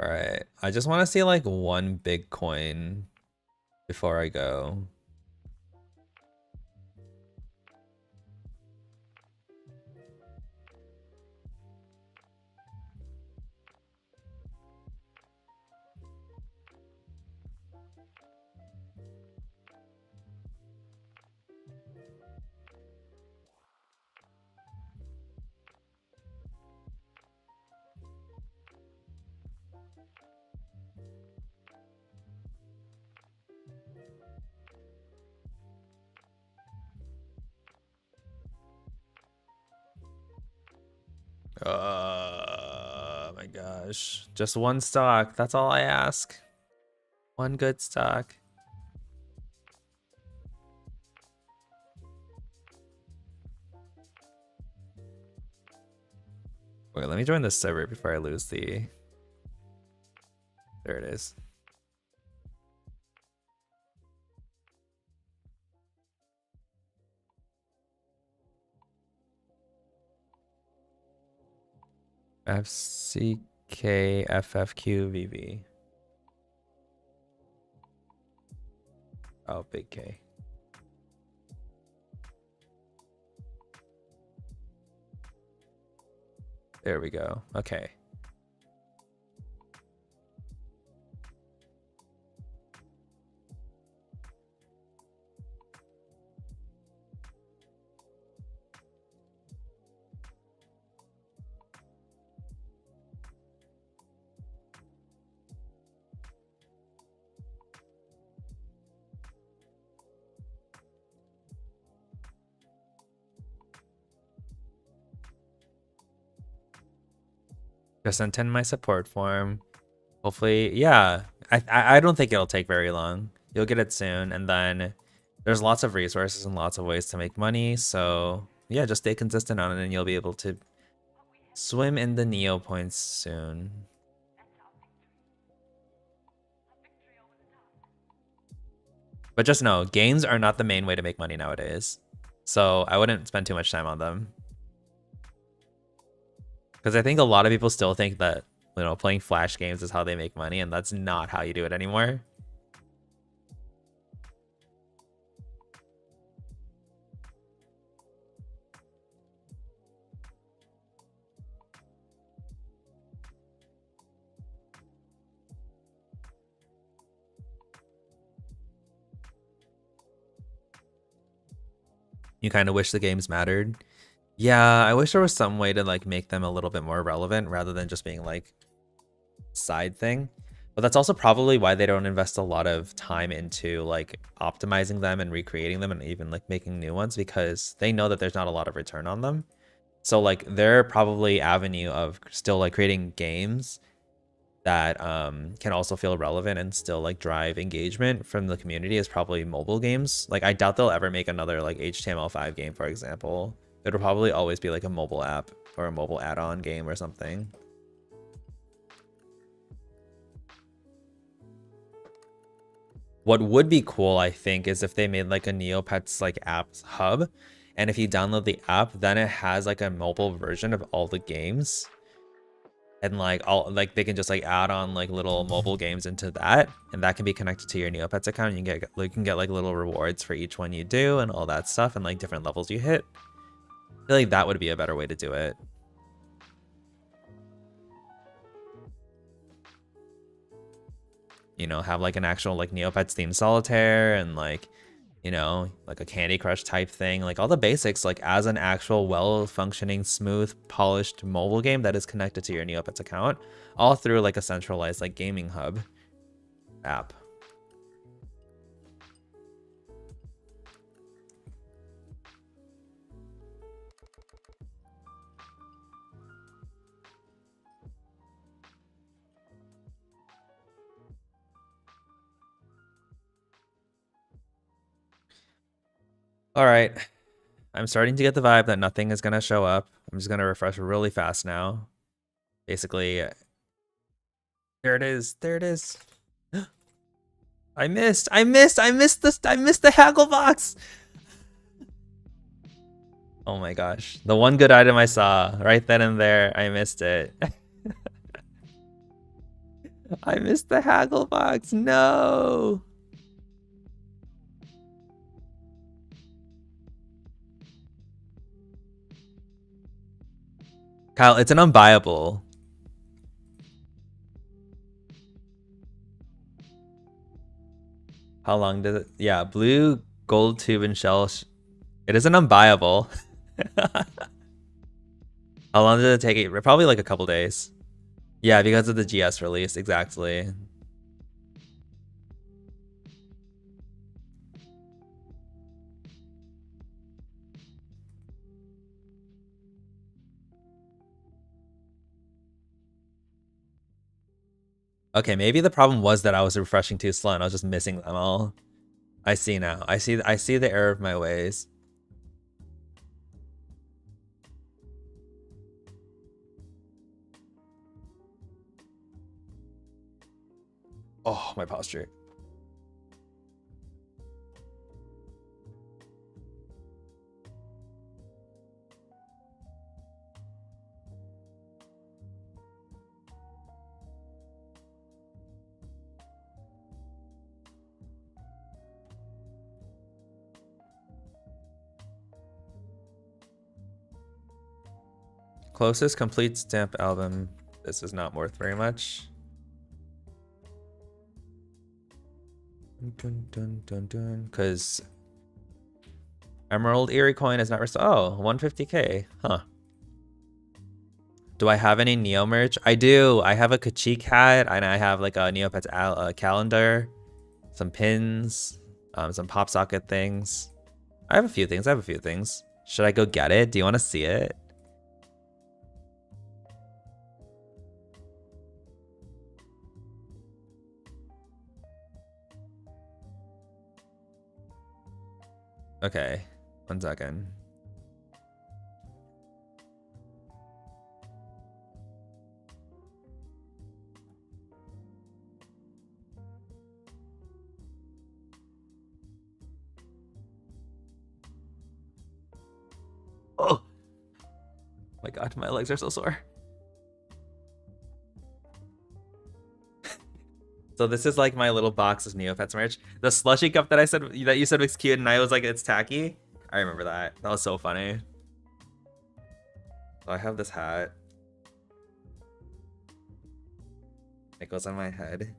All right, I just want to see like one big coin before I go. My gosh. Just one stock. That's all I ask. One good stock. Wait, let me join the server before I lose the... There it is. FCKFFQVV. Oh, big K. There we go. Okay. Just sent in my support form. Hopefully, yeah. I don't think it'll take very long. You'll get it soon, and then there's lots of resources and lots of ways to make money. So yeah, just stay consistent on it, and you'll be able to swim in the Neo points soon. But just know, games are not the main way to make money nowadays. So I wouldn't spend too much time on them. Because I think a lot of people still think that, you know, playing flash games is how they make money, and that's not how you do it anymore. You kind of wish the games mattered. Yeah, I wish there was some way to like make them a little bit more relevant rather than just being like side thing. But that's also probably why they don't invest a lot of time into like optimizing them and recreating them and even like making new ones, because they know that there's not a lot of return on them. So like their probably avenue of still like creating games that can also feel relevant and still like drive engagement from the community is probably mobile games. Like I doubt they'll ever make another like HTML5 game, for example. It'll probably always be like a mobile app or a mobile add-on game or something. What would be cool, I think, is if they made like a Neopets like apps hub, and if you download the app, then it has like a mobile version of all the games, and like all like they can just like add on like little mobile games into that, and that can be connected to your Neopets account. You can get like little rewards for each one you do and all that stuff, and like different levels you hit. I feel like that would be a better way to do it. You know, have like an actual like Neopets themed solitaire and like, you know, like a Candy Crush type thing, like all the basics, like as an actual well-functioning, smooth, polished mobile game that is connected to your Neopets account, all through like a centralized like gaming hub app. All right. I'm starting to get the vibe that nothing is going to show up. I'm just going to refresh really fast now. Basically, there it is. There it is. I missed the haggle box. Oh my gosh. The one good item I saw right then and there, I missed it. I missed the haggle box. No. Kyle, it's an unbuyable. How long does it? Yeah, blue, gold tube, and shell. It is an unbuyable. How long did it take? Probably like a couple days. Yeah, because of the GS release, exactly. Okay, maybe the problem was that I was refreshing too slow and I was just missing them all. I see now. I see the error of my ways. Oh, my posture. Closest complete stamp album. This is not worth very much. Because Emerald Eerie coin is not restored. Oh, 150k. Huh. Do I have any Neo merch? I do. I have a Kachik hat and I have like a Neopets calendar, some pins, some pop socket things. I have a few things. Should I go get it? Do you want to see it? Okay, 1 second. Oh my god, my legs are so sore. So this is like my little box of Neopets merch. The slushy cup that you said was cute, and I was like, it's tacky. I remember that. That was so funny. So I have this hat. It goes on my head.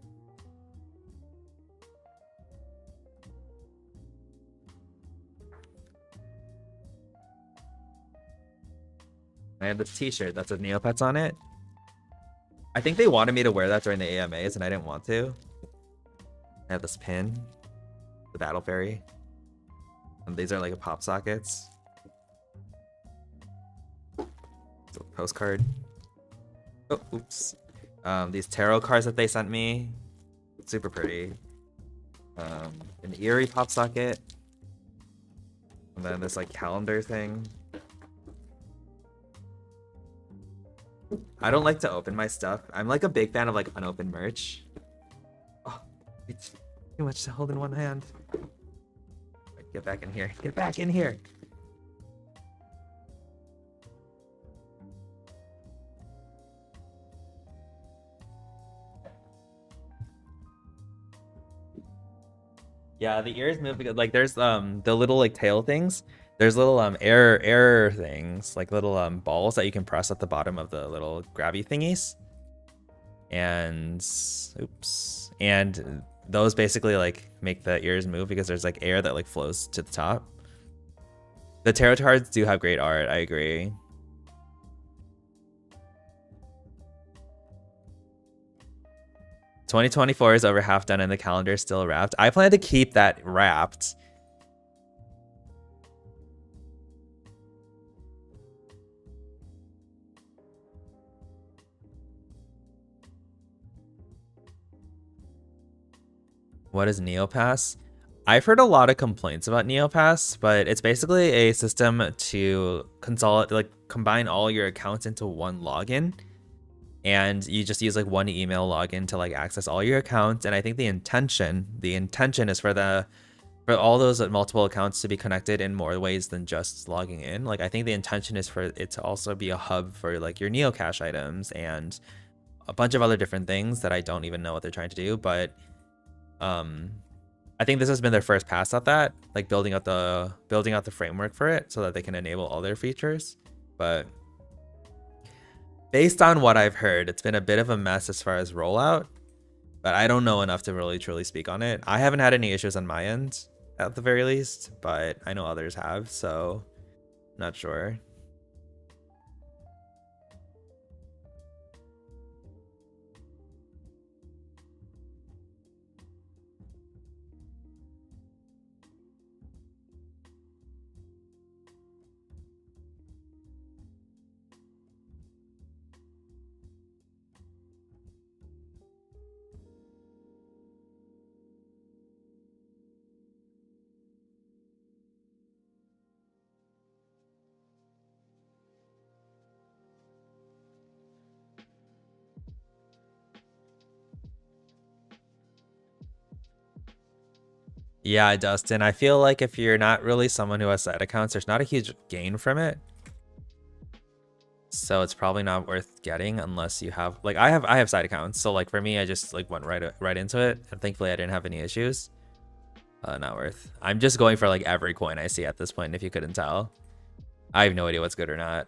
I have this t-shirt that's with Neopets on it. I think they wanted me to wear that during the AMAs and I didn't want to. I have this pin, the Battle Fairy. And these are like pop sockets. Postcard. Oh, oops. These tarot cards that they sent me. Super pretty. An eerie pop socket. And then this like calendar thing. I don't like to open my stuff. I'm like a big fan of like unopened merch. Oh, it's too much to hold in one hand. Get back in here. Get back in here. Yeah, the ears move because like there's the little like tail things. There's little air things, like little balls that you can press at the bottom of the little grabby thingies. And oops. And those basically like make the ears move because there's like air that like flows to the top. The tarot cards do have great art, I agree. "2024 is over half done and the calendar is still wrapped." I plan to keep that wrapped. What is Neopass? I've heard a lot of complaints about Neopets, but it's basically a system to combine all your accounts into one login, and you just use like one email login to like access all your accounts. And I think the intention is for all those multiple accounts to be connected in more ways than just logging in. Like I think the intention is for it to also be a hub for like your Neocache items and a bunch of other different things that I don't even know what they're trying to do, but I think this has been their first pass at that, like building out the framework for it so that they can enable all their features. But based on what I've heard, it's been a bit of a mess as far as rollout, but I don't know enough to really truly speak on it. I haven't had any issues on my end at the very least, but I know others have, so not sure. Yeah, Dustin, I feel like if you're not really someone who has side accounts, there's not a huge gain from it. So it's probably not worth getting unless you have, like, I have side accounts. So like for me, I just like went right into it, and thankfully I didn't have any issues. Not worth. I'm just going for like every coin I see at this point, if you couldn't tell. I have no idea what's good or not.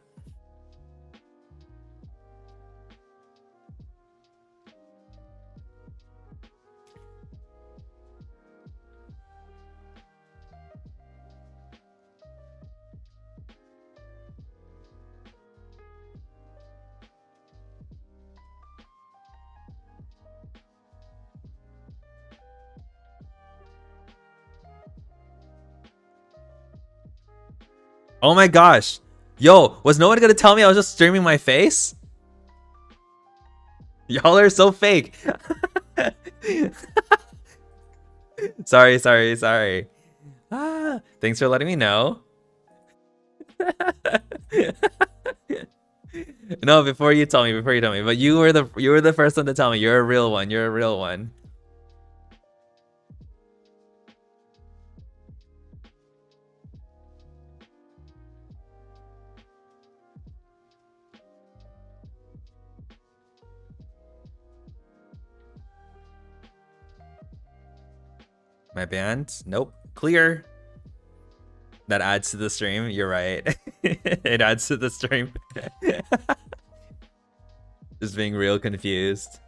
Oh my gosh. Yo, was no one gonna tell me I was just streaming my face? Y'all are so fake. Sorry. Thanks for letting me know. No, before you tell me, but you were the first one to tell me. You're a real one. My band? Nope. Clear. That adds to the stream. You're right. It adds to the stream. Just being real confused.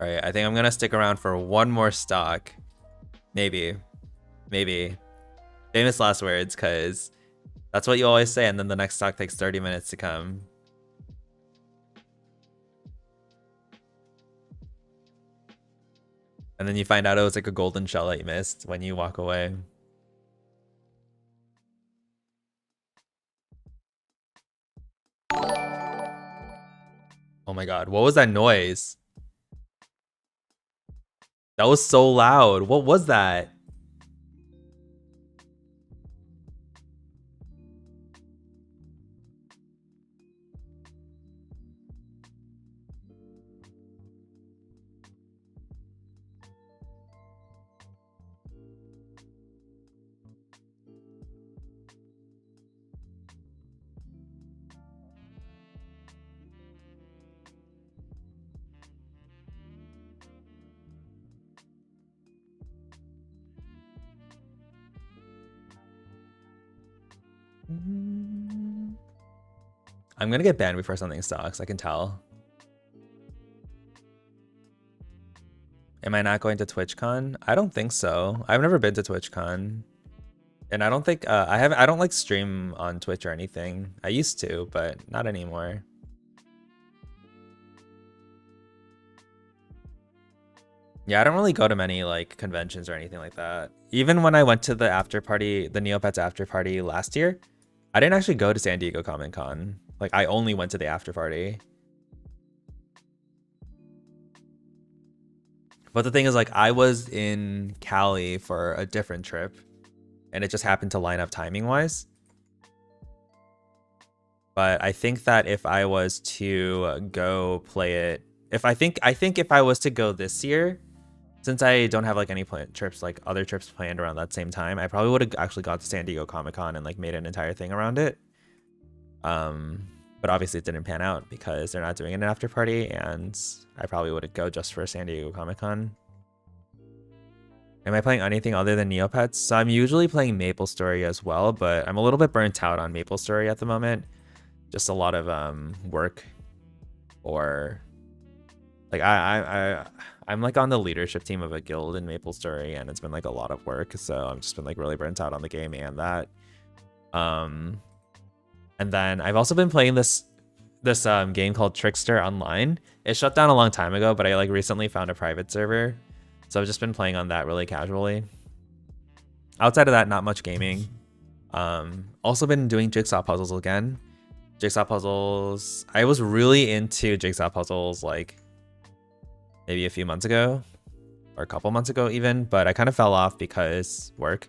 Alright, I think I'm gonna stick around for one more stock. Maybe. Famous last words, because that's what you always say, and then the next stock takes 30 minutes to come. And then you find out it was like a golden shell that you missed when you walk away. Oh my god, what was that noise? That was so loud. What was that? I'm gonna get banned before something stocks, I can tell. Am I not going to TwitchCon? I don't think so. I've never been to TwitchCon. And I don't think I don't like stream on Twitch or anything. I used to, but not anymore. Yeah, I don't really go to many like conventions or anything like that. Even when I went to the after party, the Neopets after party last year, I didn't actually go to San Diego Comic Con. Like I only went to the after party. But the thing is, like, I was in Cali for a different trip, and it just happened to line up timing wise. But I think that if I was to go play it, I think if I was to go this year, since I don't have like any trips, like other trips planned around that same time, I probably would have actually got to San Diego Comic-Con and like made an entire thing around it. But obviously it didn't pan out because they're not doing an after party, and I probably wouldn't go just for San Diego Comic-Con. Am I playing anything other than Neopets? So I'm usually playing MapleStory as well, but I'm a little bit burnt out on MapleStory at the moment. Just a lot of work, or like I'm like on the leadership team of a guild in MapleStory, and it's been like a lot of work, so I've just been like really burnt out on the game and that. And then I've also been playing this game called Trickster Online. It shut down a long time ago, but I like recently found a private server. So I've just been playing on that really casually. Outside of that, not much gaming. Also been doing jigsaw puzzles again. Jigsaw puzzles. I was really into jigsaw puzzles like maybe a few months ago, or a couple months ago even, but I kind of fell off because work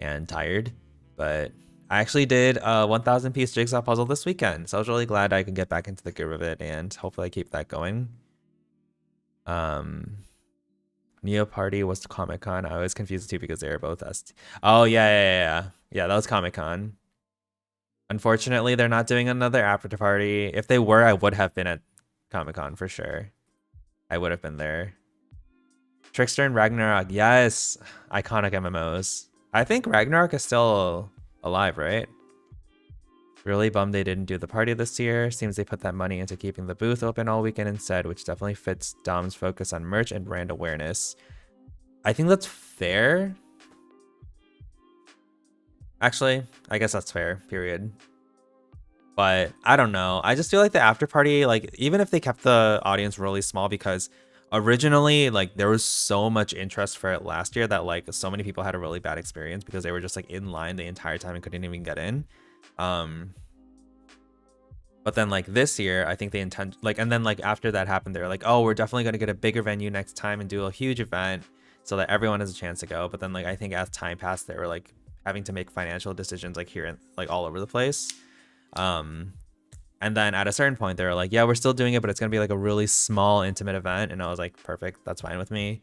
and tired. But I actually did a 1,000 piece jigsaw puzzle this weekend, so I was really glad I could get back into the groove of it, and hopefully I keep that going. Neo Party was to Comic-Con. I was confused too because they were both us. Oh yeah, that was Comic-Con. Unfortunately, they're not doing another after party. If they were, I would have been at Comic-Con for sure. I would have been there. Trickster and Ragnarok, yes, iconic MMOs. I think Ragnarok is still alive, right? Really bummed they didn't do the party this year. Seems they put that money into keeping the booth open all weekend instead, which definitely fits Dom's focus on merch and brand awareness. I think that's fair. Actually, I guess that's fair, period. But I don't know. I just feel like the after party, like even if they kept the audience really small, because originally like there was so much interest for it last year that like so many people had a really bad experience because they were just like in line the entire time and couldn't even get in. But then like this year, I think they intend like, and then like after that happened, they're like, oh, we're definitely going to get a bigger venue next time and do a huge event so that everyone has a chance to go. But then like I think as time passed, they were like having to make financial decisions like here and like all over the place. And then at a certain point they were like, yeah, we're still doing it, but it's gonna be like a really small intimate event. And I was like, perfect, that's fine with me.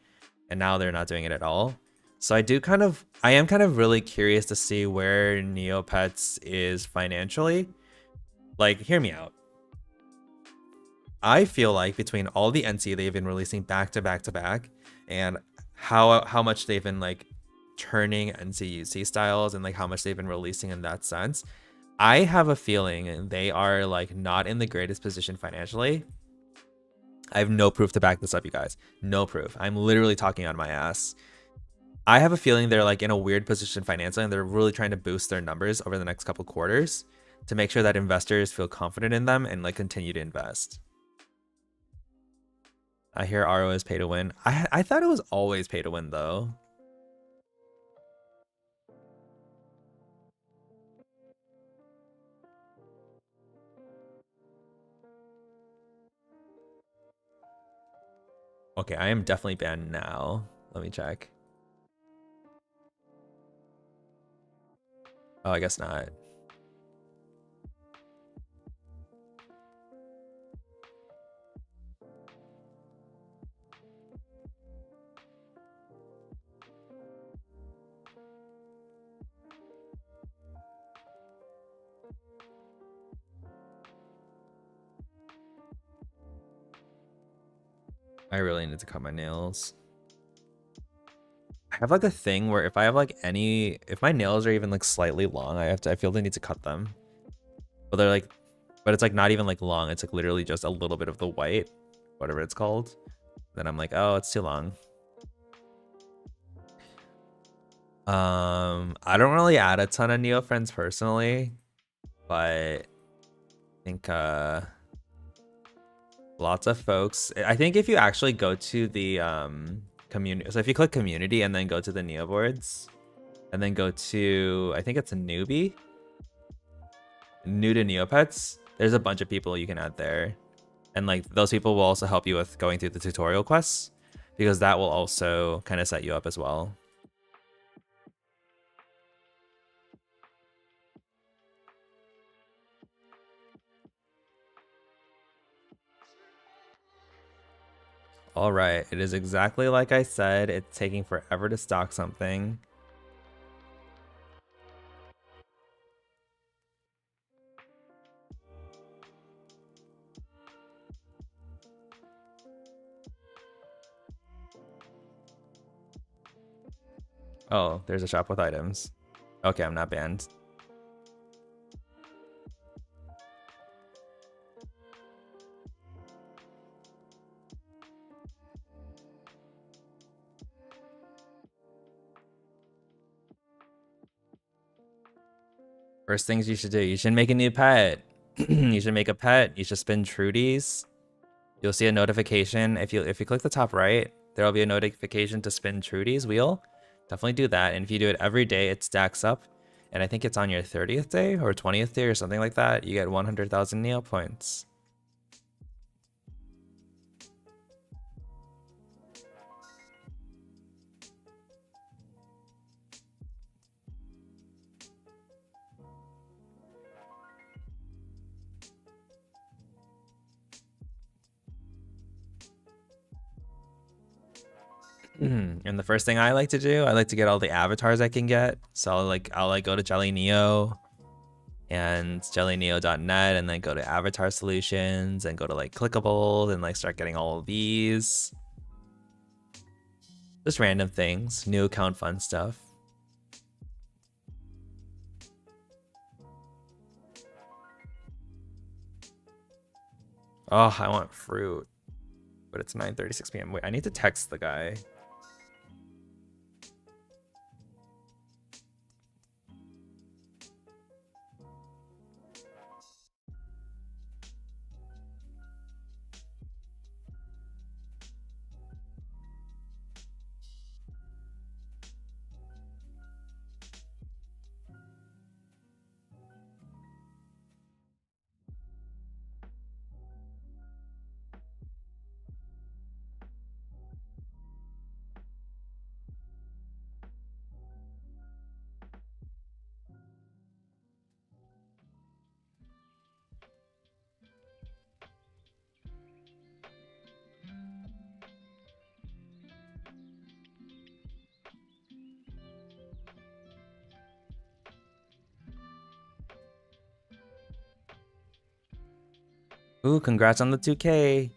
And now they're not doing it at all. So I am kind of really curious to see where Neopets is financially. Like, hear me out. I feel like between all the NC they've been releasing back to back to back, and how much they've been like turning NCUC styles and like how much they've been releasing in that sense, I have a feeling they are like not in the greatest position financially. I have no proof to back this up, you guys. No proof. I'm literally talking out of my ass. I have a feeling they're like in a weird position financially, and they're really trying to boost their numbers over the next couple quarters to make sure that investors feel confident in them and like continue to invest. I hear RO is pay to win. I thought it was always pay to win though. Okay, I am definitely banned now. Let me check. Oh, I guess not. I really need to cut my nails. I have like a thing where if I have like if my nails are even like slightly long, I feel the need to cut them. But they're like, but it's like not even like long. It's like literally just a little bit of the white, whatever it's called. Then I'm like, oh, it's too long. I don't really add a ton of Neo friends personally, but I think lots of folks. I think if you actually go to the community, so if you click community and then go to the Neo boards, and then go to, I think it's a newbie, new to Neopets, There's a bunch of people you can add there. And like those people will also help you with going through the tutorial quests, because that will also kind of set you up as well. All right, it is exactly like I said. It's taking forever to stock something. Oh, there's a shop with items. Okay, I'm not banned. First things you should do, you should make a new pet. You should make a pet. You should spin Trudies. You'll see a notification. If you click the top right, there'll be a notification to spin Trudy's wheel. Definitely do that. And if you do it every day, it stacks up. And I think it's on your 30th day or 20th day or something like that. You get 100,000 Neo points. And the first thing I like to do, I like to get all the avatars I can get. So I'll go to Jelly Neo and jellyneo.net and then go to avatar solutions and go to like clickables and like start getting all of these. Just random things, new account fun stuff. Oh, I want fruit, but it's 9:36 p.m. Wait, I need to text the guy. Ooh, congrats on the 2K.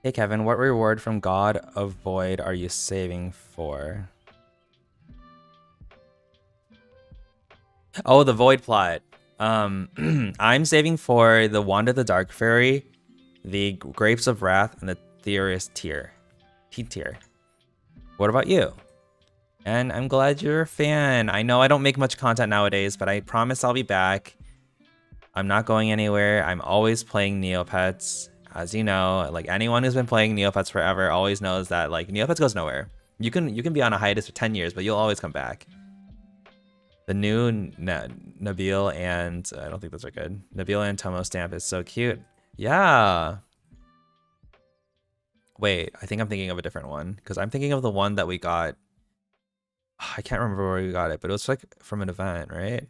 Hey Kevin, what reward from God of Void are you saving for? Oh, the Void plot. I'm saving for the Wand of the Dark Fairy, the Grapes of Wrath, and the Theorist tier. T-tier. What about you? And I'm glad you're a fan. I know I don't make much content nowadays, but I promise I'll be back. I'm not going anywhere. I'm always playing Neopets. As you know, like anyone who's been playing Neopets forever always knows that like Neopets goes nowhere. You can be on a hiatus for 10 years, but you'll always come back. The new Nabil and I don't think those are good. Nabil and Tomo stamp is so cute. Yeah. Wait, I think I'm thinking of a different one because I'm thinking of the one that we got. I can't remember where we got it, but it was like from an event, right?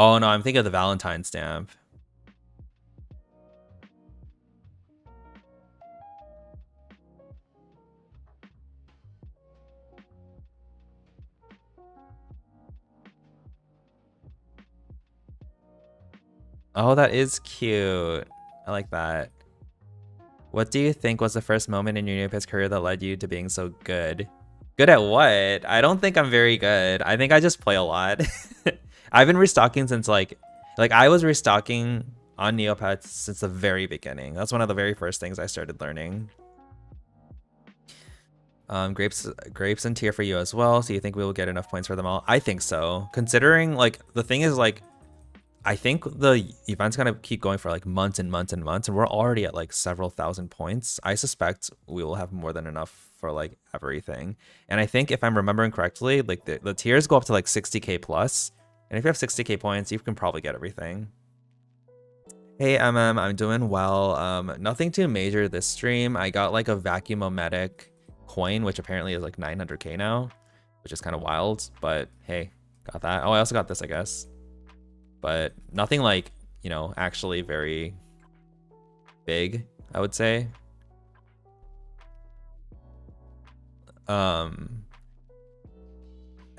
Oh no, I'm thinking of the Valentine stamp. Oh, that is cute. I like that. What do you think was the first moment in your Neopets career that led you to being so good? Good at what? I don't think I'm very good. I think I just play a lot. I've been restocking since like I was restocking on Neopets since the very beginning. That's one of the very first things I started learning. Grapes and tier for you as well. So you think we will get enough points for them all? I think so. Considering like the thing is like I think the event's gonna keep going for like months and months and months, and we're already at like several thousand points. I suspect we will have more than enough for like everything. And I think if I'm remembering correctly, like the tiers go up to like 60k plus. And if you have 60k points, you can probably get everything. Hey I'm doing well. Nothing too major this stream. I got like a vacuum-o-matic coin, which apparently is like 900k now, which is kind of wild, but hey, got that. Oh, I also got this, I guess. But nothing like, you know, actually very big, I would say. I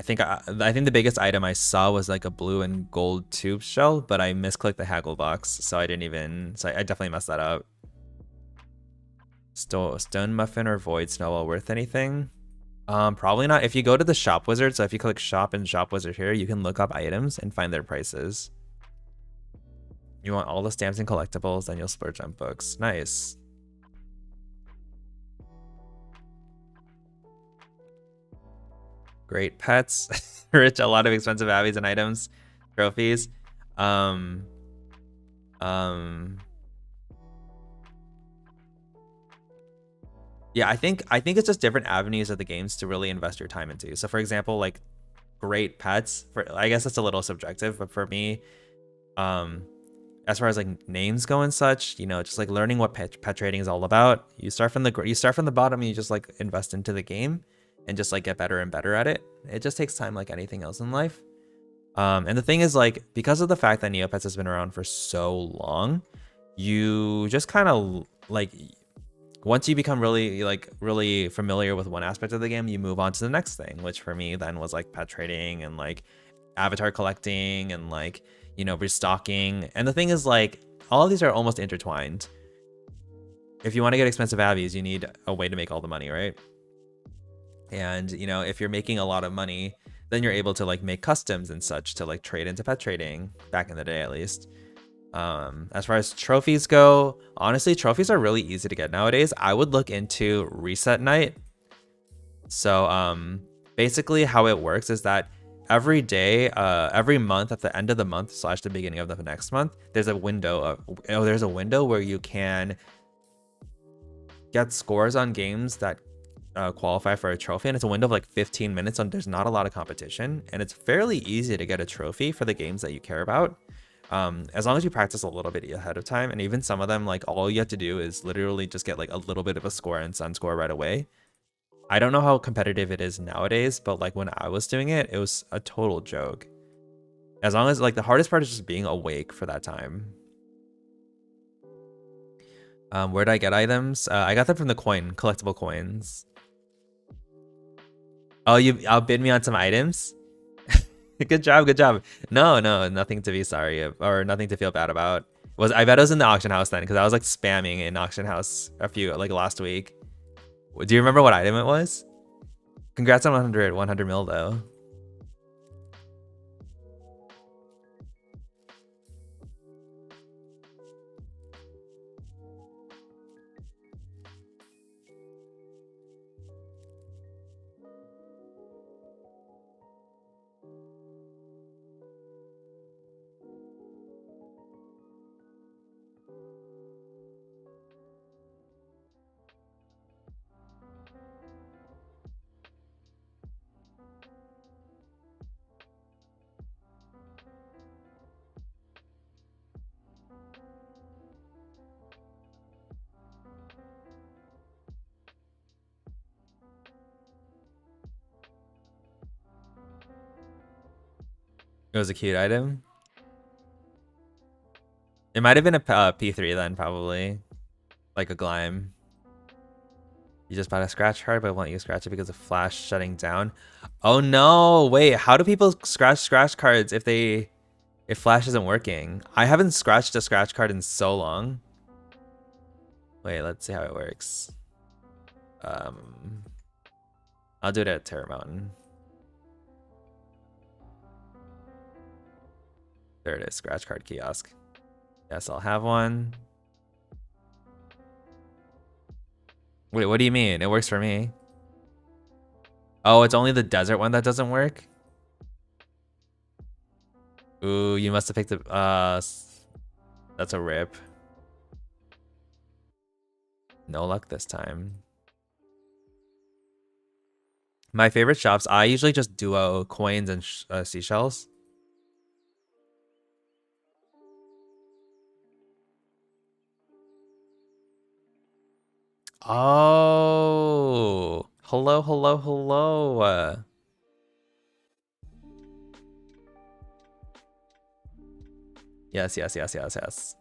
think the biggest item I saw was like a blue and gold tube shell, but I misclicked the haggle box, so I definitely messed that up. Stone muffin or void snowball worth anything? Probably not. If you go to the shop wizard, so if you click shop and shop wizard here, you can look up items and find their prices. You want all the stamps and collectibles, then you'll splurge on books. Nice. Great pets. Rich, a lot of expensive abbeys and items, trophies. Um, yeah, I think it's just different avenues of the games to really invest your time into. So for example, like great pets, I guess that's a little subjective, but for me, as far as like names go and such, you know, just like learning what pet trading is all about. You start from the bottom and you just like invest into the game and just like get better and better at it. It just takes time like anything else in life. And the thing is, like, because of the fact that Neopets has been around for so long, you just kind of like, once you become really familiar with one aspect of the game, you move on to the next thing, which for me then was like pet trading and like avatar collecting and like, you know, restocking. And the thing is, like, all of these are almost intertwined. If you want to get expensive abbeys, you need a way to make all the money, right? And, you know, if you're making a lot of money, then you're able to like make customs and such to like trade into pet trading, back in the day at least. As far as trophies go, honestly, trophies are really easy to get nowadays. I would look into reset night. So basically how it works is that every day, every month, at the end of the month / the beginning of the next month, there's a window where you can get scores on games that qualify for a trophy, and it's a window of like 15 minutes, and there's not a lot of competition, and it's fairly easy to get a trophy for the games that you care about, as long as you practice a little bit ahead of time. And even some of them, like, all you have to do is literally just get like a little bit of a score and sun score right away. I don't know how competitive it is nowadays, but like when I was doing it, it was a total joke. As long as, like, the hardest part is just being awake for that time. Where did I get items? I got them from the collectible coins. Oh, you outbid me on some items? Good job, good job. No, nothing to be sorry of, or nothing to feel bad about. I bet it was in the auction house then, because I was like spamming in auction house like last week. Do you remember what item it was? Congrats on 100 mil though. It was a cute item. It might have been a P3 then, probably. Like a Glime. You just bought a scratch card, but won't you scratch it because of Flash shutting down? Oh no, wait, how do people scratch cards if Flash isn't working? I haven't scratched a scratch card in so long. Wait, let's see how it works. I'll do it at Terra Mountain. There it is, scratch card kiosk. Yes, I'll have one. Wait, what do you mean? It works for me. Oh, it's only the desert one that doesn't work? Ooh, you must have picked it. That's a rip. No luck this time. My favorite shops, I usually just duo coins and seashells. Oh, hello, hello, hello. Yes, yes, yes, yes, yes.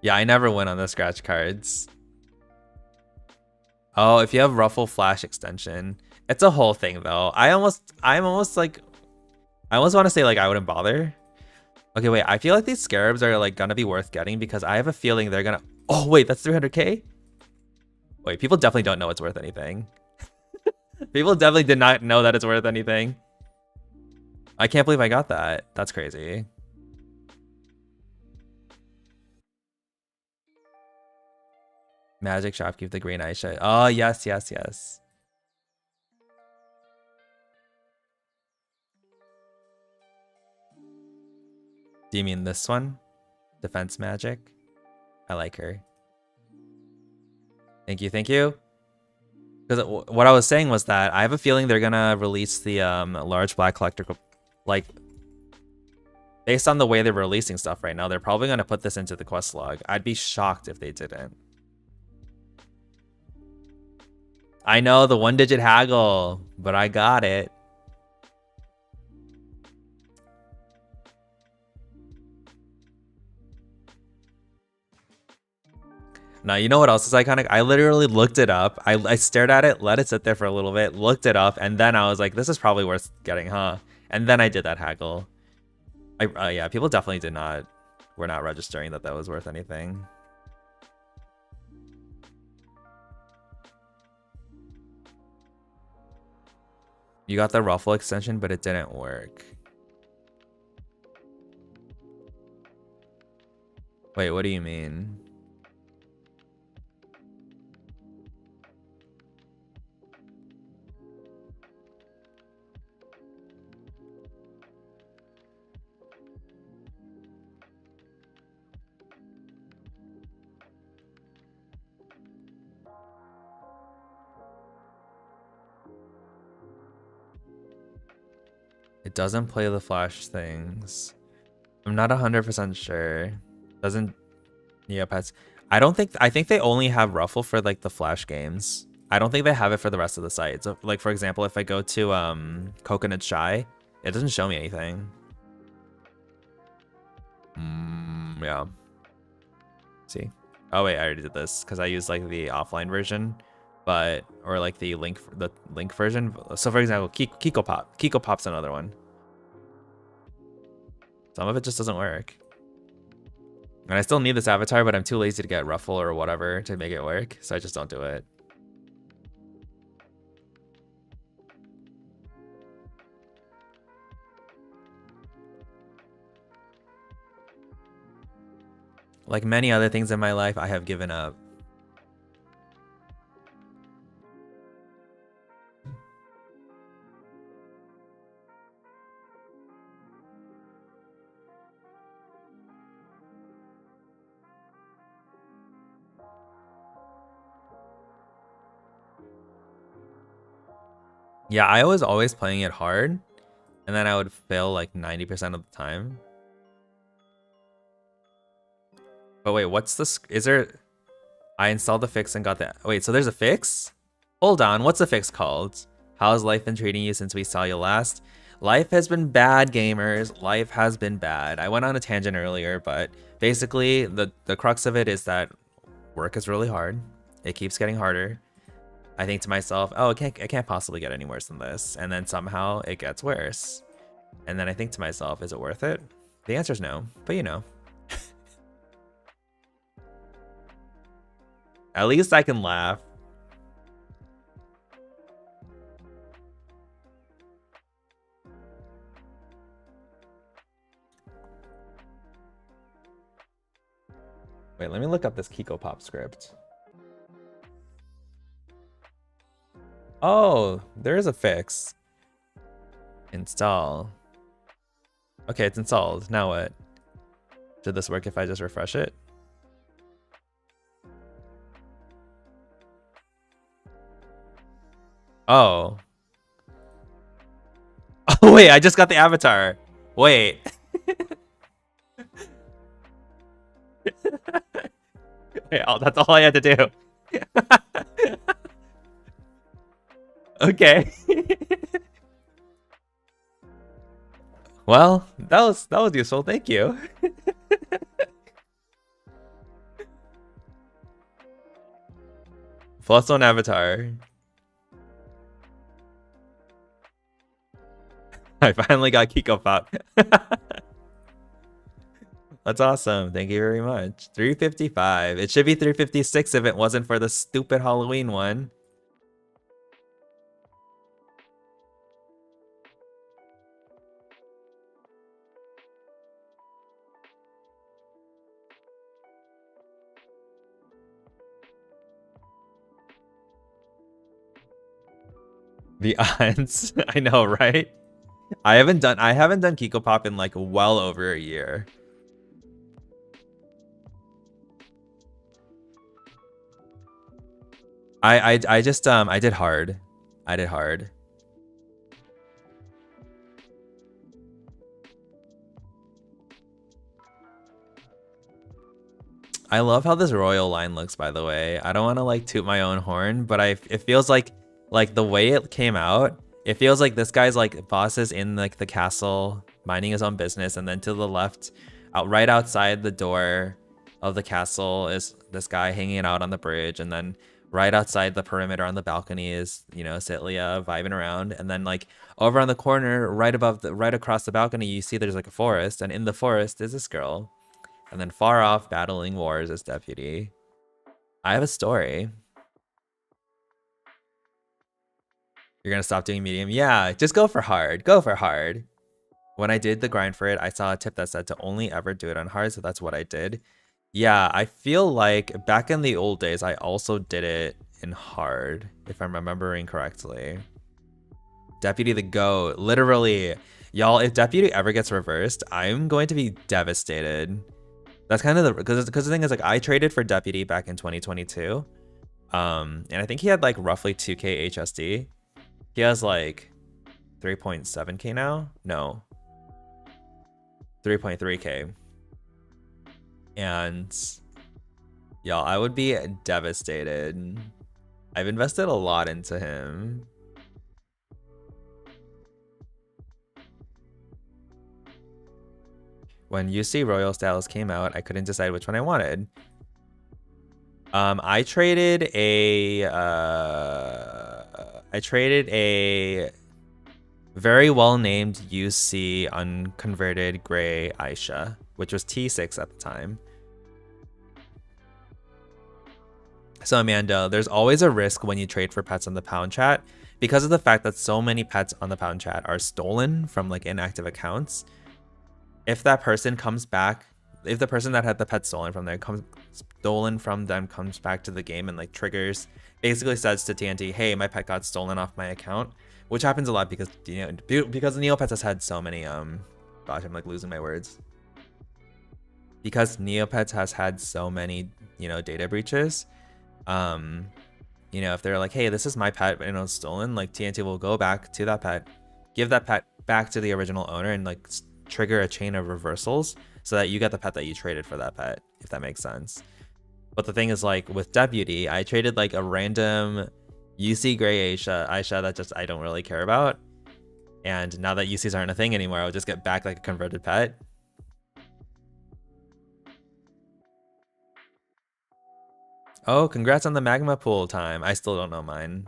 Yeah, I never win on the scratch cards. Oh, if you have Ruffle Flash extension, it's a whole thing though. I'm almost like, I almost want to say like I wouldn't bother. Okay, wait, I feel like these scarabs are like gonna be worth getting because I have a feeling they're gonna, oh wait, that's 300k? Wait, people definitely don't know it's worth anything. People definitely did not know that it's worth anything. I can't believe I got that. That's crazy. Magic Shopkeep, the green eye shot. Oh, yes, yes, yes. Do you mean this one? Defense Magic? I like her. Thank you, thank you. Because what I was saying was that I have a feeling they're gonna release the large black collector, like, based on the way they're releasing stuff right now, they're probably gonna put this into the quest log. I'd be shocked if they didn't. I know the 1-digit haggle, but I got it. Now, you know what else is iconic? I literally looked it up. I stared at it, let it sit there for a little bit, looked it up, and then I was like, this is probably worth getting, huh? And then I did that haggle. Yeah, people definitely were not registering that was worth anything. You got the ruffle extension, but it didn't work. Wait, what do you mean? It doesn't play the flash things. I'm not 100% sure. Doesn't Neopets. I think they only have Ruffle for like the flash games. I don't think they have it for the rest of the site. So like for example, if I go to Coconut Shy, it doesn't show me anything. Yeah. See? Oh wait, I already did this because I used like the offline version, or like the link version. So for example, Kiko Pop. Kiko Pop's another one. Some of it just doesn't work. And I still need this avatar, but I'm too lazy to get Ruffle or whatever to make it work, so I just don't do it. Like many other things in my life, I have given up. Yeah, I was always playing it hard, and then I would fail like 90% of the time. But wait, is there... I installed the fix and got that. Wait, so there's a fix? Hold on, what's the fix called? How's life been treating you since we saw you last? Life has been bad, gamers. Life has been bad. I went on a tangent earlier, but basically the crux of it is that work is really hard. It keeps getting harder. I think to myself, oh, it can't possibly get any worse than this. And then somehow it gets worse. And then I think to myself, is it worth it? The answer is no, but you know. At least I can laugh. Wait, let me look up this Kiko Pop script. Oh, there is a fix. Install. Okay, it's installed. Now what? Did this work if I just refresh it? Oh. Oh wait, I just got the avatar. Wait. Wait, oh, that's all I had to do. Okay. Well, that was useful. Thank you. +1 avatar. I finally got Kiko Pop. That's awesome. Thank you very much. 355. It should be 356 if it wasn't for the stupid Halloween one. The odds. I know, right? I haven't done Kiko Pop in like well over a year. I just I did hard. I did hard. I love how this royal line looks, by the way. I don't want to like toot my own horn, but it feels like the way it came out, it feels like this guy's like boss is in like the castle minding his own business, and then to the left, right outside the door of the castle is this guy hanging out on the bridge, and then right outside the perimeter on the balcony is, you know, Citlia vibing around, and then like over on the corner, right across the balcony, you see there's like a forest, and in the forest is this girl. And then far off, battling wars as deputy. I have a story. You're gonna stop doing medium? Yeah, just go for hard. Go for hard. When I did the grind for it, I saw a tip that said to only ever do it on hard, so that's what I did. Yeah, I feel like back in the old days, I also did it in hard, if I'm remembering correctly. Deputy the GOAT. Literally, y'all, if Deputy ever gets reversed, I'm going to be devastated. That's kind of the, because the thing is, like, I traded for Deputy back in 2022. And I think he had like roughly 2k HSD. He has like 3.7k now. No, 3.3k. And y'all, I would be devastated. I've invested a lot into him. When UC Royal Styles came out, I couldn't decide which one I wanted. I traded a very well named UC unconverted gray Aisha, which was T6 at the time. So Amanda, there's always a risk when you trade for pets on the pound chat because of the fact that so many pets on the pound chat are stolen from like inactive accounts. If that person comes back, if the person that had the pet stolen from them comes back to the game and like triggers, basically says to TNT, hey, my pet got stolen off my account, which happens a lot because, you know, because Neopets has had so many, gosh, I'm like losing my words. Because Neopets has had so many, you know, data breaches, you know, if they're like, hey, this is my pet and it was stolen, like TNT will go back to that pet, give that pet back to the original owner and like trigger a chain of reversals so that you get the pet that you traded for that pet, if that makes sense. But the thing is, like with Deputy, I traded like a random UC gray Aisha that just I don't really care about. And now that UCs aren't a thing anymore, I'll just get back like a converted pet. Oh, congrats on the magma pool time. I still don't know mine.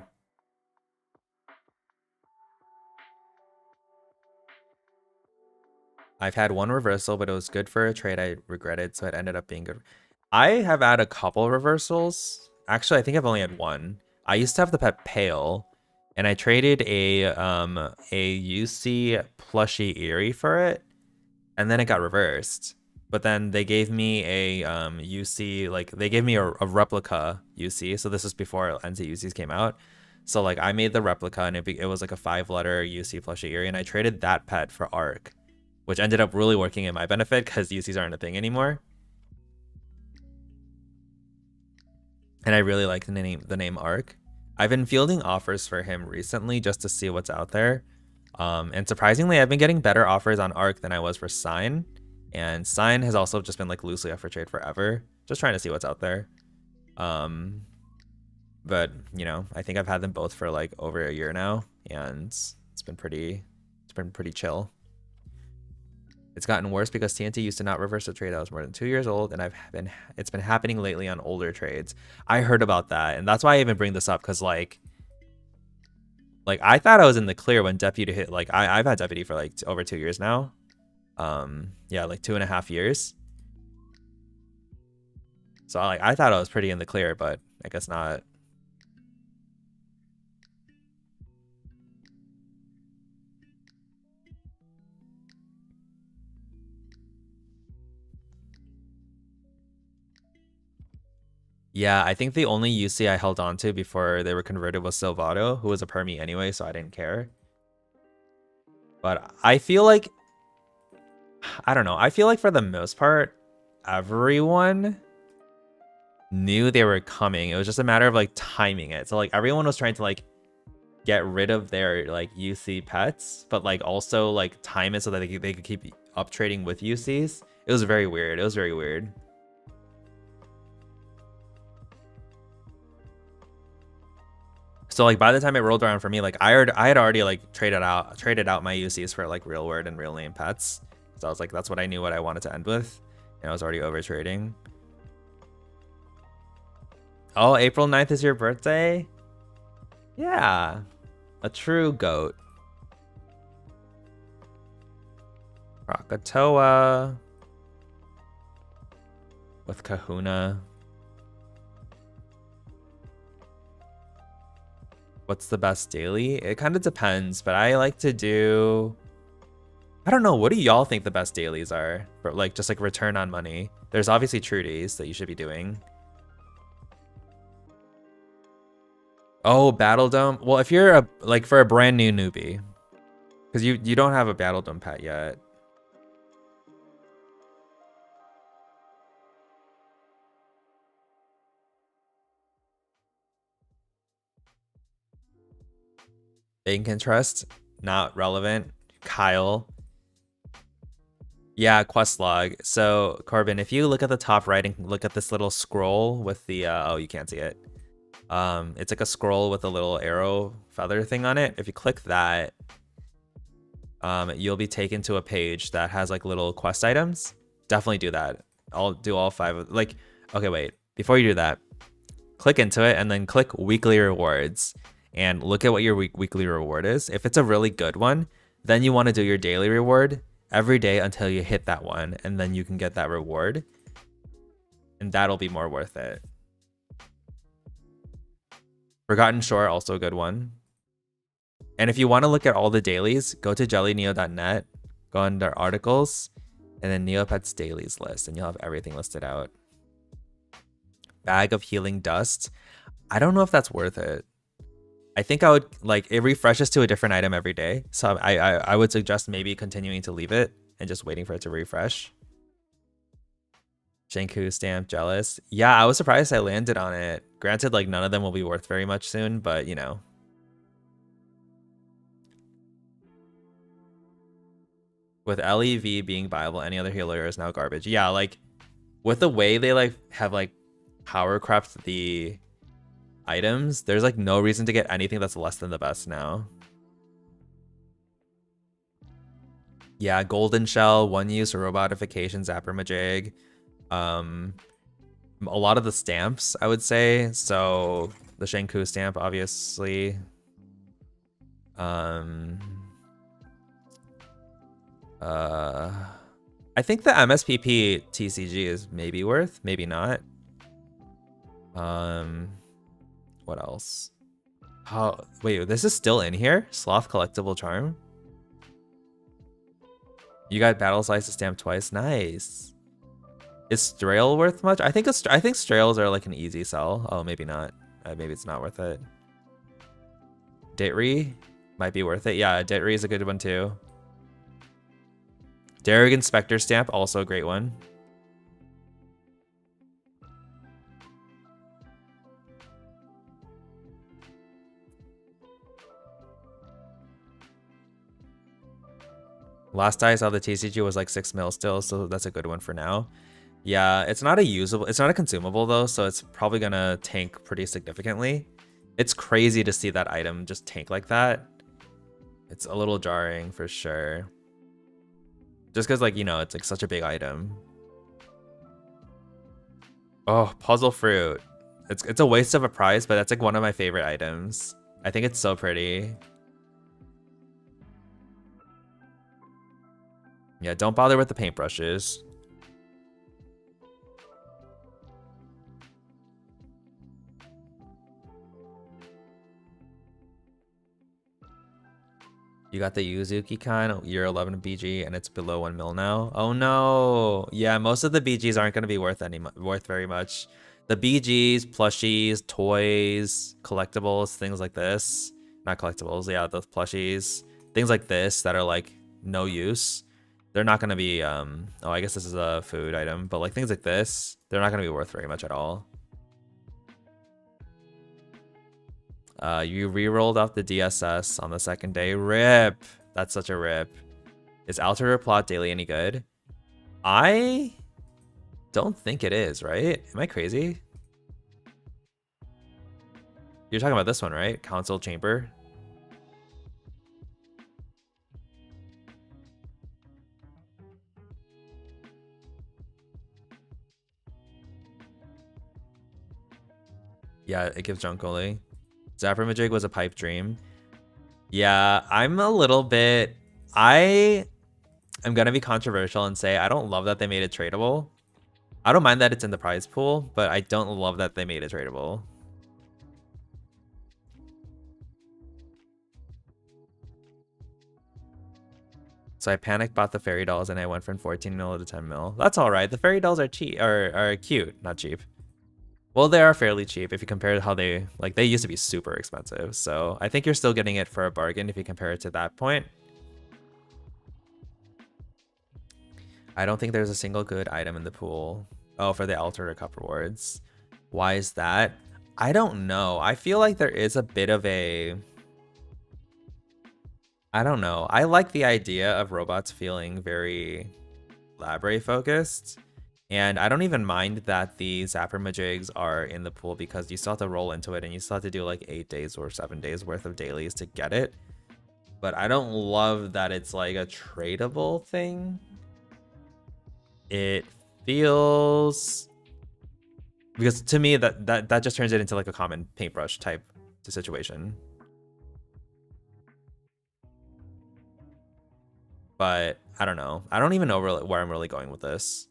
I've had one reversal, but it was good for a trade I regretted, so it ended up being good. I have had a couple reversals. Actually, I think I've only had one. I used to have the pet Pale, and I traded a UC plushie Eerie for it, and then it got reversed. But then they gave me a UC, like they gave me a replica UC. So this was before NC UCs came out. So like I made the replica, and it was like a 5-letter UC plushie Eerie, and I traded that pet for Arc, which ended up really working in my benefit because UCs aren't a thing anymore. And I really like the name Arc. I've been fielding offers for him recently just to see what's out there. And surprisingly, I've been getting better offers on ARC than I was for Sign. And Sign has also just been like loosely up for trade forever. Just trying to see what's out there. But you know, I think I've had them both for like over a year now, and it's been pretty chill. It's gotten worse because TNT used to not reverse a trade that was more than 2 years old, and it's been happening lately on older trades. I heard about that, and that's why I even bring this up, because like I thought I was in the clear when Deputy hit. Like I've had Deputy for like over 2 years now. Yeah, like 2.5 years. So like I thought I was pretty in the clear, but I guess not. Yeah, I think the only UC I held on to before they were converted was Silvato, who was a permie anyway, so I didn't care. But I feel like, I don't know, I feel like for the most part, everyone knew they were coming. It was just a matter of like timing it. So like everyone was trying to like get rid of their like UC pets, but like also like time it so that they could keep up trading with UCs. It was very weird. It was very weird. So like by the time it rolled around for me, like I had already like traded out my UCs for like real word and real name pets. So I was like, that's what I knew what I wanted to end with, and I was already over trading. Oh, April 9th is your birthday? Yeah, a true goat. Krakatoa with Kahuna. What's the best daily? It kind of depends, but I like to do, I don't know, what do y'all think the best dailies are for like just like return on money? There's obviously Trudies that you should be doing. Oh, Battle Dome. Well, if you're a like for a brand new newbie, because you don't have a Battle Dome pet yet. Bank and Trust, not relevant. Kyle. Yeah, quest log. So Corbin, if you look at the top right and look at this little scroll with the oh, you can't see it. It's like a scroll with a little arrow feather thing on it. If you click that, you'll be taken to a page that has like little quest items. Definitely do that. I'll do all 5 of like, okay, wait, before you do that, click into it and then click weekly rewards and look at what your weekly reward is. If it's a really good one, then you want to do your daily reward every day until you hit that one, and then you can get that reward, and that'll be more worth it. Forgotten Shore, also a good one. And if you want to look at all the dailies, go to jellyneo.net, go under articles, and then Neopets dailies list, and you'll have everything listed out. Bag of Healing Dust. I don't know if that's worth it. I think I would like it refreshes to a different item every day. So I would suggest maybe continuing to leave it and just waiting for it to refresh. Shanku stamp, jealous. Yeah, I was surprised I landed on it. Granted, like none of them will be worth very much soon, but you know. With LEV being viable, any other healer is now garbage. Yeah, like with the way they like have like power crept the items, there's like no reason to get anything that's less than the best now. Yeah, Golden Shell, One Use, Robotification, Zapper Majig. A lot of the stamps, I would say. So the Shanku stamp, obviously. I think the MSPP TCG is maybe worth, maybe not. What else? Oh, wait, this is still in here? Sloth Collectible Charm? You got Battle Slice stamp twice. Nice. Is Strail worth much? I think Strails are like an easy sell. Oh, maybe not. Maybe it's not worth it. Ditri might be worth it. Yeah, Ditri is a good one too. Darrigan Spectre stamp, also a great one. Last time I saw the TCG was like 6 mil still, so that's a good one for now. Yeah, it's not a consumable though, so it's probably gonna tank pretty significantly. It's crazy to see that item just tank like that. It's a little jarring for sure. Just because, like, you know, it's like such a big item. Oh, puzzle fruit. It's a waste of a prize, but that's like one of my favorite items. I think it's so pretty. Yeah, don't bother with the paintbrushes. You got the Yuzuki kind, year 11 BG, and it's below 1 mil now. Oh no! Yeah, most of the BGs aren't going to be worth very much. The BGs, plushies, toys, collectibles, things like this. Not collectibles, yeah, those plushies. Things like this that are like no use. They're not going to be, oh, I guess this is a food item, but like things like this, they're not going to be worth very much at all. You re-rolled off the DSS on the second day. Rip. That's such a rip. Is Altador plot daily any good? I don't think it is, right? Am I crazy? You're talking about this one, right? Council Chamber. Yeah, it gives junk only. Zapper was a pipe dream. Yeah, I'm a little bit... I'm gonna be controversial and say I don't love that they made it tradable. I don't mind that it's in the prize pool, but I don't love that they made it tradable. So I panic bought the fairy dolls and I went from 14 mil to 10 mil. That's all right. The fairy dolls are cheap, or are cute, not cheap. Well, they are fairly cheap if you compare to how they used to be super expensive. So I think you're still getting it for a bargain if you compare it to that point. I don't think there's a single good item in the pool. Oh, for the Altador Cup rewards. Why is that? I don't know. I feel like there is a bit of a... I don't know. I like the idea of robots feeling very library focused. And I don't even mind that the Zapper Majigs are in the pool because you still have to roll into it and you still have to do like 8 days or 7 days worth of dailies to get it. But I don't love that it's like a tradable thing. It feels... Because to me, that just turns it into like a common paintbrush type situation. But I don't know. I don't even know really where I'm really going with this.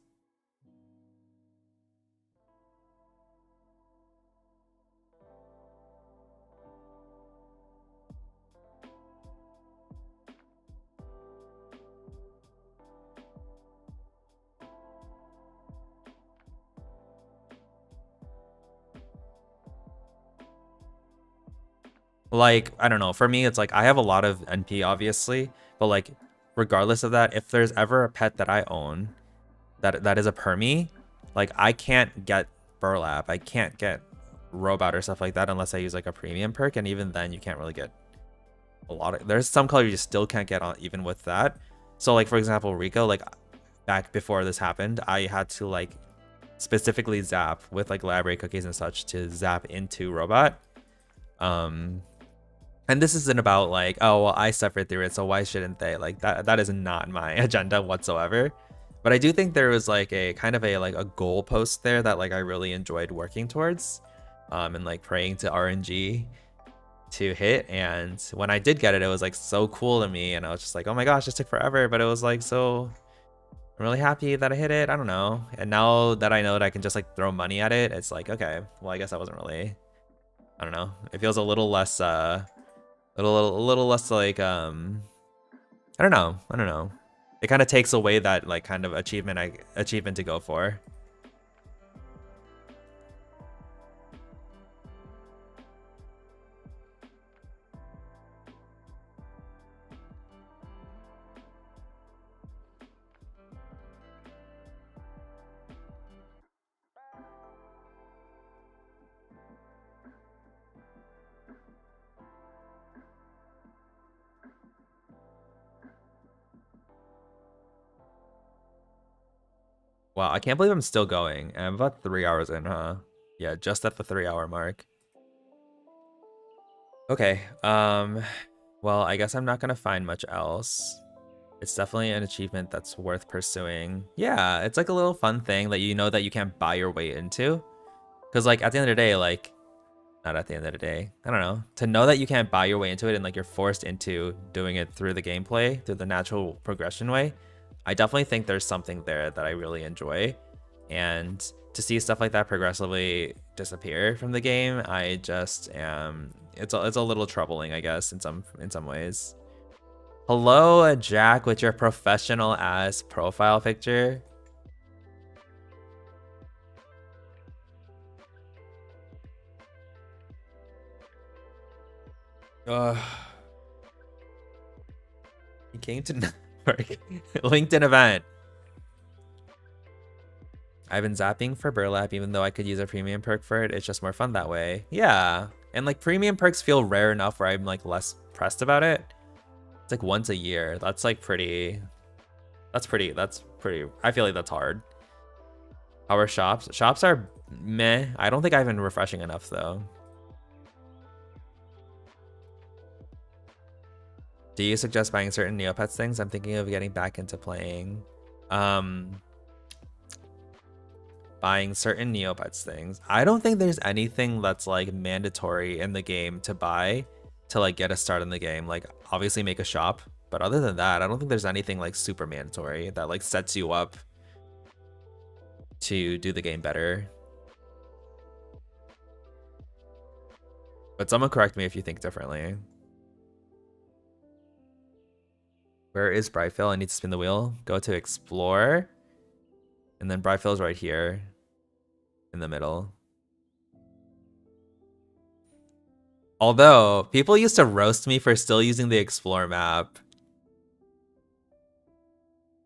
Like, I don't know. For me, it's like I have a lot of NP, obviously, but like, regardless of that, if there's ever a pet that I own that is a permy, like I can't get burlap, I can't get robot or stuff like that unless I use like a premium perk, and even then you can't really get a lot of... There's some color you just still can't get on even with that. So like, for example, Rico, like back before this happened, I had to like specifically zap with like library cookies and such to zap into robot. And this isn't about like, oh, well, I suffered through it, so why shouldn't they? Like that is not my agenda whatsoever. But I do think there was like a kind of a goal post there that like I really enjoyed working towards, and like praying to RNG to hit. And when I did get it, it was like so cool to me, and I was just like, oh my gosh, this took forever, but it was like so... I'm really happy that I hit it. I don't know. And now that I know that I can just like throw money at it, it's like, okay, well, I guess I wasn't really... I don't know. It feels a little less a little less like I don't know. It kind of takes away that like kind of achievement to go for. Wow, I can't believe I'm still going. I'm about 3 hours in, huh? Yeah, just at the 3 hour mark. Okay, well, I guess I'm not gonna find much else. It's definitely an achievement that's worth pursuing. Yeah, it's like a little fun thing that you know that you can't buy your way into. Because like at the end of the day, like not at the end of the day, I don't know. To know that you can't buy your way into it and like you're forced into doing it through the gameplay, through the natural progression way, I definitely think there's something there that I really enjoy. And to see stuff like that progressively disappear from the game, I just am it's a little troubling, I guess, in some ways. Hello, Jack, with your professional ass profile picture. Uh, he came to LinkedIn event. I've been zapping for burlap, even though I could use a premium perk for it. It's just more fun that way. Yeah, and like premium perks feel rare enough where I'm like less pressed about it. It's like once a year. That's like pretty. That's pretty. I feel like that's hard. How are shops? Shops are meh. I don't think I've been refreshing enough though. Do you suggest buying certain Neopets things? I'm thinking of getting back into playing. Um, Buying certain Neopets things. I don't think there's anything that's like mandatory in the game to buy to like get a start in the game. Like obviously make a shop, but other than that, I don't think there's anything like super mandatory that like sets you up to do the game better. But someone correct me if you think differently. Where is Brightfield? I need to spin the wheel. Go to explore. And then Brightfield's right here in the middle. Although people used to roast me for still using the explore map.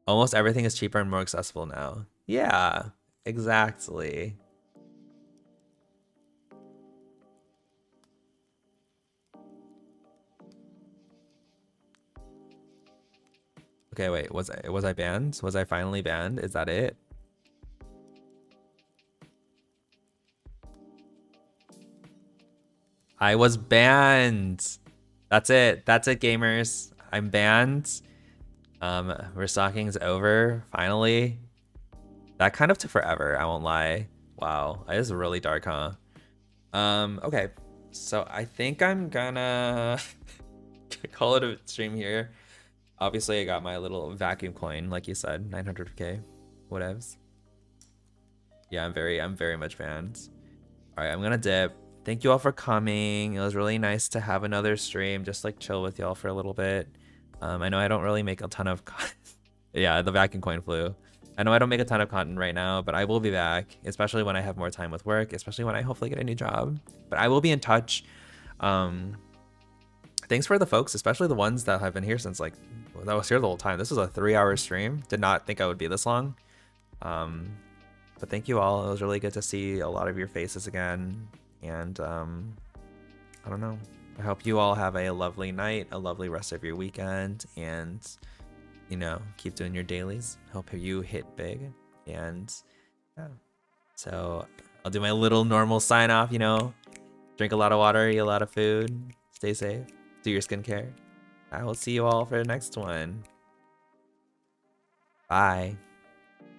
Almost everything is cheaper and more accessible now. Yeah, exactly. Okay, wait, was I banned? Was I finally banned? Is that it? I was banned. That's it. That's it, gamers. I'm banned. Restocking's over, finally. That kind of took forever, I won't lie. Wow, that is really dark, huh? Okay. So I think I'm gonna call it a stream here. Obviously, I got my little vacuum coin, like you said, 900k, whatevs. Yeah, I'm very much fans. All right, I'm gonna dip. Thank you all for coming. It was really nice to have another stream, just like chill with y'all for a little bit. I know I don't really make a ton of yeah, the vacuum coin flew. I know I don't make a ton of content right now, but I will be back, especially when I have more time with work, especially when I hopefully get a new job. But I will be in touch. Thanks for the folks, especially the ones that have been here since like, that was here the whole time. This was a 3 hour stream. Did not think I would be this long. But thank you all. It was really good to see a lot of your faces again. And I don't know. I hope you all have a lovely night, a lovely rest of your weekend, and you know, keep doing your dailies. Hope you hit big. And yeah. So I'll do my little normal sign off, you know, drink a lot of water, eat a lot of food, stay safe, do your skincare. I will see you all for the next one. Bye.